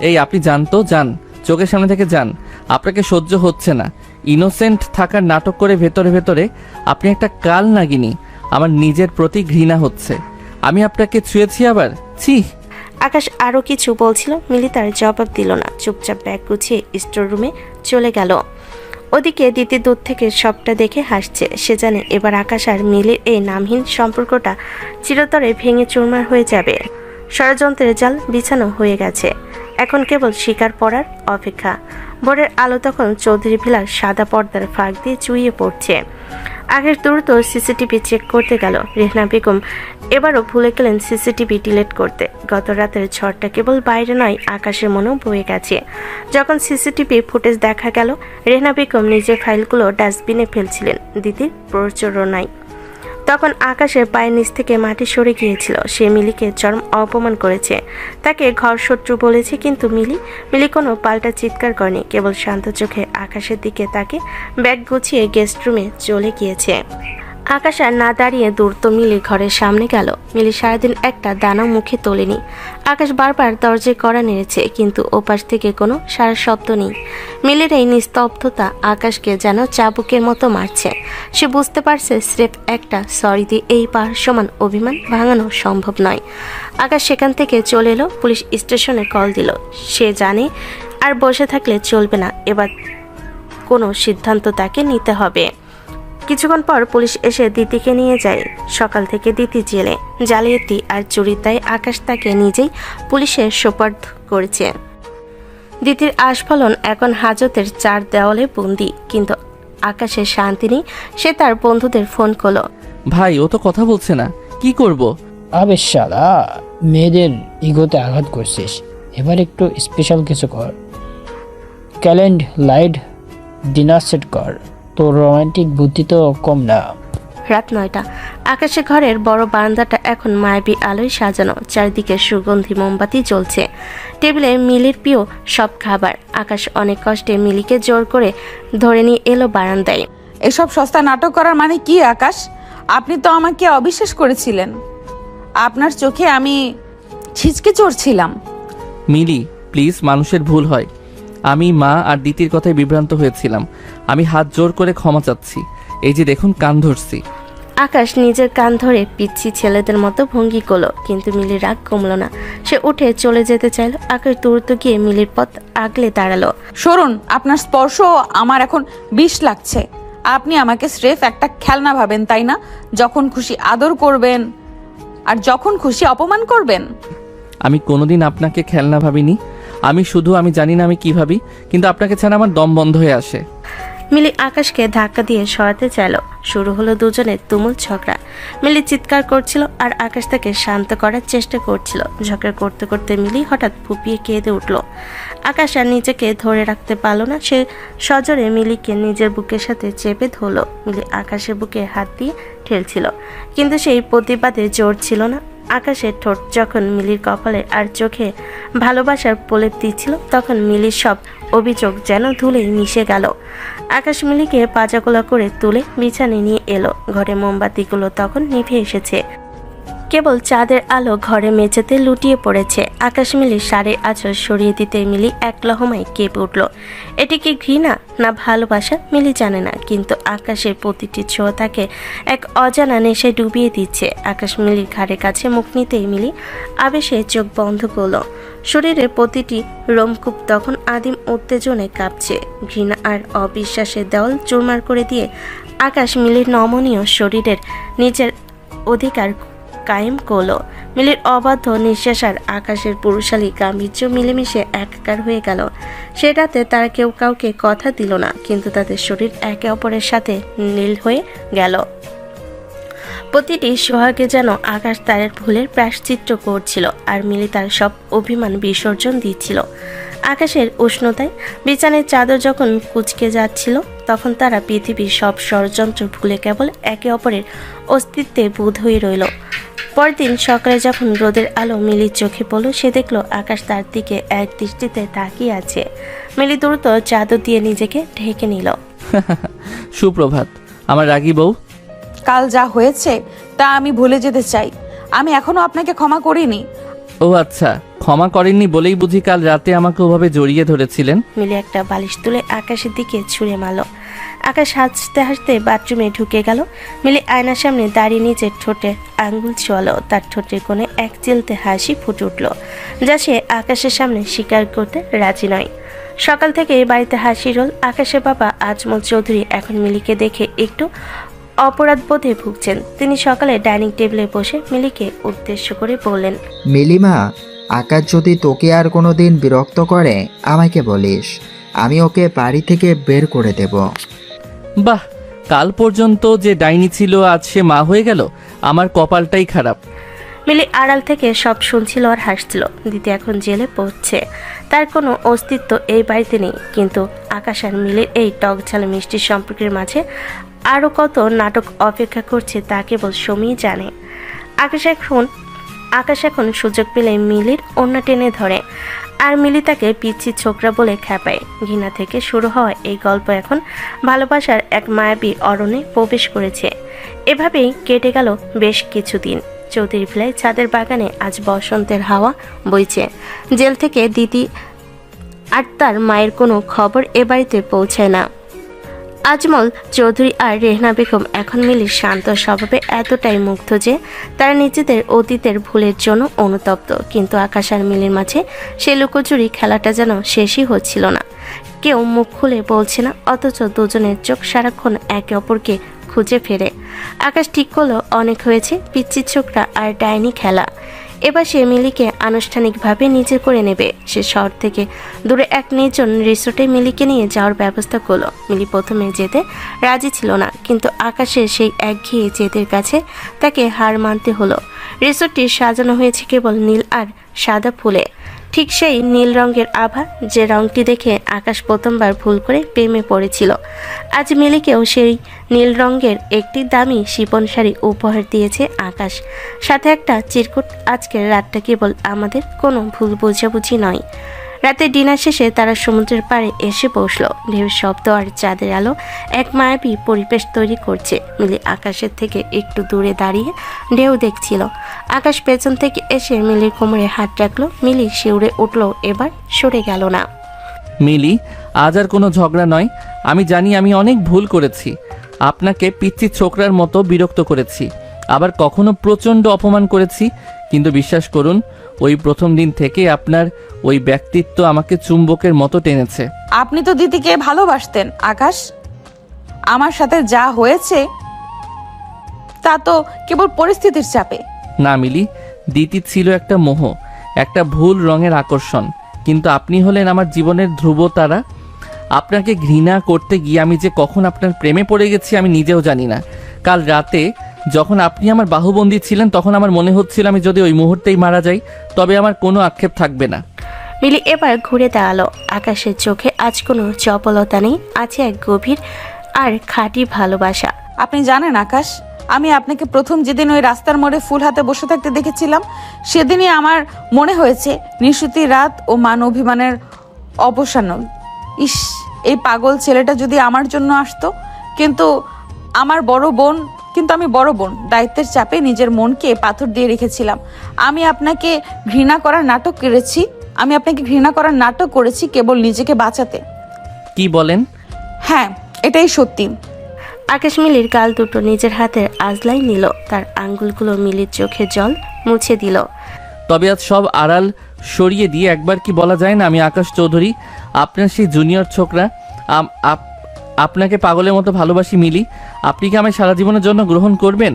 এই আপনি যান তো, যান, চোখের সামনে থেকে যান। আপনাকে সহ্য হচ্ছে না। ইনোসেন্ট থাকার নাটক করে ভেতরে ভেতরে আপনি একটা কাল নাগিনী। আমার নিজের প্রতি ঘৃণা হচ্ছে। আমি আপনাকে ছুঁয়েছি আবার? ছি। আকাশ আরও কিছু বলছিল, মিলি তার জবাব দিল না, চুপচাপ ব্যাগ গুছিয়ে স্টোর রুমে চলে গেল। ওদিকে দিতি দূর থেকে সবটা দেখে হাসছে। সে জানে এবার আকাশ আর মিলির এই নামহীন সম্পর্কটা চিরতরে ভেঙে চুরমার হয়ে যাবে। ষড়যন্ত্রের জাল বিছানো হয়ে গেছে, এখন কেবল শিকার পড়ার অপেক্ষা। ভোরের আলো তখন চৌধুরী ভিলার সাদা পর্দার ফাঁক দিয়ে চুইয়ে পড়ছে। আগের দ্রুত সিসিটিভি চেক করতে গেল রেহনা বেগম। এবারও ভুলে গেলেন সিসিটিভি ডিলিট করতে। গত রাতের ঝড়টা কেবল বাইরে নয়, আকাশের মনেও বয়ে গেছে। যখন সিসিটিভি ফুটেজ দেখা গেল, রেহনা বেগম নিজের ফাইলগুলো ডাস্টবিনে ফেলছিলেন। দিদির প্ররোচনায় তখন আকাশের পায়ের নিচ থেকে মাটি সরে গিয়েছিল। সে মিলিকে চরম অপমান করেছে, তাকে ঘর শত্রু বলেছে, কিন্তু মিলি কোনো পাল্টা চিৎকার করেনি, কেবল শান্ত চোখে আকাশের দিকে তাকে ব্যাগ গুছিয়ে গেস্ট রুমে চলে গিয়েছে। আকাশ আর না দাঁড়িয়ে দ্রুত মিলির ঘরের সামনে গেল। মিলি সারাদিন একটা দানাও মুখে তোলেনি। আকাশ বারবার দরজায় কড়া নেড়েছে, কিন্তু ওপাশ থেকে কোনো সারা শব্দ নেই। মিলির এই নিস্তব্ধতা আকাশকে যেন চাবুকের মতো মারছে। সে বুঝতে পারছে স্রেফ একটা সরি দিয়ে এই পাহাড় সমান অভিমান ভাঙানো সম্ভব নয়। আকাশ সেখান থেকে চলে এলো, পুলিশ স্টেশনে কল দিল। সে জানে আর বসে থাকলে চলবে না, এবার কোনো সিদ্ধান্ত তাকে নিতে হবে। কিছুক্ষণ পর পুলিশ এসে দিতিকে নিয়ে যায়। সকাল থেকে দিতি জেলে, জালিয়াতি আর চুরির দায়ে আকাশ তাকে নিজেই পুলিশের সোপর্দ করেছে। দিতির আস্ফলন এখন হাজতের চার দেওয়ালে বন্দি, কিন্তু আকাশের শান্তি নেই। সে তার বন্ধুদের ফোন করলো। ভাই, ও তো কথা বলছে না, কি করব? আবে শালা, মেয়েদের ইগোতে আঘাত করছিস, এবার একটু স্পেশাল কিছু কর। ক্যালেন্ড লাইট ডিনার সেট কর, তোর রোমান্টিক বুদ্ধি তো কম না। রাত 9টা। আকাশের ঘরের বড় বারান্দাটা এখন মায়াবী আলোয় সাজানো, চারিদিকে সুগন্ধি মোমবাতি জ্বলছে। টেবিলে মিলির প্রিয় সব খাবার। আকাশ অনেক কষ্টে মিলিকে জোর করে ধরে নিয়ে এলো বারান্দায়। এসব সস্তা নাটক করার মানে কি আকাশ? আপনি তো আমাকে অবিশ্বাস করেছিলেন। আপনার চোখে আমি ছিচকে চড়ছিলাম। মিলি, প্লিজ, মানুষের ভুল হয়। আমি মা আর দিতির কথায় বিভ্রান্ত হয়েছিলাম। আমি হাত জোর করে ক্ষমা চাচ্ছি। এই যে দেখুন, কান ধরছি। আকাশ নিজের কান ধরে পিচ্ছি ছেলেদের মতো ভঙ্গি করলো, কিন্তু মিলির রাগ কমলো না। সে উঠে চলে যেতে চাইল। আকাশ দ্রুত গিয়ে মিলির পথ আগলে দাঁড়ালো। সরুন, আপনার স্পর্শ আমার এখন বিষ লাগছে। আপনি আমাকে স্রেফ একটা খেলনা ভাবেন, তাই না? যখন খুশি আদর করবেন আর যখন খুশি অপমান করবেন। আমি কোনোদিন আপনাকে খেলনা ভাবিনি। আমি জানি না আমি কি ভাবি, কিন্তু আপনাকে ছাড়া আমার দম বন্ধ হয়ে আসে। মিলি আকাশকে ধাক্কা দিয়ে সরাতে চাইল। শুরু হলো দুজনের তুমুল ঝগড়া। মিলি চিৎকার করছিল আর আকাশ তাকে শান্ত করার চেষ্টা করছিল। ঝগড়া করতে করতে মিলি হঠাৎ ফুপিয়ে কেঁদে উঠল। আকাশ আর নিজেকে ধরে রাখতে পারল না। সে সজোরে মিলিকে নিজের বুকের সাথে চেপে ধরল। মিলি আকাশের বুকে হাত দিয়ে ঠেলছিল, কিন্তু সেই প্রতিবাদে জোর ছিল না। আকাশের ঠোঁট যখন মিলির কপালে আর চোখে ভালোবাসার প্রলেপ দিচ্ছিল, তখন মিলির সব অভিযোগ যেন ধুলে মিশে গেল। আকাশ মিলিকে পাজাগোলা করে তুলে বিছানায় নিয়ে এলো। ঘরে মোমবাতিগুলো তখন নিভে এসেছে, কেবল চাঁদের আলো ঘরে মেঝেতে লুটিয়ে পড়েছে। আকাশ মিলির শাড়ির আঁচল সরিয়ে দিতে মিলি এক লহমায় কেঁপে উঠল। এটি কি ঘৃণা না ভালোবাসা মিলি জানে না, কিন্তু আকাশের প্রতিটি ছোঁয়া তাকে এক অজানা নেশায় ডুবিয়ে দিচ্ছে। আকাশ মিলির ঘাড়ের কাছে মুখ নিতেই মিলি আবেশে চোখ বন্ধ করল। শরীরের প্রতিটি রোমকূপ তখন আদিম উত্তেজনায় কাঁপছে। ঘৃণা আর অবিশ্বাসের দেওয়াল চুরমার করে দিয়ে আকাশ মিলির নমনীয় শরীরের নিজের অধিকার কায়েম করলো। মিলির অবাধ্য নিঃশ্বাস আর আকাশের পুরুষালী গাম্ভীর্য মিলেমিশে একাকার হয়ে গেল। সে রাতে তারা কেউ কাউকে কথা দিল না, কিন্তু তাদের শরীর একে অপরের সাথে নীল হয়ে গেল। প্রতিটি সোহাগে যেন আকাশ তার ভুলের প্রায়শ্চিত্ত করছিল, আর মিলি তার সব অভিমান বিসর্জন দিচ্ছিল। আকাশের উষ্ণতায় বিছানার চাদর যখন কুঁচকে যাচ্ছিল, তখন তারা পৃথিবীর সব ষড়যন্ত্র ভুলে কেবল একে অপরের অস্তিত্বে বোধ হয়ে রইল। পরদিন সকালে যখন রোদের আলো মিলির চোখে পড়ল, সে দেখল আকাশ তার দিকে এক দৃষ্টিতে তাকিয়ে আছে। মিলি দ্রুত চাদর দিয়ে নিজেকে ঢেকে নিল। সুপ্রভাত আমার রাগী বউ। কাল যা হয়েছে তা আমি ভুলে যেতে চাই। আমি এখনো আপনাকে ক্ষমা করিনি। ও আচ্ছা, ক্ষমা করেননি বলেই বুঝি কাল রাতে আমাকে ওভাবে জড়িয়ে ধরেছিলেন। মিলি একটা বালিশ তুলে আকাশের দিকে ছুঁড়ে মারল। আকাশ হাসতে হাসতে বাথরুমে ঢুকে গেল। মিলি আয়নার সামনে দাঁড়িয়ে নিজের ঠোঁটে আঙ্গুল ছোয়ালো। তার ঠোঁটের কোণে এক চিলতে হাসি ফুটে উঠল, যা সে আকাশের সামনে স্বীকার করতে রাজি নয়। সকাল থেকে বাড়িতে হাসি রোল। আকাশের বাবা আজমল চৌধুরী এখন মিলিকে দেখে একটু অপরাধ বোধে ভুগছেন। তিনি সকালে ডাইনিং টেবিলে বসে মিলিকে উদ্দেশ্য করে বললেন, মিলিমা, আকাশ যদি তোকে আর কোনো দিন বিরক্ত করে আমাকে বলিস, আমি ওকে বাড়ি থেকে বের করে দেব। বাহ, কাল পর্যন্ত যে ডাইনি ছিল আজ সে মা হয়ে গেল। আমার কপালটাই খারাপ। মিলি আড়াল থেকে সব শুনছিল আর হাসছিল। দিদি এখন জেলে পড়ছে, তার কোনো অস্তিত্ব এই বাড়িতে নেই। কিন্তু আকাশ আর মিলির এই টক ঝাল মিষ্টির সম্পর্কের মাঝে আরও কত নাটক অপেক্ষা করছে তা কেবল সময় জানে। আকাশ এখন সুযোগ পেলে মিলির ওড়না টেনে ধরে, আর মিলি তাকে পিচ্ছি ছোকরা বলে খেপায়। ঘৃণা থেকে শুরু হওয়া এই গল্প এখন ভালোবাসার এক মায়াবী অরণ্যে প্রবেশ করেছে। এভাবেই কেটে গেল বেশ কিছুদিন। চৌধুরী ভিলায় ছাদের বাগানে আজ বসন্তের হাওয়া বইছে। জেল থেকে দিদি আর তার মায়ের কোনো খবর এ বাড়িতে পৌঁছায় না। আজমল চৌধুরী আর রেহনা বেগম এখন মিলির শান্ত স্বভাবে এতটাই মুগ্ধ যে তারা নিজেদের অতীতের ভুলের জন্য অনুতপ্ত। কিন্তু আকাশ আর মিলির মাঝে সে লুকোচুরি খেলাটা যেন শেষই হচ্ছিল না। কেউ মুখ খুলে বলছে না, অথচ দুজনের চোখ সারাক্ষণ একে অপরকে খুঁজে ফেরে। আকাশ ঠিক করলো অনেক হয়েছে পিচ্ছি ছোকরা আর ডাইনি খেলা। এবার সে মিলিকে আনুষ্ঠানিকভাবে নিজে করে নেবে। সে শহর থেকে দূরে এক নির্জন রিসোর্টে মিলিকে নিয়ে যাওয়ার ব্যবস্থা করলো। মিলি প্রথমে যেতে রাজি ছিল না, কিন্তু আকাশের সেই একঘেয়ে জেদের কাছে তাকে হার মানতে হলো। রিসোর্টটি সাজানো হয়েছে কেবল নীল আর সাদা ফুলে, ঠিক সেই নীল রঙের আভা যে রঙটি দেখে আকাশ প্রথমবার ভুল করে প্রেমে পড়েছিল। আজ মিলিকেও সেই নীল রঙের একটি দামি শিপন শাড়ি উপহার দিয়েছে আকাশ, সাথে একটা চিরকুট। আজকের রাতটা কেবল আমাদের কোনো ভুল বোঝাবুঝি নয়। রাতে ডিনার শেষে তারা সমুদ্রের পাড়ে এসে বসলো। ঢেউর শব্দ আর চাঁদের আলো এক মায়াবী পরিবেশ তৈরি করছে। মিলি আকাশের থেকে একটু দূরে দাঁড়িয়ে ঢেউ দেখছিল। আকাশ পেছন থেকে এসে মিলির কোমরে হাত রাখলো। মিলি শিউরে উঠলো, এবার সরে গেল না। মিলি, আজ আর কোনো ঝগড়া নয়। আমি জানি আমি অনেক ভুল করেছি, আপনাকে পিচ্ছি ছোকরার মতো বিরক্ত করেছি, আবার কখনো প্রচণ্ড অপমান করেছি। কিন্তু বিশ্বাস করুন, ওই প্রথম দিন থেকে আপনার ওই ব্যক্তিত্ব আমাকে চুম্বকের মতো টেনেছে। আপনি তো দিদিকে ভালোবাসতেন আকাশ। আমার সাথে যা হয়েছে তা তো কেবল পরিস্থিতির চাপে। না মিলি, দিতি ছিল একটা মোহ, একটা ভুল রঙের আকর্ষণ। কিন্তু আপনি হলেন আমার জীবনের ধ্রুবতারা। আপনাকে ঘৃণা করতে গিয়ে আমি যে কখন আপনার প্রেমে পড়ে গেছি আমি নিজেও জানি না। কাল রাতে যখন আপনি আমার বাহুবন্দী ছিলেন তখন আমার মনে হচ্ছিল আমি যদি ওই মুহূর্তেই মারা যাই তবে আমার কোনো আক্ষেপ থাকবে না। মিলি এবার ঘুরে দাঁড়ালো। আকাশের চোখে আজ কোনো চপলতা নেই, আছে এক গভীর আর খাঁটি ভালোবাসা। আপনি জানেন আকাশ, আমি আপনাকে প্রথম যেদিন ওই রাস্তার মোড়ে ফুল হাতে বসে থাকতে দেখেছিলাম সেদিনই আমার মনে হয়েছে নিশুতি রাত ও মান অভিমানের অবসান। ইস, এই পাগল ছেলেটা যদি আমার জন্য আসতো। কিন্তু আমি বড় বোন, দায়িত্বের চাপে নিজের মনকে পাথর দিয়ে রেখেছিলাম। আমি আপনাকে ঘৃণা করার নাটক করেছি কেবল নিজেকে বাঁচাতে। কি বলেন? হ্যাঁ, এটাই সত্যি। আকাশ মিলির গাল দুটো নিজের হাতের আজলাই নিল, তার আঙ্গুলগুলো মিলির চোখে জল মুছে দিল। তবে আজ সব আড়াল সরিয়ে দিয়ে একবার কি বলা যায় না, আমি আকাশ চৌধুরী, আপনার সেই জুনিয়র ছোকরা। আপনাকে পাগলের মতো ভালোবাসি মিলি। আপনি কি আমায় সারা জীবনের জন্য গ্রহণ করবেন?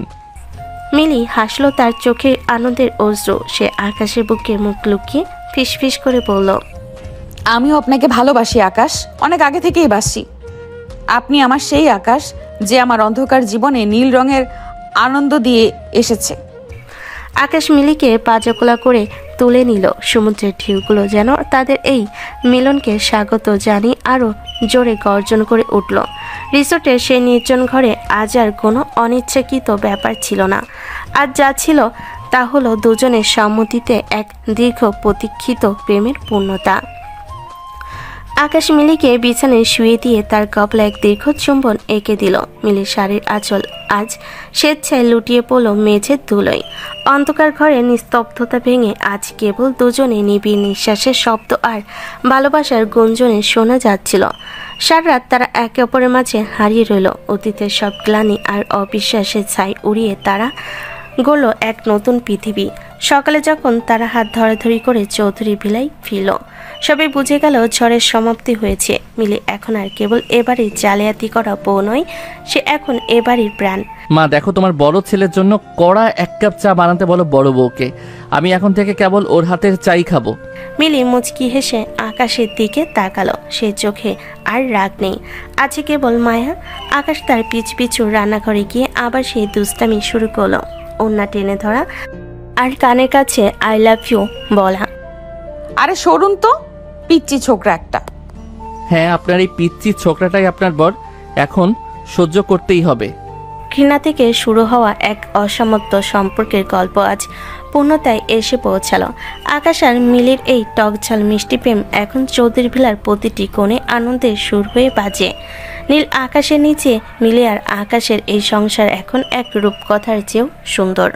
মিলি হাসলো, তার চোখে আনন্দের অশ্রু। সে আকাশের বুকে মুখ লুকিয়ে ফিসফিস করে বলল, আমিও আপনাকে ভালোবাসি আকাশ, অনেক আগে থেকেই বাসি। আপনি আমার সেই আকাশ যে আমার অন্ধকার জীবনে নীল রঙের আনন্দ দিয়ে এসেছে। আকাশ মিলিকে পাজাকোলা করে তুলে নিল। সমুদ্রের ঢেউগুলো যেন তাদের এই মিলনকে স্বাগত জানিয়ে আরও জোরে গর্জন করে উঠল। রিসোর্টের সেই নির্জন ঘরে আজ আর কোনো অনিচ্ছাকৃত ব্যাপার ছিল না। আজ যা ছিল তা হলো দুজনের সম্মতিতে এক দীর্ঘ প্রতীক্ষিত প্রেমের পূর্ণতা। আকাশ মিলিকে বিছানায় শুয়ে দিয়ে তার কপালে এক দীর্ঘ চুম্বন এঁকে দিল। মিলির শাড়ির আঁচল আজ স্বেচ্ছায় লুটিয়ে পড়ল মেঝের ধুলোয়। অন্ধকার ঘরে নিস্তব্ধতা ভেঙে আজ কেবল দুজনে নিবিড় নিঃশ্বাসের শব্দ আর ভালোবাসার গুঞ্জনে শোনা যাচ্ছিল। সারা রাত তারা একে অপরের মাঝে হারিয়ে রইল। অতীতের সব গ্লানি আর অবিশ্বাসের ছাই উড়িয়ে তারা গড়ল এক নতুন পৃথিবী। সকালে যখন তারা হাত ধরাধরি করে চৌধুরী ভিলায় ফিরল, সবাই বুঝে গেল ঝড়ের সমাপ্তি হয়েছে। মিলি এখন আর কেবল এবাড়ির জালিয়াতি করা বউ নয়, সে এখন এবাড়ির প্রাণ। মা দেখো, তোমার বড় ছেলের জন্য কড়া 1 কাপ চা বানাতে বলো বড় বউকে। আমি এখন থেকে কেবল ওর হাতের চাই খাবো। মিলি মুচকি হেসে আকাশের দিকে তাকালো। সে চোখে আর রাগ নেই, আছে কেবল মায়া। আকাশ তার পিছু রান্নাঘরে গিয়ে আবার সেই দুষ্টামি শুরু করলো। ওন্না টেনে ধরা আর কানের কাছে আই লাভ ইউ বলা। আরে সরুন তো, পিচ্চি ছোকরা একটা। হ্যাঁ, আপনার এই পিচ্চি ছোকরাটাই আপনার বর, এখন সহ্য করতেই হবে। ঘৃণা থেকে শুরু হওয়া এক অসমাপ্ত সম্পর্কের গল্প আজ পূর্ণতায় এসে পৌঁছালো। আকাশ আর মিলির এই টকঝাল মিষ্টি প্রেম এখন চৌধুরী ভিলার প্রতিটি কোণে আনন্দের সুর হয়ে বাজে। নীল আকাশের নিচে মিলি আর আকাশের এই সংসার এখন এক রূপকথার চেয়েও সুন্দর।